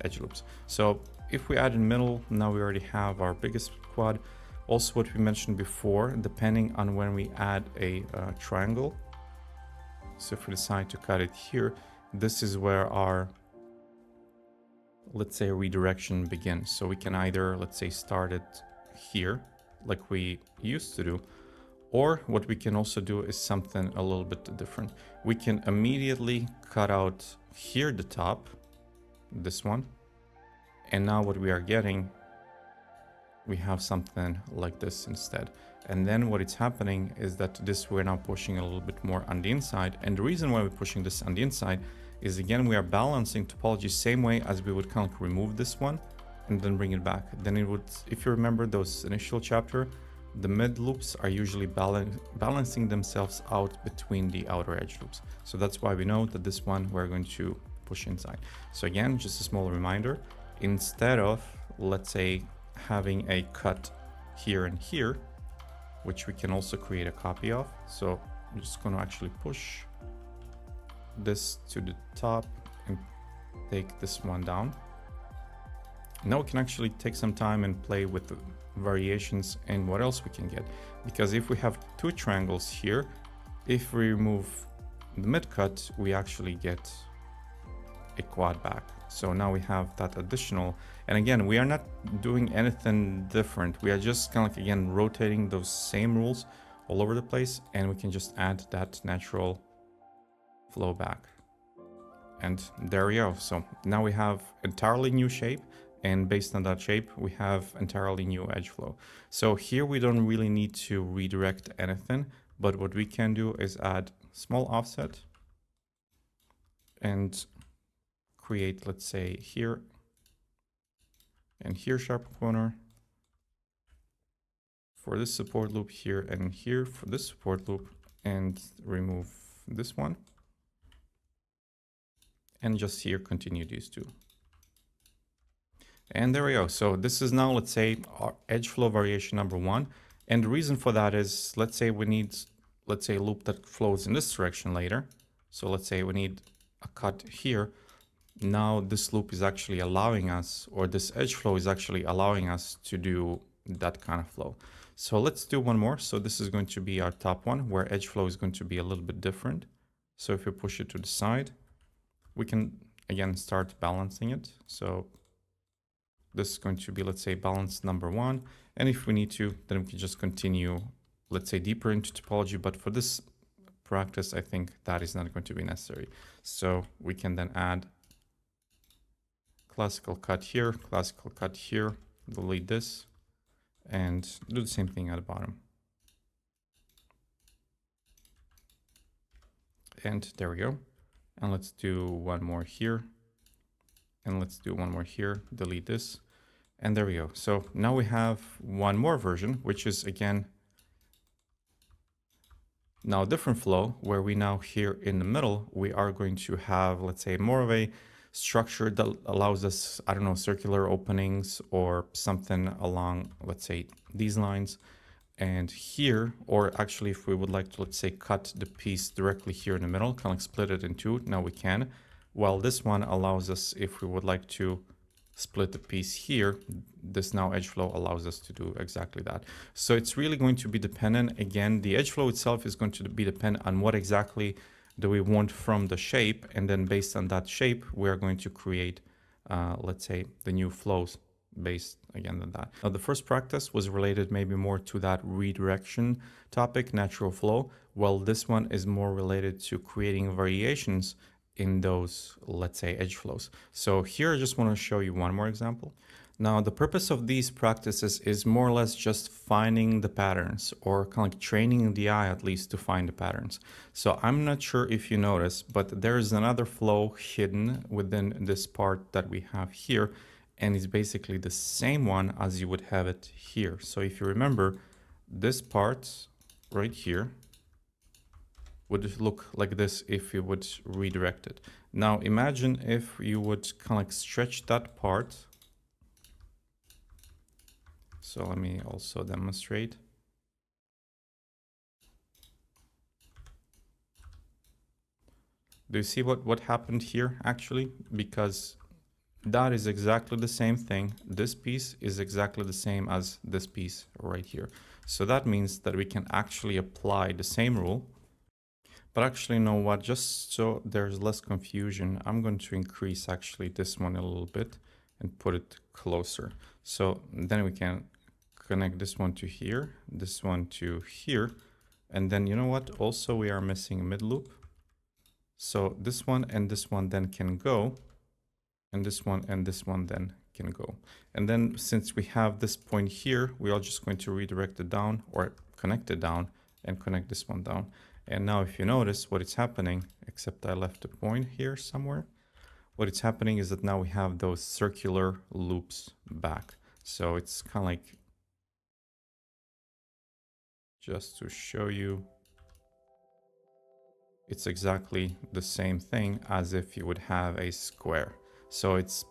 edge loops. So if we add in middle, now we already have our biggest quad. Also what we mentioned before, depending on when we add a triangle. So if we decide to cut it here, this is where our, let's say, redirection begins. So we can either, let's say, start it here like we used to do, or what we can also do is something a little bit different. We can immediately cut out here the top, this one, and now what we are getting, we have something like this instead. And then what is happening is that this we're now pushing a little bit more on the inside, and the reason why we're pushing this on the inside is, again, we are balancing topology same way as we would kind of remove this one and then bring it back. Then it would, if you remember those initial chapter, the mid loops are usually balancing themselves out between the outer edge loops. So that's why we know that this one we're going to push inside. So again, just a small reminder, instead of, let's say, having a cut here and here, which we can also create a copy of. So I'm just going to actually push this to the top and take this one down. Now we can actually take some time and play with the variations and what else we can get, because if we have two triangles here, if we remove the mid cut, we actually get a quad back. So now we have that additional, and again, we are not doing anything different. We are just kind of like, again, rotating those same rules all over the place, and we can just add that natural flow back. And there we go. So now we have entirely new shape, and based on that shape, we have entirely new edge flow. So here we don't really need to redirect anything, but what we can do is add small offset and create, let's say, here and here sharp corner for this support loop here, and here for this support loop, and remove this one. And just here continue these two. And there we go. So this is now, let's say, our edge flow variation number one. And the reason for that is, let's say we need, let's say, a loop that flows in this direction later. So let's say we need a cut here. Now this loop is actually allowing us, or this edge flow is actually allowing us to do that kind of flow. So let's do one more. So this is going to be our top one, where edge flow is going to be a little bit different. So if we push it to the side, we can again start balancing it. So this is going to be, let's say, balance number one. And if we need to, then we can just continue, let's say, deeper into topology. But for this practice, I think that is not going to be necessary. So we can then add classical cut here, classical cut here, delete this, and do the same thing at the bottom. And there we go. And let's do one more here. And let's do one more here, delete this. And there we go. So now we have one more version, which is again, now a different flow where we now here in the middle, we are going to have, let's say, more of a structure that allows us, I don't know, circular openings or something along, let's say, these lines. And here, or actually if we would like to, let's say, cut the piece directly here in the middle, kind of like split it in two, now we can. While this one allows us, if we would like to split the piece here, this now edge flow allows us to do exactly that. So it's really going to be dependent. Again, the edge flow itself is going to be dependent on what exactly do we want from the shape. And then based on that shape, we're going to create, let's say, the new flows based again on that. Now, the first practice was related maybe more to that redirection topic, natural flow, while this one is more related to creating variations in those, let's say, edge flows. So here I just want to show you one more example. Now, the purpose of these practices is more or less just finding the patterns, or kind of like training the eye at least to find the patterns. So I'm not sure if you notice, but there is another flow hidden within this part that we have here, and it's basically the same one as you would have it here. So if you remember, this part right here would look like this if you would redirect it. Now imagine if you would kind of like stretch that part. So let me also demonstrate. Do you see what happened here actually? Because that is exactly the same thing. This piece is exactly the same as this piece right here. So that means that we can actually apply the same rule. But actually, you know what, just so there's less confusion, I'm going to increase actually this one a little bit and put it closer. So then we can connect this one to here, this one to here. And then you know what, also we are missing a mid loop. So this one and this one then can go, and this one and this one then can go. And then since we have this point here, we are just going to redirect it down or connect it down and connect this one down. And now if you notice what is happening, except I left a point here somewhere, what is happening is that now we have those circular loops back. So it's kind of like, just to show you, it's exactly the same thing as if you would have a square. So it's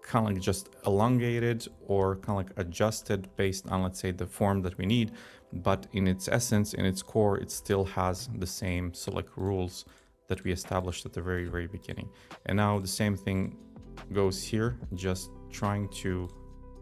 kind of like just elongated or kind of like adjusted based on, let's say, the form that we need, but in its essence, in its core, it still has the same select rules that we established at the very beginning. And now the same thing goes here, just trying to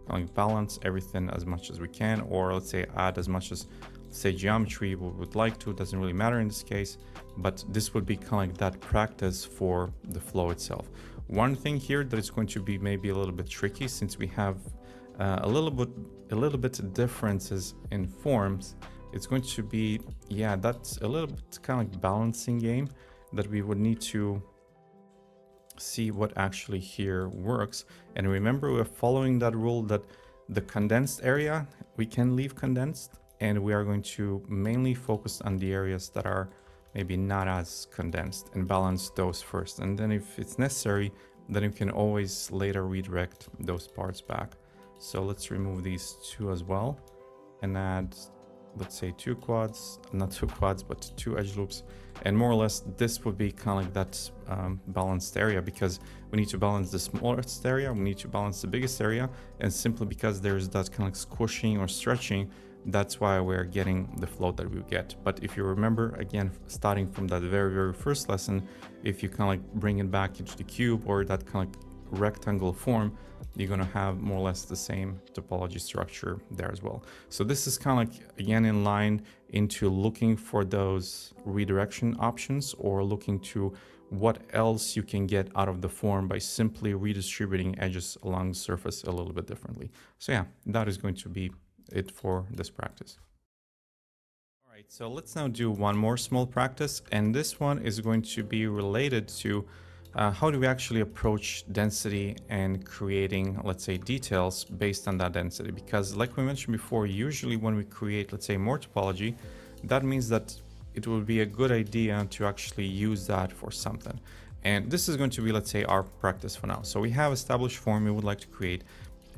kind of like balance everything as much as we can, or let's say add as much as, say, geometry we would like to. It doesn't really matter in this case, but this would be kind of like that practice for the flow itself. One thing here that is going to be maybe a little bit tricky, since we have a little bit differences in forms, it's going to be, yeah, that's a little bit kind of like balancing game that we would need to see what actually here works. And remember, we're following that rule that the condensed area we can leave condensed, and we are going to mainly focus on the areas that are maybe not as condensed and balance those first. And then if it's necessary, then you can always later redirect those parts back. So let's remove these two as well and add, let's say, two quads, not two quads, but two edge loops. And more or less, this would be kind of like that balanced area, because we need to balance the smallest area, we need to balance the biggest area. And simply because there's that kind of like squishing or stretching, that's why we're getting the flow that we get. But if you remember, again, starting from that very first lesson, if you kind of like bring it back into the cube or that kind of like rectangle form, you're going to have more or less the same topology structure there as well. So this is kind of like, again, in line into looking for those redirection options, or looking to what else you can get out of the form by simply redistributing edges along the surface a little bit differently. So yeah, that is going to be it for this practice. All right, so let's now do one more small practice, and this one is going to be related to how do we actually approach density and creating, let's say, details based on that density? Because like we mentioned before, usually when we create, let's say, more topology, that means that it will be a good idea to actually use that for something. And this is going to be, let's say, our practice for now. So we have established form we would like to create.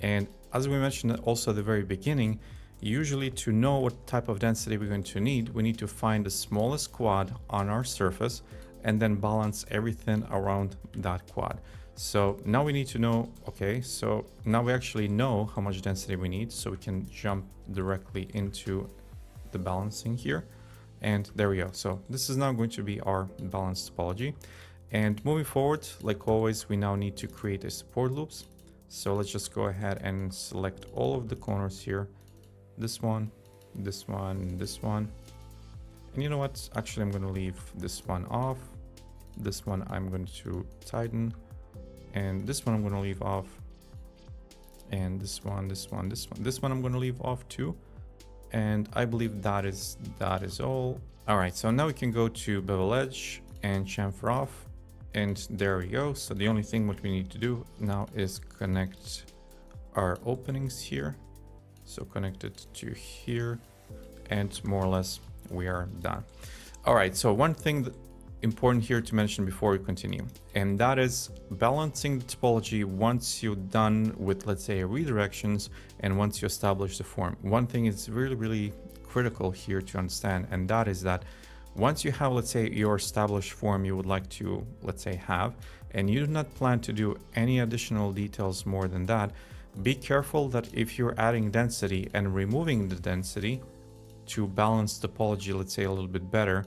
And as we mentioned also at the very beginning, usually to know what type of density we're going to need, we need to find the smallest quad on our surface and then balance everything around that quad. So now we need to know, okay, so now we actually know how much density we need, so we can jump directly into the balancing here. And there we go. So this is now going to be our balanced topology. And moving forward, like always, we now need to create a support loops. So let's just go ahead and select all of the corners here. This one, this one, this one. And you know what? Actually, I'm going to leave this one off. This one I'm going to tighten. And this one I'm going to leave off. And this one, this one, this one. This one I'm going to leave off too. And I believe that is all. All right, so now we can go to Bevel Edge and chamfer off. And there we go. So the only thing what we need to do now is connect our openings here. So connect it to here, and more or less we are done. All right, so one thing that important here to mention before we continue, and that is balancing the topology once you're done with, let's say, redirections and once you establish the form. One thing is really critical here to understand, and that is that once you have, let's say, your established form you would like to, let's say, have, and you do not plan to do any additional details more than that, be careful that if you're adding density and removing the density to balance topology, let's say, a little bit better,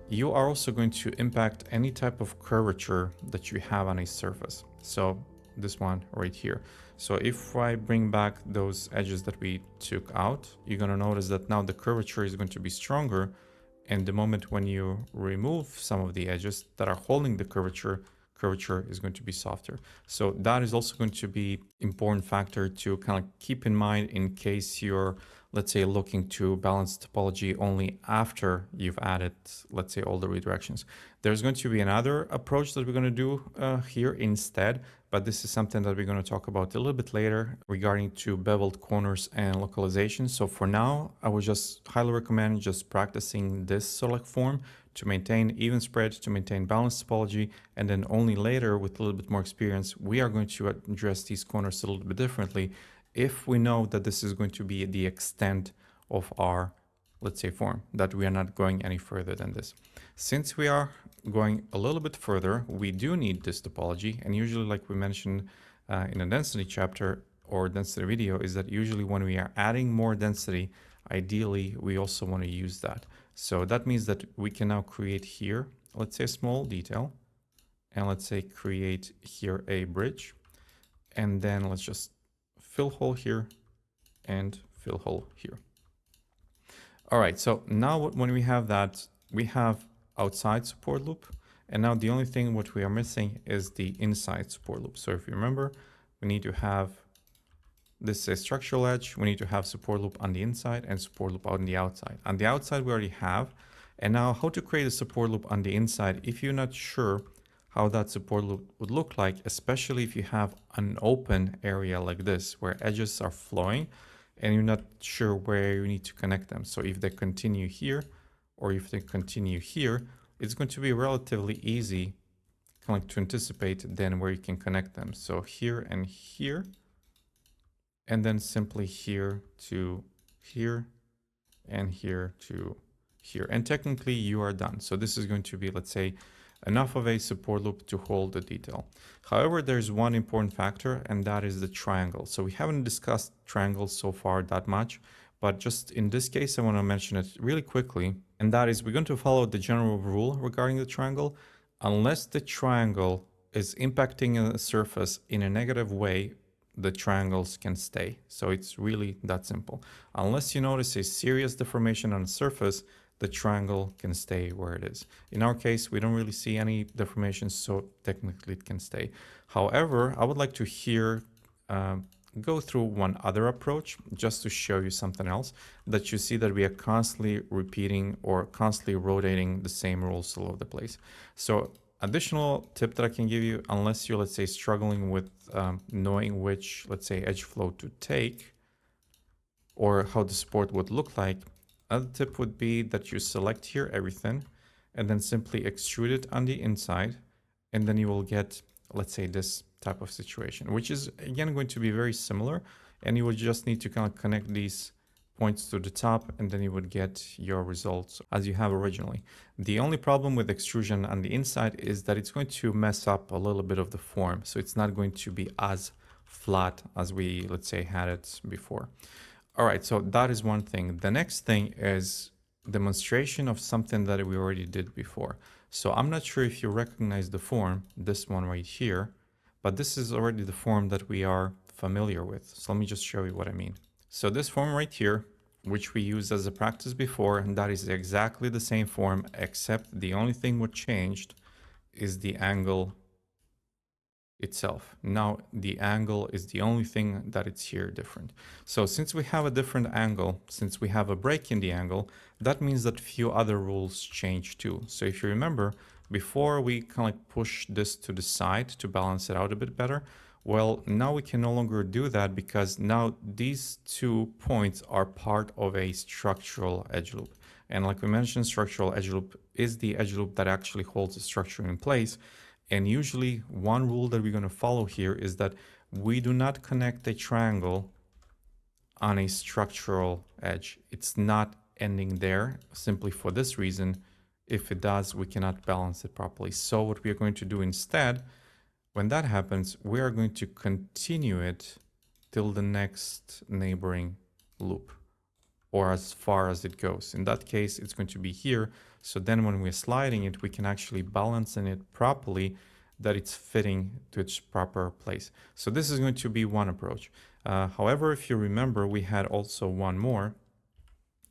you are also going to impact any type of curvature that you have on a surface. So this one right here. So if I bring back those edges that we took out, you're going to notice that now the curvature is going to be stronger. And the moment when you remove some of the edges that are holding the curvature is going to be softer. So that is also going to be important factor to kind of keep in mind in case you're, let's say, looking to balance topology only after you've added, let's say, all the redirections. There's going to be another approach that we're going to do here instead, but this is something that we're going to talk about a little bit later regarding to beveled corners and localization. So for now, I would just highly recommend just practicing this select form to maintain even spread, to maintain balanced topology, and then only later with a little bit more experience, we are going to address these corners a little bit differently if we know that this is going to be the extent of our, let's say, form, that we are not going any further than this. Since we are going a little bit further, we do need this topology, and usually, like we mentioned in a density chapter or density video, is that usually when we are adding more density, ideally we also want to use that. So that means that we can now create here, let's say, a small detail, and let's say create here a bridge, and then let's just fill hole here and fill hole here. All right, so now when we have that, we have outside support loop, and now the only thing what we are missing is the inside support loop. So if you remember, we need to have this is structural edge. We need to have support loop on the inside and support loop on the outside. On the outside, we already have. And now how to create a support loop on the inside if you're not sure how that support loop would look like, especially if you have an open area like this where edges are flowing and you're not sure where you need to connect them. So if they continue here or if they continue here, it's going to be relatively easy kind of to anticipate then where you can connect them. So here and here, and then simply here to here and here to here. And technically you are done. So this is going to be, let's say, enough of a support loop to hold the detail. However, there's one important factor, and that is the triangle. So we haven't discussed triangles so far that much, but just in this case, I want to mention it really quickly. And that is, we're going to follow the general rule regarding the triangle. Unless the triangle is impacting a surface in a negative way, the triangles can stay. So it's really that simple. Unless you notice a serious deformation on the surface, the triangle can stay where it is. In our case, we don't really see any deformations, so technically it can stay. However, I would like to here go through one other approach just to show you something else, that you see that we are constantly repeating or constantly rotating the same rules all over the place. So Additional tip that I can give you, unless you're, let's say, struggling with knowing which, let's say, edge flow to take or how the support would look like, another tip would be that you select here everything and then simply extrude it on the inside, and then you will get, let's say, this type of situation, which is again going to be very similar, and you would just need to kind of connect these points to the top, and then you would get your results as you have originally. The only problem with extrusion on the inside is that it's going to mess up a little bit of the form, so it's not going to be as flat as we, let's say, had it before. All right, so that is one thing. The next thing is demonstration of something that we already did before. So I'm not sure if you recognize the form, this one right here, but this is already the form that we are familiar with. So let me just show you what I mean. So this form right here, which we used as a practice before, and that is exactly the same form, except the only thing what changed is the angle itself. Now the angle is the only thing that it's here different. So since we have a different angle, since we have a break in the angle, that means that few other rules change too. So if you remember, before we kind of like push this to the side to balance it out a bit better, well, now we can no longer do that because now these 2 points are part of a structural edge loop. And like we mentioned, structural edge loop is the edge loop that actually holds the structure in place. And usually one rule that we're going to follow here is that we do not connect a triangle on a structural edge. It's not ending there simply for this reason. If it does, we cannot balance it properly. So what we are going to do instead, when that happens, we are going to continue it till the next neighboring loop, or as far as it goes. In that case, it's going to be here. So then when we're sliding it, we can actually balance it properly that it's fitting to its proper place. So this is going to be one approach. However, if you remember, we had also one more,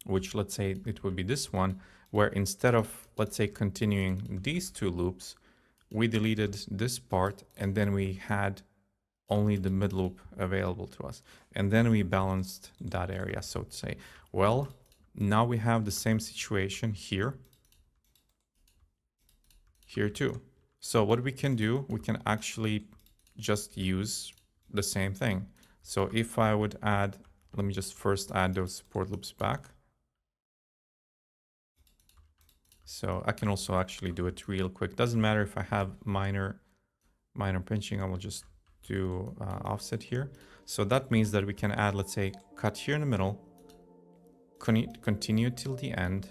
which let's say it would be this one, where instead of, let's say, continuing these 2 loops, we deleted this part and then we had only the mid loop available to us. And then we balanced that area, so to say. Well, now we have the same situation here too. So what we can do, we can actually just use the same thing. So if I would add, let me just first add those support loops back. So I can also actually do it real quick. Doesn't matter if I have minor pinching, I will just do offset here. So that means that we can add, let's say, cut here in the middle, continue till the end,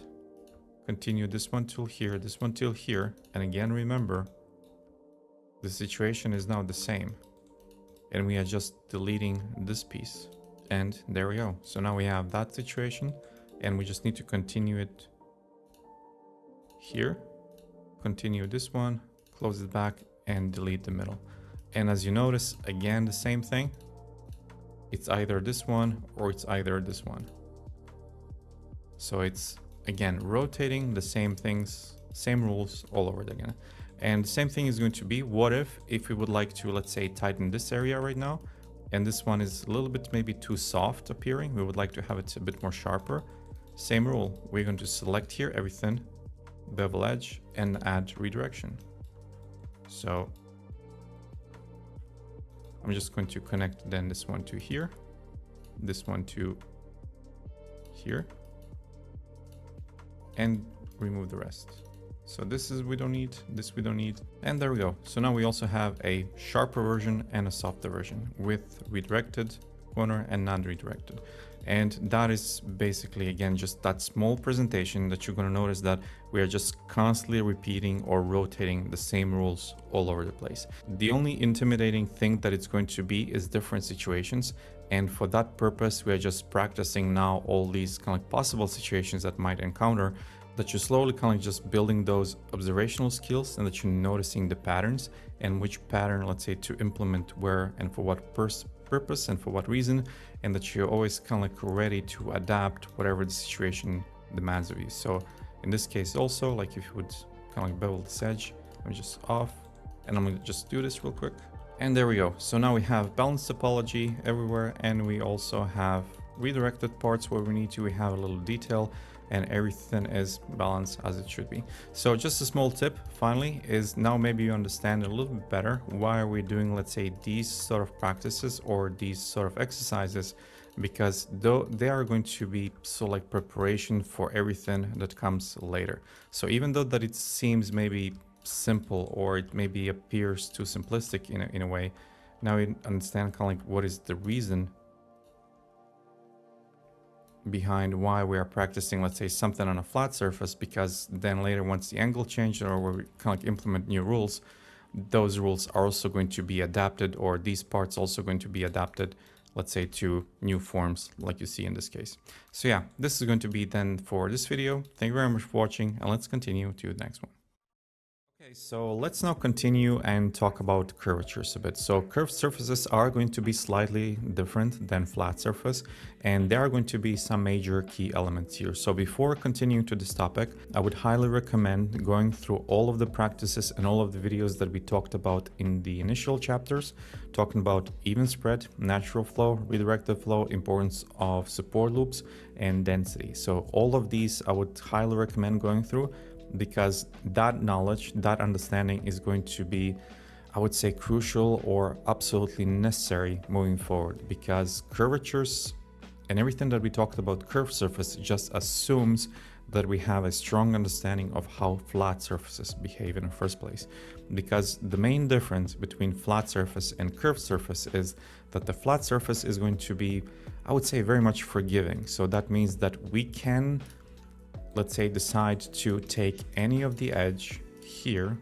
continue this one till here, this one till here. And again, remember, the situation is now the same. And we are just deleting this piece. And there we go. So now we have that situation and we just need to continue it here, continue this one, close it back and delete the middle. And as you notice, again, the same thing. It's either this one or it's either this one. So it's, again, rotating the same things, same rules all over again. And the same thing is going to be, what if we would like to, let's say, tighten this area right now, and this one is a little bit maybe too soft appearing. We would like to have it a bit more sharper. Same rule. We're going to select here everything, bevel edge, and add redirection. So I'm just going to connect then this one to here, this one to here, and remove the rest. So this is, we don't need, this we don't need. And there we go. So now we also have a sharper version and a softer version with redirected corner and non-redirected. And that is basically, again, just that small presentation that you're going to notice that we are just constantly repeating or rotating the same rules all over the place. The only intimidating thing that it's going to be is different situations. And for that purpose, we are just practicing now all these kind of like possible situations that might encounter, that you're slowly kind of just building those observational skills and that you're noticing the patterns and which pattern, let's say, to implement where and for what purpose and for what reason, and that you're always kind of like ready to adapt whatever the situation demands of you. So in this case also, like if you would kind of like bevel this edge, I'm just off and I'm going to just do this real quick. And there we go. So now we have balanced topology everywhere, and we also have redirected parts where we need to. We have a little detail. and everything is balanced as it should be. So just a small tip finally is now maybe you understand a little bit better why are we doing, let's say, these sort of practices or these sort of exercises, because though they are going to be so like preparation for everything that comes later. So even though that it seems maybe simple or it maybe appears too simplistic in a way, now you understand kind of like what is the reason behind why we are practicing, let's say, something on a flat surface, because then later once the angle changes or we kind of like implement new rules, those rules are also going to be adapted, or these parts also going to be adapted, let's say, to new forms like you see in this case. So yeah, this is going to be then for this video. Thank you very much for watching, and let's continue to the next one. Okay, so let's now continue and talk about curvatures a bit. So curved surfaces are going to be slightly different than flat surface, and there are going to be some major key elements here. So before continuing to this topic, I would highly recommend going through all of the practices and all of the videos that we talked about in the initial chapters, talking about even spread, natural flow, redirected flow, importance of support loops, and density. So all of these I would highly recommend going through, because that knowledge, that understanding is going to be, I would say, crucial or absolutely necessary moving forward, because curvatures and everything that we talked about curved surface just assumes that we have a strong understanding of how flat surfaces behave in the first place. Because the main difference between flat surface and curved surface is that the flat surface is going to be, I would say, very much forgiving. So that means that we can, let's say, decide to take any of the edge here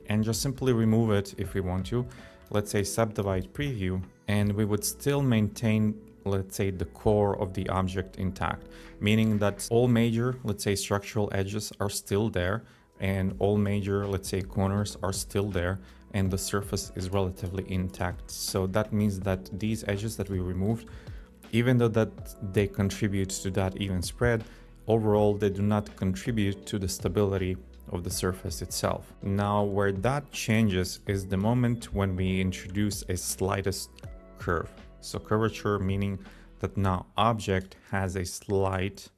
and just simply remove it if we want to. Let's say subdivide preview, and we would still maintain, let's say, the core of the object intact, meaning that all major, let's say, structural edges are still there, and all major, let's say, corners are still there, and the surface is relatively intact. So that means that these edges that we removed, even though that they contribute to that even spread, overall they do not contribute to the stability of the surface itself. Now, where that changes is the moment when we introduce a slightest curve. So curvature meaning that now object has a slight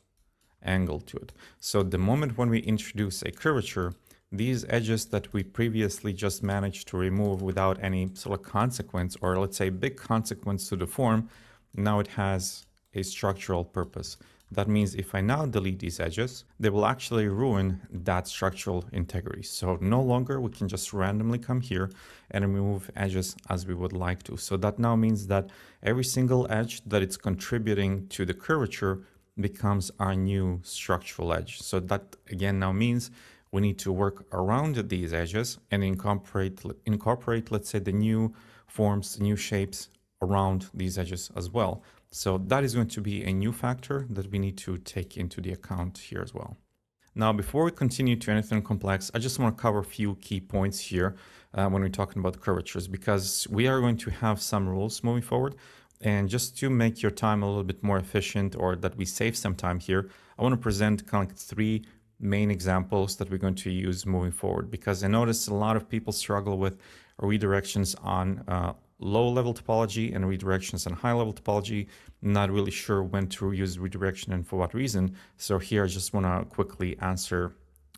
angle to it. So the moment when we introduce a curvature, these edges that we previously just managed to remove without any sort of consequence, or let's say big consequence to the form, now it has a structural purpose. That means if I now delete these edges, they will actually ruin that structural integrity. So no longer we can just randomly come here and remove edges as we would like to. So that now means that every single edge that it's contributing to the curvature becomes our new structural edge. So that again now means we need to work around these edges and incorporate, let's say, the new forms, new shapes around these edges as well. So that is going to be a new factor that we need to take into the account here as well. Now, before we continue to anything complex, I just want to cover a few key points here when we're talking about curvatures, because we are going to have some rules moving forward. And just to make your time a little bit more efficient, or that we save some time here, I want to present kind of like 3 main examples that we're going to use moving forward, because I noticed a lot of people struggle with redirections on low-level topology and redirections on high-level topology, not really sure when to use redirection and for what reason. So here I just want to quickly answer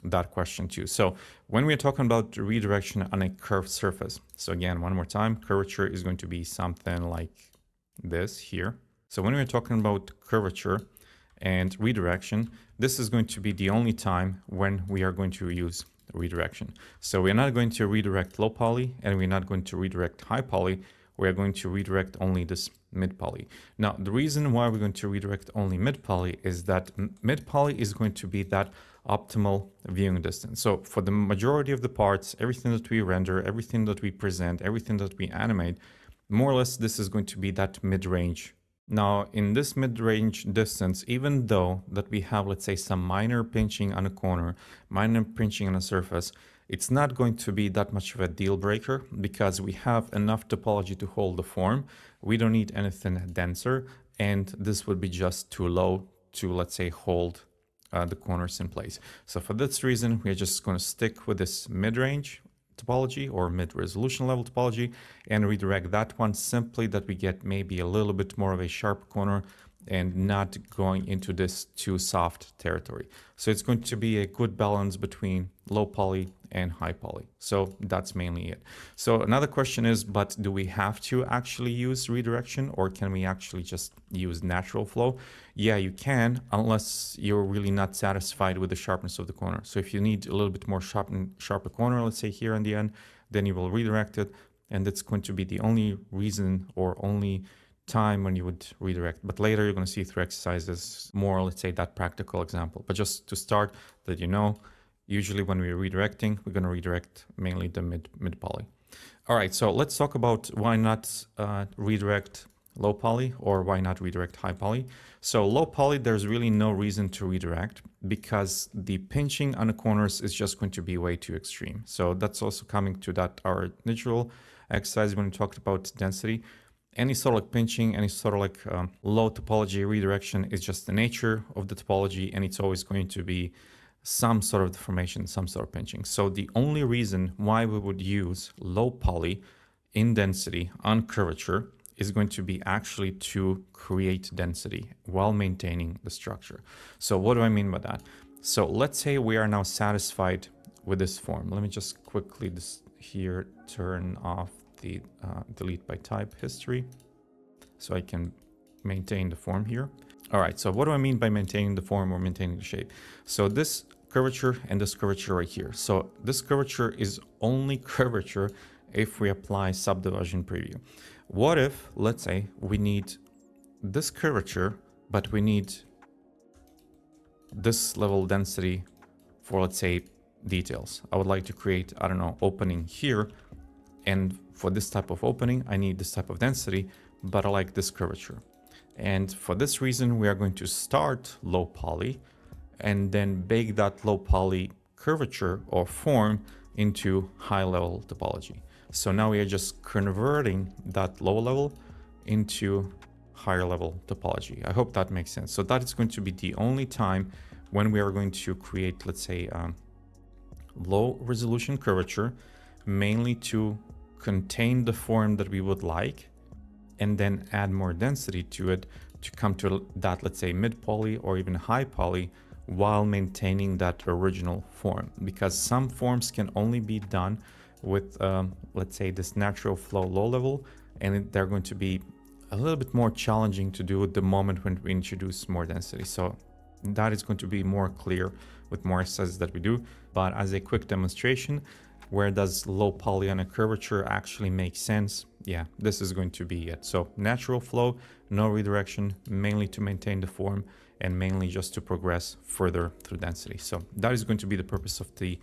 that question too. So when we're talking about redirection on a curved surface, so again, one more time, curvature is going to be something like this here. So when we're talking about curvature and redirection, this is going to be the only time when we are going to use redirection. So we're not going to redirect low poly, and we're not going to redirect high poly. We're going to redirect only this mid poly. Now, the reason why we're going to redirect only mid poly is that mid poly is going to be that optimal viewing distance. So for the majority of the parts, everything that we render, everything that we present, everything that we animate, more or less this is going to be that mid-range. Now, in this mid-range distance, even though that we have, let's say, some minor pinching on a corner, minor pinching on a surface, it's not going to be that much of a deal breaker, because we have enough topology to hold the form. We don't need anything denser, and this would be just too low to, let's say, hold the corners in place. So for this reason, we're just going to stick with this mid-range topology or mid-resolution level topology and redirect that one, simply that we get maybe a little bit more of a sharp corner and not going into this too soft territory. So it's going to be a good balance between low poly and high poly. So that's mainly it. So another question is, but do we have to actually use redirection, or can we actually just use natural flow? Yeah, you can, unless you're really not satisfied with the sharpness of the corner. So if you need a little bit more sharper corner, let's say here in the end, then you will redirect it. And that's going to be the only reason or only time when you would redirect. But later you're going to see through exercises more, let's say, that practical example. But just to start, that you know, usually when we're redirecting, we're going to redirect mainly the mid poly. All right, so let's talk about why not redirect low poly, or why not redirect high poly. So low poly, there's really no reason to redirect because the pinching on the corners is just going to be way too extreme. So that's also coming to that our initial exercise when we talked about density. Any sort of like pinching, any sort of like low topology redirection is just the nature of the topology, and it's always going to be some sort of deformation, some sort of pinching. So the only reason why we would use low poly in density on curvature is going to be actually to create density while maintaining the structure. So what do I mean by that? So let's say we are now satisfied with this form. Let me just quickly here turn off the delete by type history so I can maintain the form here. All right, so what do I mean by maintaining the form or maintaining the shape? So this curvature and this curvature right here. So this curvature is only curvature if we apply subdivision preview. What if, let's say, we need this curvature, but we need this level density for, let's say, details. I would like to create, I don't know, opening here. And for this type of opening, I need this type of density, but I like this curvature. And for this reason, we are going to start low poly and then bake that low poly curvature or form into high level topology. So now we are just converting that low level into higher level topology. I hope that makes sense. So that is going to be the only time when we are going to create, let's say, low resolution curvature, mainly to contain the form that we would like, and then add more density to it to come to that, let's say, mid poly or even high poly, while maintaining that original form. Because some forms can only be done with, let's say, this natural flow low level, and they're going to be a little bit more challenging to do at the moment when we introduce more density. So that is going to be more clear with more exercises that we do. But as a quick demonstration, where does low poly on a curvature actually make sense? Yeah, this is going to be it. So natural flow, no redirection, mainly to maintain the form and mainly just to progress further through density. So that is going to be the purpose of the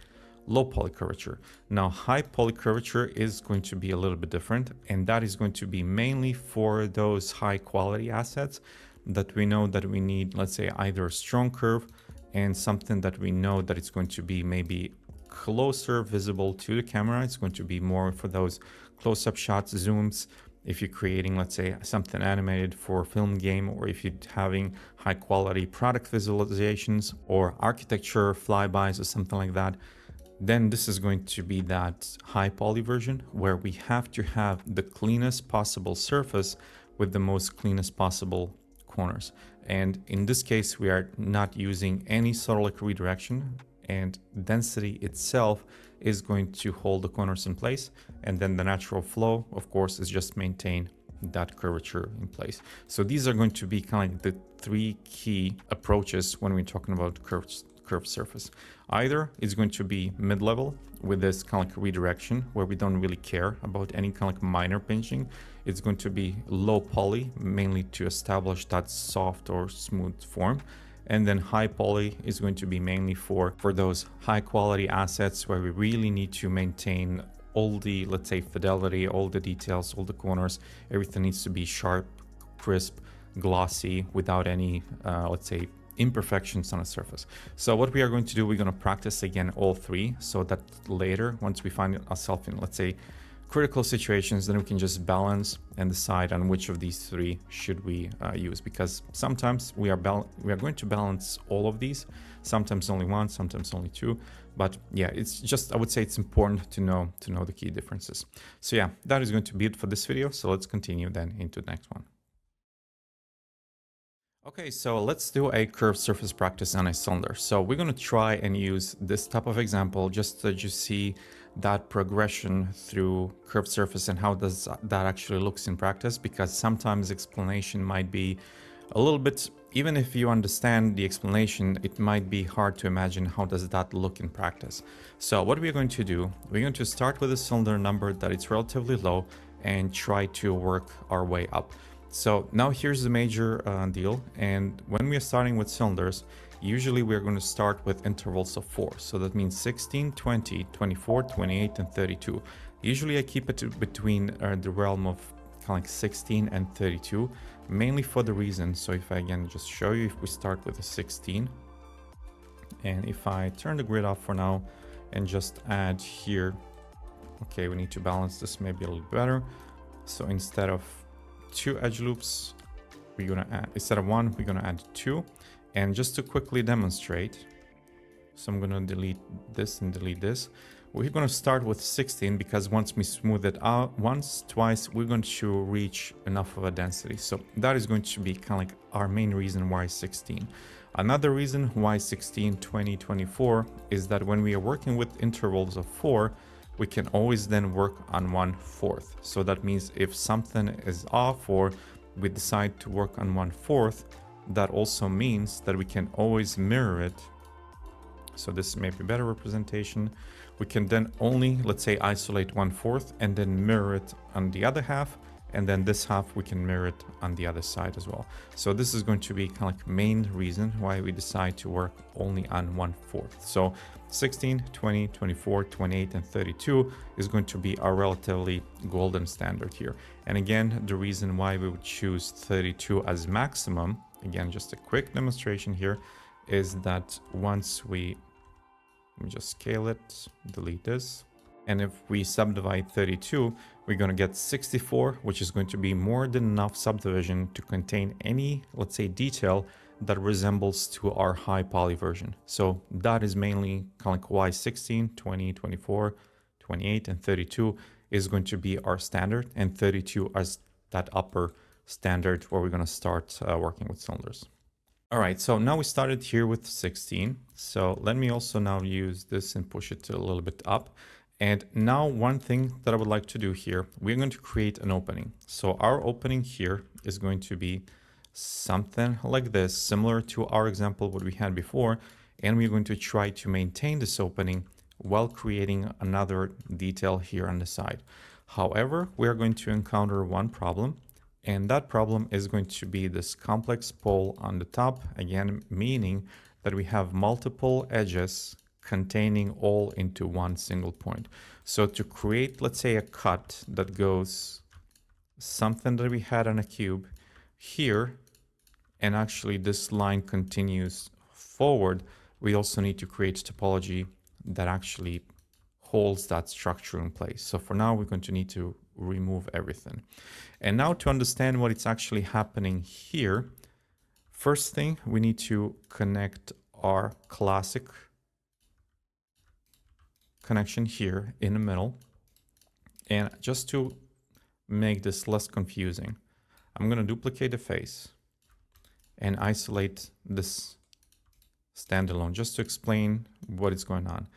low poly curvature. Now, high poly curvature is going to be a little bit different, and that is going to be mainly for those high quality assets that we know that we need, let's say, either a strong curve and something that we know that it's going to be maybe closer visible to the camera. It's going to be more for those close-up shots, zooms. If you're creating, let's say, something animated for a film game, or if you're having high quality product visualizations or architecture flybys or something like that, then this is going to be that high poly version where we have to have the cleanest possible surface with the most cleanest possible corners. And in this case, we are not using any sort of like redirection, and density itself is going to hold the corners in place. And then the natural flow, of course, is just maintain that curvature in place. So these are going to be kind of like the three key approaches when we're talking about curved surface. Either it's going to be mid-level with this kind of like redirection where we don't really care about any kind of like minor pinching. It's going to be low poly, mainly to establish that soft or smooth form. And then high poly is going to be mainly for those high quality assets where we really need to maintain all the, let's say, fidelity, all the details, all the corners. Everything needs to be sharp, crisp, glossy, without any, let's say, imperfections on the surface. So what we are going to do, we're going to practice again all three, so that later, once we find ourselves in, let's say, critical situations, then we can just balance and decide on which of these three should we use, because sometimes we are going to balance all of these, sometimes only one, sometimes only two. But yeah, it's just, I would say it's important to know the key differences. So yeah, that is going to be it for this video. So let's continue then into the next one. Okay, so let's do a curved surface practice on a cylinder. So we're going to try and use this type of example just so you see that progression through curved surface and how does that actually looks in practice, because sometimes explanation might be a little bit, even if you understand the explanation, it might be hard to imagine how does that look in practice. So what we're going to do, we're going to start with a cylinder number that is relatively low and try to work our way up. So now here's the major deal, and when we are starting with cylinders, usually we're going to start with intervals of 4. So that means 16, 20, 24, 28, and 32. Usually I keep it between the realm of kind of like 16 and 32, mainly for the reason, so if I again just show you, if we start with a 16, and if I turn the grid off for now and just add here, okay, we need to balance this maybe a little better. So instead of 2 edge loops, we're gonna add, instead of 1, we're gonna add 2. And just to quickly demonstrate, so I'm gonna delete this and delete this. We're gonna start with 16 because once we smooth it out once, twice, we're going to reach enough of a density. So that is going to be kind of like our main reason why 16. Another reason why 16, 20, 24 is that when we are working with intervals of 4, we can always then work on 1/4. So that means if something is off or we decide to work on 1/4, that also means that we can always mirror it. So this may be better representation. We can then only, let's say, isolate 1/4 and then mirror it on the other half. And then this half we can mirror it on the other side as well. So this is going to be kind of like main reason why we decide to work only on 1/4. So 16, 20, 24, 28, and 32 is going to be our relatively golden standard here. And again, the reason why we would choose 32 as maximum, again, just a quick demonstration here, is that once we, let me just scale it, delete this. And if we subdivide 32, we're going to get 64, which is going to be more than enough subdivision to contain any, let's say, detail that resembles to our high poly version. So that is mainly kind of like why 16, 20, 24, 28, and 32 is going to be our standard, and 32 as that upper standard where we're going to start working with cylinders. All right, so now we started here with 16. So let me also now use this and push it a little bit up. And now one thing that I would like to do here, we're going to create an opening. So our opening here is going to be something like this, similar to our example what we had before. And we're going to try to maintain this opening while creating another detail here on the side. However, we are going to encounter one problem, and that problem is going to be this complex pole on the top, again, meaning that we have multiple edges containing all into one single point. So to create, let's say, a cut that goes something that we had on a cube here, and actually this line continues forward, we also need to create topology that actually holds that structure in place. So for now, we're going to need to remove everything. And now to understand what it's actually happening here, first thing, we need to connect our classic connection here in the middle. And just to make this less confusing, I'm going to duplicate the face and isolate this standalone just to explain what is going on.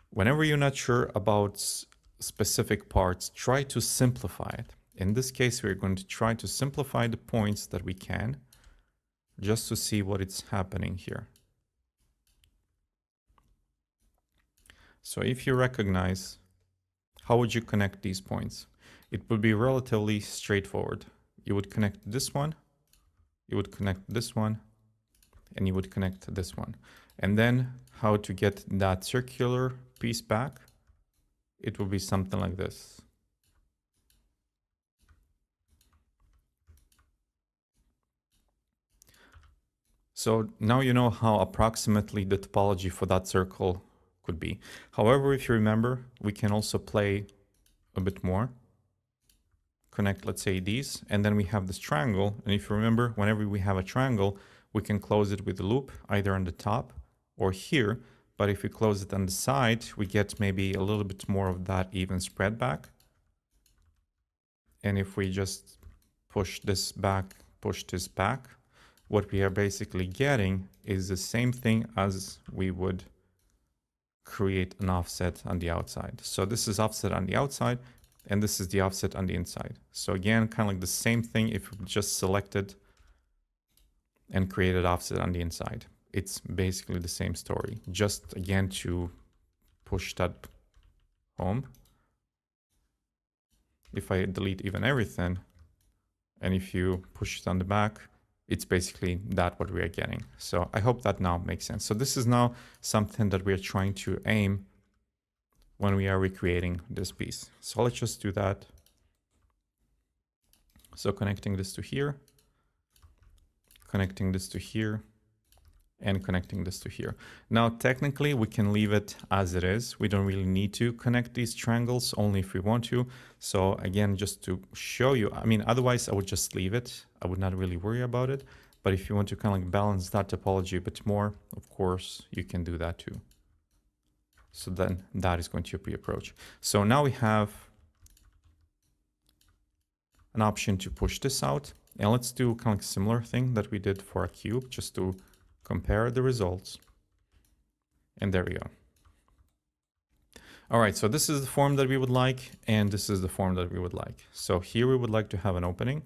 Whenever you're not sure about specific parts, try to simplify it. In this case, we're going to try to simplify the points that we can just to see what is happening here. So if you recognize, how would you connect these points? It would be relatively straightforward. You would connect this one, you would connect this one, and you would connect this one. And then how to get that circular piece back, it will be something like this. So now you know how approximately the topology for that circle could be. However, if you remember, we can also play a bit more. Connect, let's say, these, and then we have this triangle. And if you remember, whenever we have a triangle, we can close it with a loop, either on the top or here. But if we close it on the side, we get maybe a little bit more of that even spread back. And if we just push this back, what we are basically getting is the same thing as we would create an offset on the outside. So this is offset on the outside, and this is the offset on the inside. So again, kind of like the same thing if we just selected and created offset on the inside. It's basically the same story. Just again to push that home. If I delete even everything, and if you push it on the back, it's basically that what we are getting. So I hope that now makes sense. So this is now something that we are trying to aim when we are recreating this piece. So let's just do that. So connecting this to here, connecting this to here, and connecting this to here. Now, technically, we can leave it as it is. We don't really need to connect these triangles, only if we want to. So again, just to show you, I mean, otherwise I would just leave it. I would not really worry about it. But if you want to kind of like balance that topology a bit more, of course, you can do that too. So then that is going to be approach. So now we have an option to push this out. And let's do kind of like similar thing that we did for a cube, just to compare the results. And there we go. All right, so this is the form that we would like, and this is the form that we would like. So here we would like to have an opening.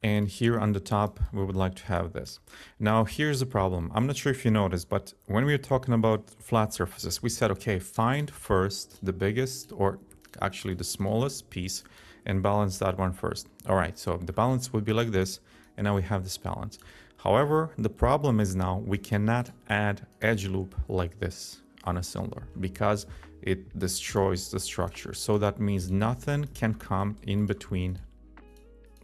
And here on the top, we would like to have this. Now, here's the problem. I'm not sure if you noticed, but when we were talking about flat surfaces, we said, okay, find first the biggest, or actually the smallest piece, and balance that one first. All right, so the balance would be like this, and now we have this balance. However, the problem is now we cannot add edge loop like this on a cylinder because it destroys the structure. So that means nothing can come in between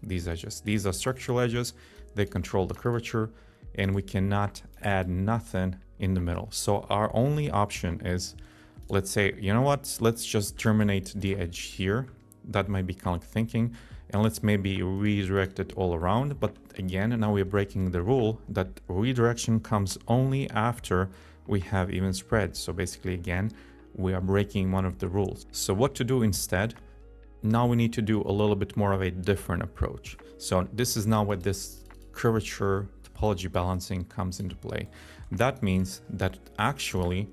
these edges. These are structural edges, they control the curvature, and we cannot add nothing in the middle. So our only option is, let's say, you know what, let's just terminate the edge here. That might be kind of thinking, and let's maybe redirect it all around. But again, now we're breaking the rule that redirection comes only after we have even spread. So basically, again, we are breaking one of the rules. So what to do instead? Now we need to do a little bit more of a different approach. So this is now where this curvature topology balancing comes into play. That means that actually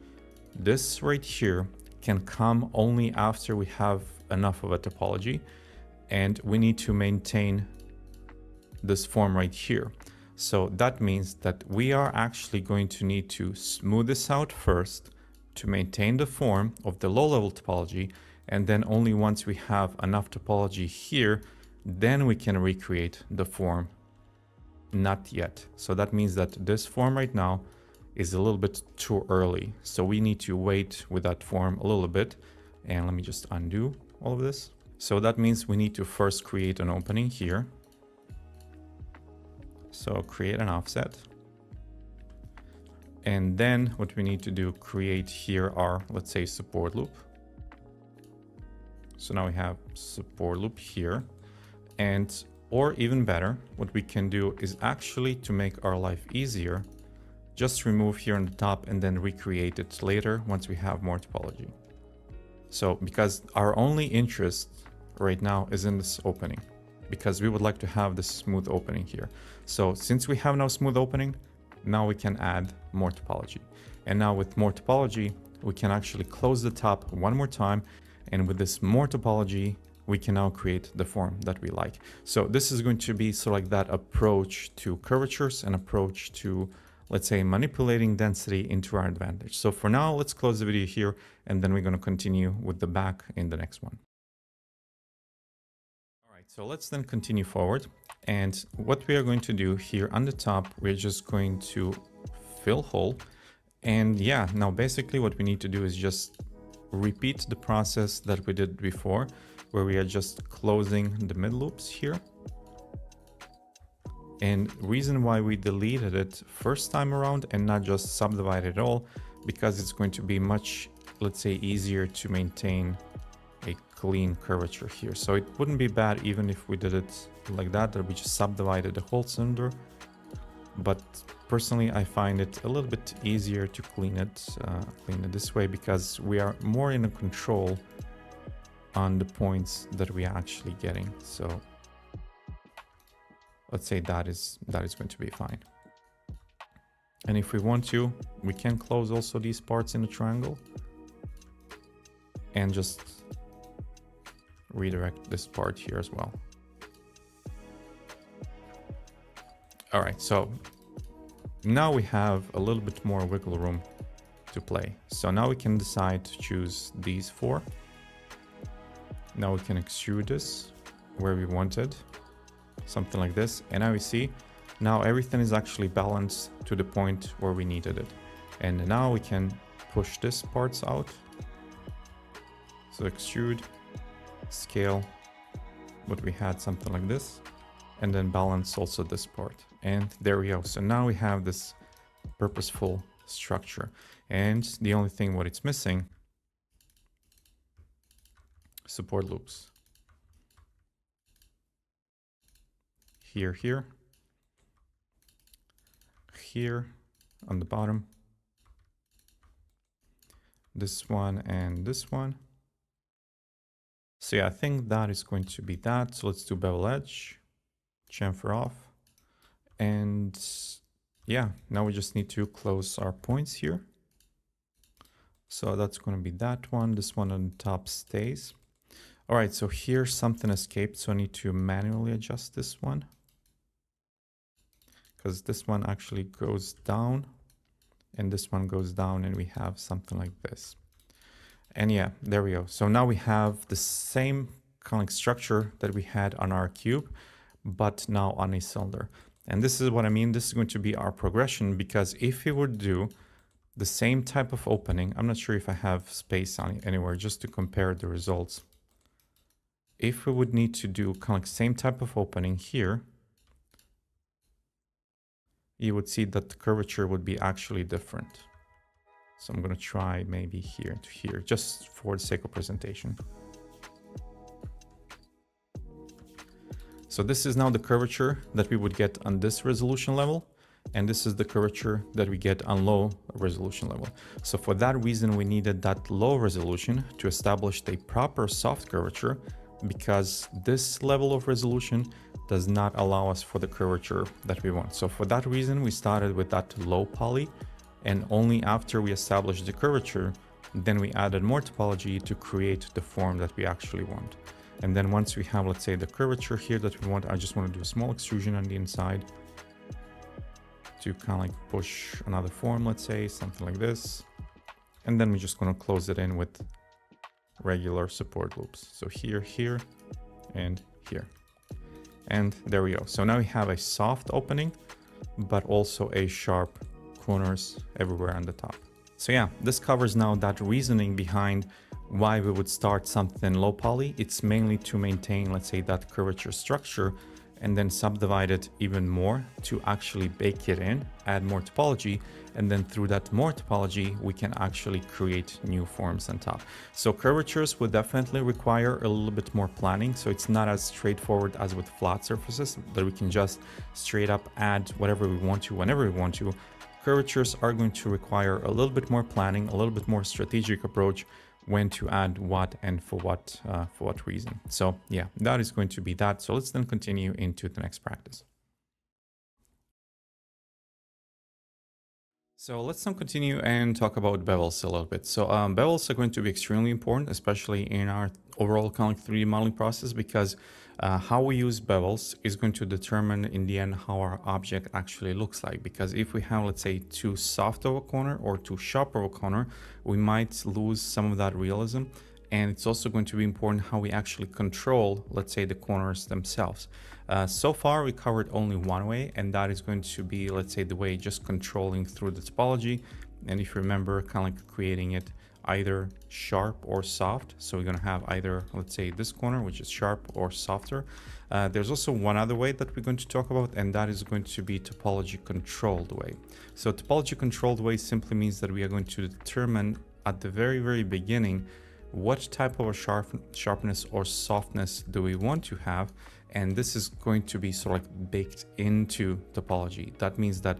this right here can come only after we have enough of a topology, and we need to maintain this form right here. So that means that we are actually going to need to smooth this out first to maintain the form of the low-level topology, and then only once we have enough topology here, then we can recreate the form. Not yet. So that means that this form right now is a little bit too early. So we need to wait with that form a little bit. And let me just undo all of this. So that means we need to first create an opening here. So create an offset. And then what we need to do, create here our, let's say, support loop. So now we have support loop here. And, or even better, what we can do is actually, to make our life easier, just remove here on the top and then recreate it later once we have more topology. So because our only interest right now is in this opening, because we would like to have this smooth opening here. So since we have no smooth opening, now we can add more topology. And now with more topology, we can actually close the top one more time. And with this more topology, we can now create the form that we like. So this is going to be sort of like that approach to curvatures and approach to, let's say, manipulating density into our advantage. So for now, let's close the video here, and then we're going to continue with the back in the next one. All right, so let's then continue forward. And what we are going to do here on the top, we're just going to fill hole. And yeah, now basically what we need to do is just repeat the process that we did before, where we are just closing the mid loops here. And reason why we deleted it first time around and not just subdivide it all, because it's going to be much, let's say, easier to maintain a clean curvature here. So it wouldn't be bad even if we did it like that we just subdivided the whole cylinder. But personally, I find it a little bit easier to clean it this way, because we are more in control on the points that we are actually getting. So let's say that is going to be fine. And if we want to, we can close also these parts in the triangle and just redirect this part here as well. All right, so now we have a little bit more wiggle room to play. So now we can decide to choose these four. Now we can extrude this where we wanted, something like this. And now we see, now everything is actually balanced to the point where we needed it. And now we can push this parts out. So extrude, scale what we had, something like this, and then balance also this part. And there we go. So now we have this purposeful structure. And the only thing what it's missing, support loops. Here, here, here on the bottom, this one and this one. So yeah, I think that is going to be that. So let's do bevel edge, chamfer off. And yeah, now we just need to close our points here. So that's going to be that one. This one on top stays. All right, so here something escaped. So I need to manually adjust this one, because this one actually goes down and this one goes down, and we have something like this. And yeah, there we go. So now we have the same kind of structure that we had on our cube, but now on a cylinder. And this is what I mean. This is going to be our progression, because if we would do the same type of opening, I'm not sure if I have space on it anywhere just to compare the results. If we would need to do kind of same type of opening here, you would see that the curvature would be actually different. So I'm going to try maybe here to here, just for the sake of presentation. So this is now the curvature that we would get on this resolution level. And this is the curvature that we get on low resolution level. So for that reason, we needed that low resolution to establish a proper soft curvature, because this level of resolution does not allow us for the curvature that we want. So for that reason, we started with that low poly, and only after we established the curvature, then we added more topology to create the form that we actually want. And then once we have, let's say, the curvature here that we want, I just want to do a small extrusion on the inside to kind of like push another form, let's say, something like this. And then we're just going to close it in with regular support loops. So here, here, and here. And there we go. So now we have a soft opening, but also a sharp corners everywhere on the top. So yeah, this covers now that reasoning behind why we would start something low poly. It's mainly to maintain, let's say, that curvature structure, and then subdivide it even more to actually bake it in, add more topology, and then through that more topology, we can actually create new forms on top. So curvatures would definitely require a little bit more planning. So it's not as straightforward as with flat surfaces that we can just straight up add whatever we want to, whenever we want to. Curvatures are going to require a little bit more planning, a little bit more strategic approach, when to add what and for what reason. So yeah, that is going to be that. So let's then continue into the next practice. So let's now continue and talk about bevels a little bit. So bevels are going to be extremely important, especially in our overall kind of 3D modeling process, because how we use bevels is going to determine in the end how our object actually looks like. Because if we have, let's say, too soft of a corner or too sharp of a corner, we might lose some of that realism. And it's also going to be important how we actually control, let's say, the corners themselves. So far, we covered only one way, and that is going to be, let's say, the way just controlling through the topology. And if you remember, kind of like creating it either sharp or soft. So we're going to have either, let's say, this corner, which is sharp or softer. There's also one other way that we're going to talk about, and that is going to be topology controlled way. So topology controlled way simply means that we are going to determine at the very, very beginning what type of a sharpness or softness do we want to have, and this is going to be sort of like baked into topology. That means that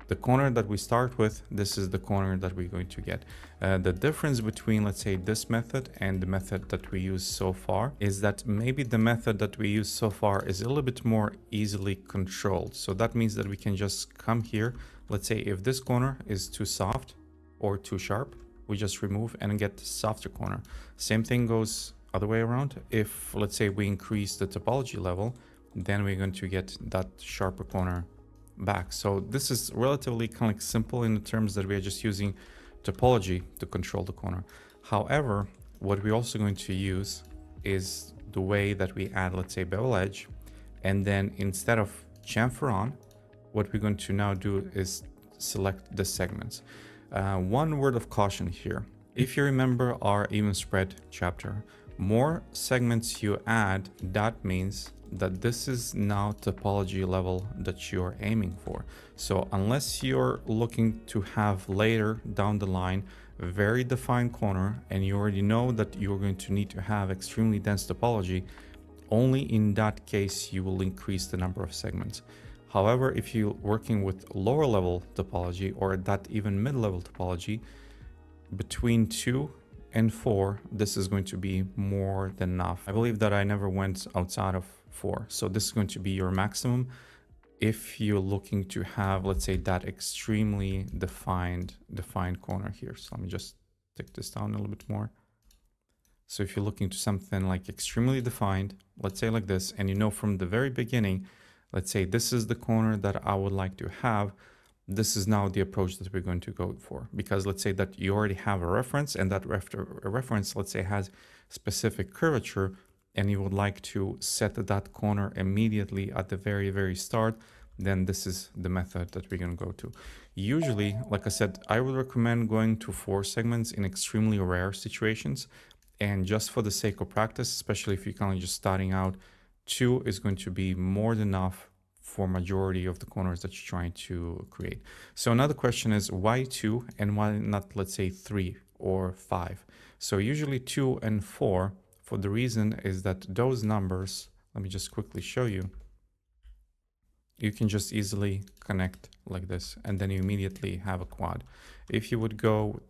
The corner that we start with, this is the corner that we're going to get. The difference between, let's say, this method and the method that we use so far is that maybe the method that we use so far is a little bit more easily controlled. So that means that we can just come here. Let's say if this corner is too soft or too sharp, we just remove and get the softer corner. Same thing goes other way around. If, let's say, we increase the topology level, then we're going to get that sharper corner back. So this is relatively kind of like simple in the terms that we are just using topology to control the corner. However, what we're also going to use is the way that we add, let's say, bevel edge, and then instead of chamfer on, what we're going to now do is select the segments. One word of caution here. If you remember our even spread chapter, more segments you add, that means that this is now topology level that you're aiming for. So unless you're looking to have later down the line a very defined corner and you already know that you're going to need to have extremely dense topology, only in that case you will increase the number of segments. However, if you're working with lower level topology or that even mid-level topology, between 2 and 4, this is going to be more than enough. I believe that I never went outside of 4. So this is going to be your maximum if you're looking to have, let's say, that extremely defined corner here. So let me just take this down a little bit more. So if you're looking to something like extremely defined, let's say like this, and you know from the very beginning, let's say this is the corner that I would like to have, this is now the approach that we're going to go for. Because let's say that you already have a reference and that reference, let's say, has specific curvature, and you would like to set that corner immediately at the very start, then this is the method that we're going to go to. Usually, like I said, I would recommend going to 4 segments in extremely rare situations. And just for the sake of practice, especially if you're kind of just starting out, 2 is going to be more than enough for majority of the corners that you're trying to create. So another question is why 2 and why not, let's say, 3 or 5? So usually 2 and 4, for the reason is that those numbers, let me just quickly show you, you can just easily connect like this, and then you immediately have a quad. If you would go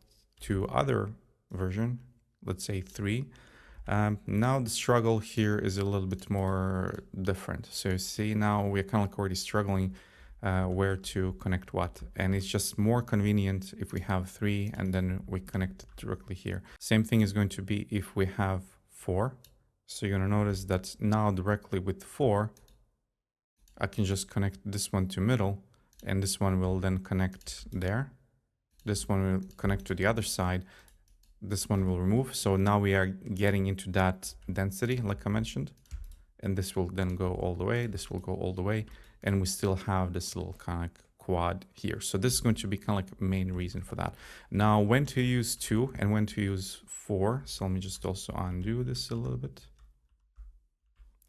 to other version, let's say 3, now the struggle here is a little bit more different. So you see now we're kind of like already struggling where to connect what, and it's just more convenient if we have 3 and then we connect it directly here. Same thing is going to be if we have 4. So you're going to notice that now directly with 4, I can just connect this one to middle, and this one will then connect there. This one will connect to the other side. This one will remove. So now we are getting into that density, like I mentioned, and this will then go all the way. This will go all the way, and we still have this little kind of quad here. So this is going to be kind of like main reason for that. Now, when to use 2 and when to use 4. So let me just also undo this a little bit.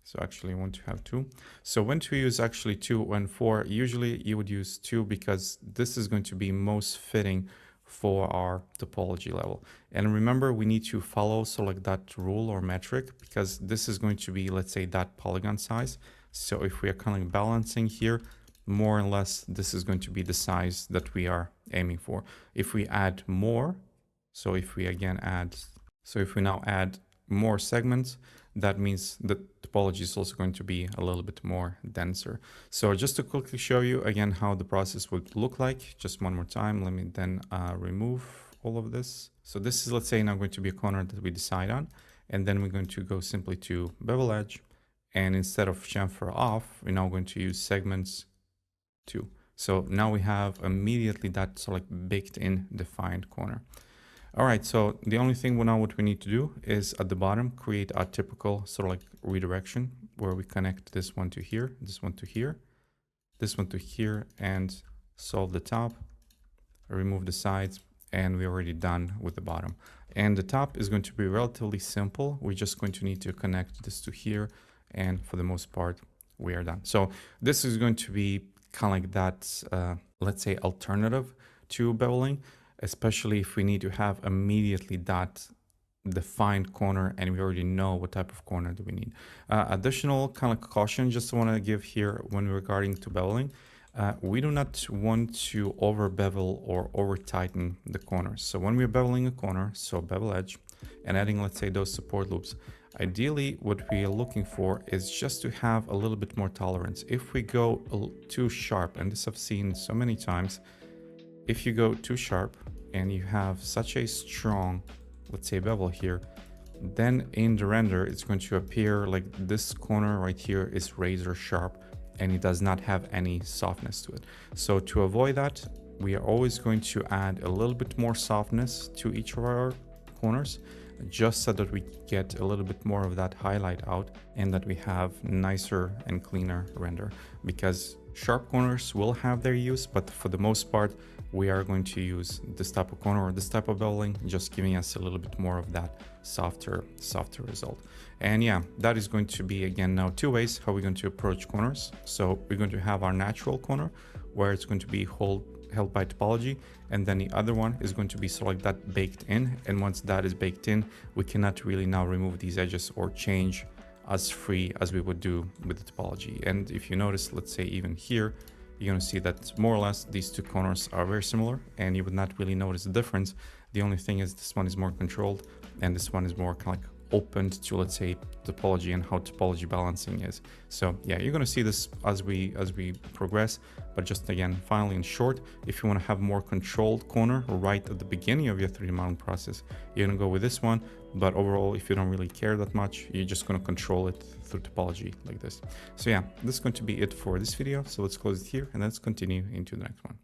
So actually I want to have 2. So when to use actually 2 and 4, usually you would use 2 because this is going to be most fitting for our topology level. And remember, we need to follow so like that rule or metric, because this is going to be, let's say, that polygon size. So if we are kind of balancing here, more or less, this is going to be the size that we are aiming for. If we add more, so if we again add, so if we now add more segments, that means the topology is also going to be a little bit more denser. So just to quickly show you again how the process would look like, just one more time, let me then remove all of this. So this is, let's say, now going to be a corner that we decide on, and then we're going to go simply to bevel edge, and instead of chamfer off, we're now going to use segments 2. So now we have immediately that sort of like baked in defined corner. All right, so the only thing now what we need to do is at the bottom create our typical sort of like redirection where we connect this one to here, this one to here, this one to here, and solve the top, remove the sides, and we're already done with the bottom. And the top is going to be relatively simple. We're just going to need to connect this to here, and for the most part, we are done. So this is going to be kind of like that, let's say, alternative to beveling, especially if we need to have immediately that defined corner and we already know what type of corner do we need. Additional kind of caution just want to give here when regarding to beveling. we do not want to over bevel or over tighten the corners. So when we're beveling a corner, so bevel edge, and adding, let's say, those support loops, ideally what we are looking for is just to have a little bit more tolerance. If we go too sharp, and this I've seen so many times, if you go too sharp and you have such a strong, let's say, bevel here, then in the render it's going to appear like this corner right here is razor sharp and it does not have any softness to it. So to avoid that, we are always going to add a little bit more softness to each of our corners, just so that we get a little bit more of that highlight out and that we have nicer and cleaner render. Because sharp corners will have their use, but for the most part, we are going to use this type of corner or this type of beveling, just giving us a little bit more of that softer result. And yeah, that is going to be, again, now two ways how we're going to approach corners. So we're going to have our natural corner where it's going to be held by topology, and then the other one is going to be sort of like that baked in. And once that is baked in, we cannot really now remove these edges or change as free as we would do with the topology. And if you notice, let's say even here, you're going to see that more or less these two corners are very similar and you would not really notice the difference. The only thing is this one is more controlled and this one is more kind of like opened to, let's say, topology and how topology balancing is. So yeah, you're going to see this as we progress. But just again, finally, in short, if you want to have more controlled corner right at the beginning of your 3D modeling process, you're going to go with this one. But overall, if you don't really care that much, you're just going to control it through topology like this. So yeah, this is going to be it for this video. So let's close it here and let's continue into the next one.